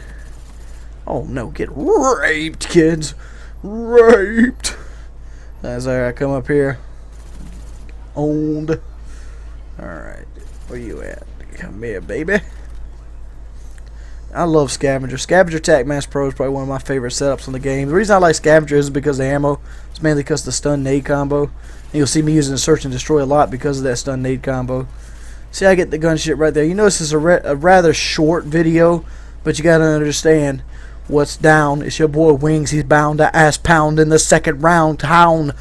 Oh no, get raped, kids. Raped. As I come up here. Owned. Alright, where you at? Come here, baby. I love Scavenger. Scavenger Attack Mass Pro is probably one of my favorite setups in the game. The reason I like Scavenger is because of the ammo. It's mainly because of the stun nade combo. And you'll see me using the Search and Destroy a lot because of that stun nade combo. See, I get the gun shit right there. You notice it's a rather short video, but you gotta understand what's down. It's your boy Wings. He's bound to ass pound in the second round. Town.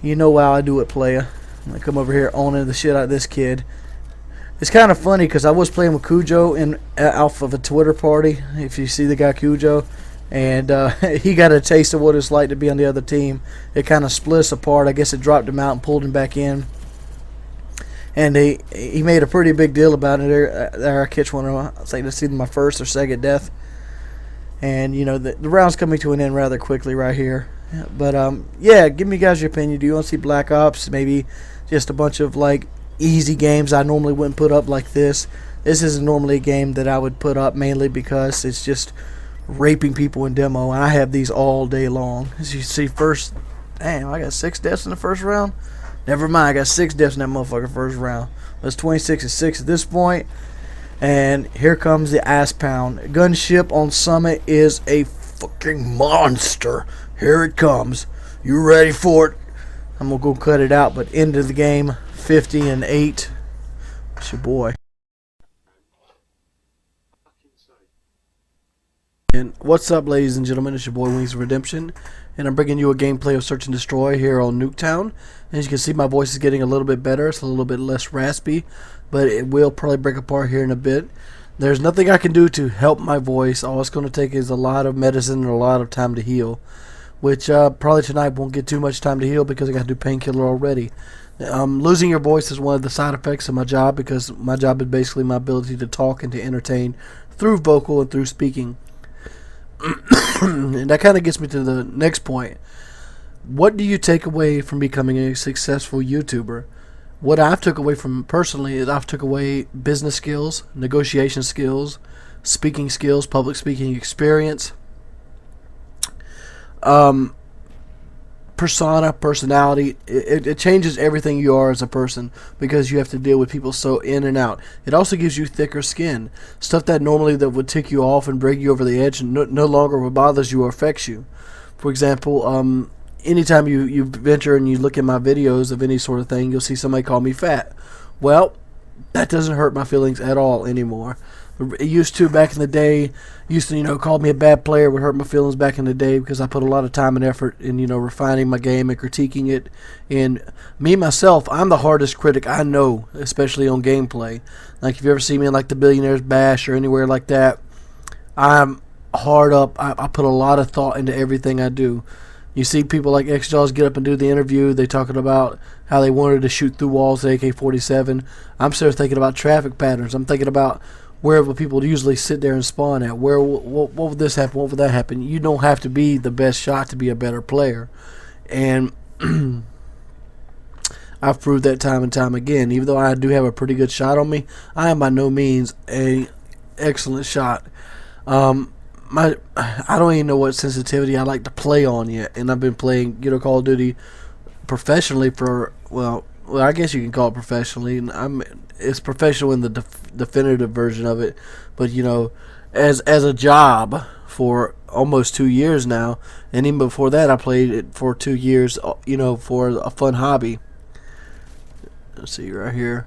You know how I do it, player. I'm gonna come over here owning the shit out of this kid. It's kind of funny because I was playing with Cujo off of a Twitter party, if you see the guy Cujo, and he got a taste of what it's like to be on the other team. It kind of split us apart. I guess it dropped him out and pulled him back in. And he made a pretty big deal about it. There I catch one of them. I think this is either my first or second death. And, you know, the round's coming to an end rather quickly right here. But, yeah, give me guys your opinion. Do you want to see Black Ops? Maybe just a bunch of, like, easy games I normally wouldn't put up like this. This isn't normally a game that I would put up mainly because it's just raping people in demo, and I have these all day long. As you see, first, damn, I got 6 deaths in the first round. Never mind, I got 6 deaths in that motherfucker first round. It's 26-6 at this point, and here comes the ass pound. Gunship on Summit is a fucking monster. Here it comes. You ready for it? I'm gonna go cut it out, but end of the game. 50-8. It's your boy. And what's up, ladies and gentlemen? It's your boy Wings of Redemption, and I'm bringing you a gameplay of Search and Destroy here on Nuketown. As you can see, my voice is getting a little bit better. It's a little bit less raspy, but it will probably break apart here in a bit. There's nothing I can do to help my voice. All it's going to take is a lot of medicine and a lot of time to heal, which probably tonight won't get too much time to heal because I got to do Painkiller already. Losing your voice is one of the side effects of my job because my job is basically my ability to talk and to entertain through vocal and through speaking. And that kind of gets me to the next point. What do you take away from becoming a successful YouTuber? What I've took away from personally is I've took away business skills, negotiation skills, speaking skills, public speaking experience, persona, personality. It changes everything you are as a person because you have to deal with people so in and out. It also gives you thicker skin. Stuff that normally that would tick you off and bring you over the edge and no longer bothers you or affects you. For example, anytime you venture and you look at my videos of any sort of thing, you'll see somebody call me fat. Well, that doesn't hurt my feelings at all anymore. It used to back in the day. Used to, you know, call me a bad player would hurt my feelings back in the day because I put a lot of time and effort in, you know, refining my game and critiquing it. And me myself, I'm the hardest critic I know, especially on gameplay. Like if you ever see me in like the Billionaire's Bash or anywhere like that, I'm hard up. I put a lot of thought into everything I do. You see people like Xjawz get up and do the interview. They talking about how they wanted to shoot through walls with AK-47. I'm still thinking about traffic patterns. I'm thinking about where will people usually sit there and spawn at. Where what would this happen? What would that happen? You don't have to be the best shot to be a better player. And I've proved that time and time again. Even though I do have a pretty good shot on me, I am by no means a excellent shot. I don't even know what sensitivity I like to play on yet, and I've been playing, you know, Call of Duty professionally for well, I guess you can call it professionally. And it's professional in the definitive version of it, but you know, as a job for almost 2 years now, and even before that, I played it for 2 years, you know, for a fun hobby. Let's see right here.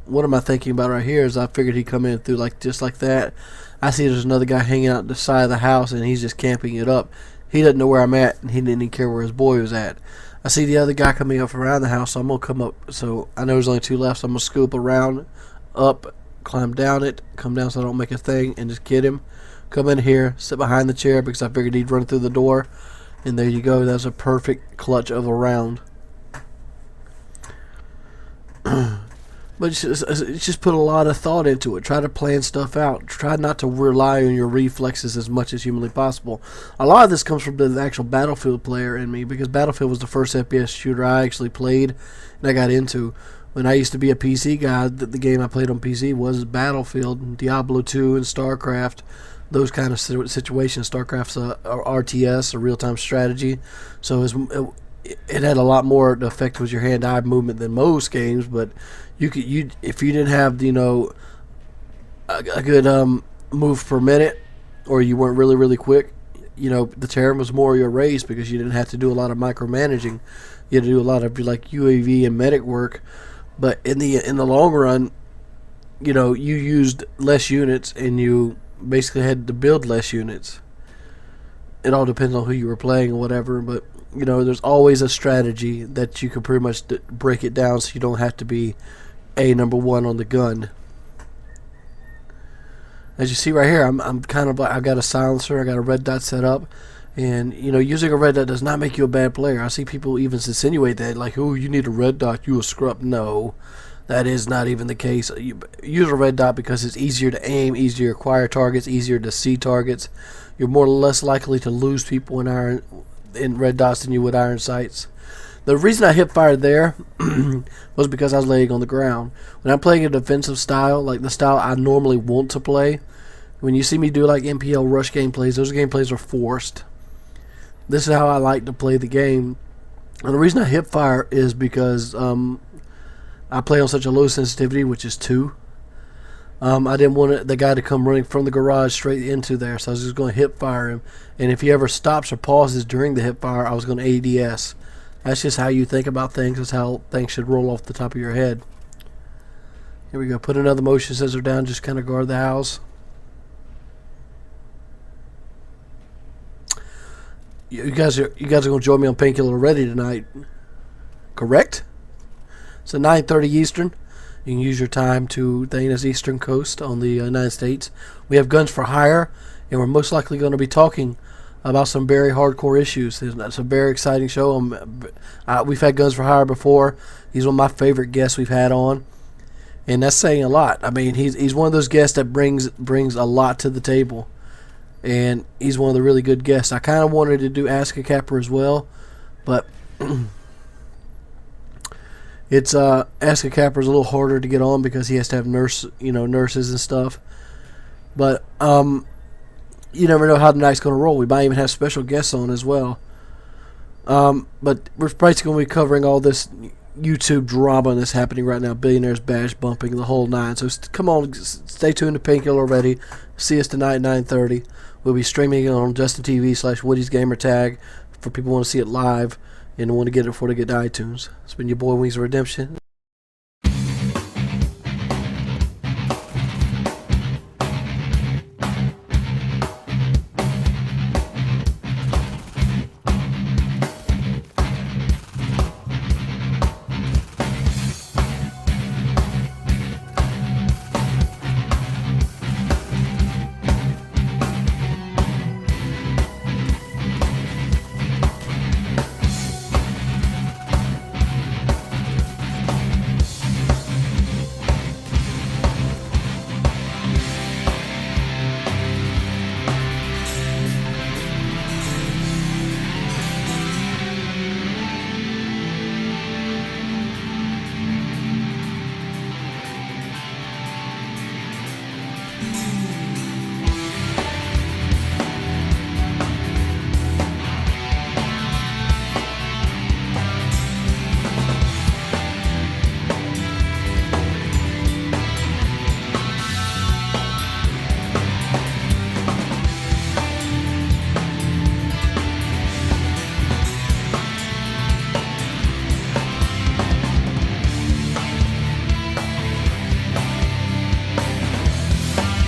What am I thinking about right here is I figured he'd come in through like just like that. I see there's another guy hanging out the side of the house and he's just camping it up. He doesn't know where I'm at and he didn't even care where his boy was at. I see the other guy coming up around the house, so I'm going to come up. So I know there's only 2 left, so I'm going to scoop around, up, climb down it, come down so I don't make a thing, and just get him. Come in here, sit behind the chair because I figured he'd run through the door. And there you go. That's a perfect clutch of a round. But it's just put a lot of thought into it. Try to plan stuff out. Try not to rely on your reflexes as much as humanly possible. A lot of this comes from the actual Battlefield player in me, because Battlefield was the first FPS shooter I actually played and I got into. When I used to be a PC guy, the game I played on PC was Battlefield, Diablo 2, and StarCraft. Those kind of situations. StarCraft's a RTS, a real-time strategy, so it had a lot more effect with your hand-eye movement than most games. But if you didn't have a good move per minute, or you weren't really quick, the terror was more your race, because you didn't have to do a lot of micromanaging. You had to do a lot of like UAV and medic work. But in the long run, you used less units, and you basically had to build less units. It all depends on who you were playing or whatever, but there's always a strategy that you can pretty much break it down, so you don't have to be number one on the gun. As you see right here, I'm kind of like, I've got a silencer, I got a red dot set up, and using a red dot does not make you a bad player. I see people even insinuate that, like, oh, you need a red dot, you a scrub. No, that is not even the case. You use a red dot because it's easier to aim, easier to acquire targets, easier to see targets. You're more or less likely to lose people in red dots than you would iron sights. The reason I hip fired there was because I was laying on the ground. When I'm playing a defensive style, like the style I normally want to play, when you see me do like MPL rush gameplays, those gameplays are forced. This is how I like to play the game. And the reason I hip fire is because I play on such a low sensitivity, which is 2. I didn't want the guy to come running from the garage straight into there, so I was just going to hip fire him. And if he ever stops or pauses during the hip fire, I was going to ADS. That's just how you think about things. That's how things should roll off the top of your head. Here we go. Put another motion sensor down. Just kind of guard the house. You guys are going to join me on Painkiller already tonight, correct? So 9:30 Eastern. You can use your time to Dana's Eastern Coast on the United States. We have Guns for Hire, and we're most likely going to be talking about some very hardcore issues. It's a very exciting show. We've had Guns for Hire before. He's one of my favorite guests we've had on, and that's saying a lot. I mean, he's one of those guests that brings a lot to the table, and he's one of the really good guests. I kind of wanted to do Ask a Capper as well, but it's Ask a Capper is a little harder to get on because he has to have nurses and stuff. But you never know how the night's going to roll. We might even have special guests on as well. But we're probably going to be covering all this YouTube drama that's happening right now. Billionaires bash bumping, the whole 9. So come on, stay tuned to Painkiller already. See us tonight at 9:30. We'll be streaming it on JustinTV/Woody's Gamertag for people who want to see it live and want to get it before they get to iTunes. It's been your boy Wings of Redemption.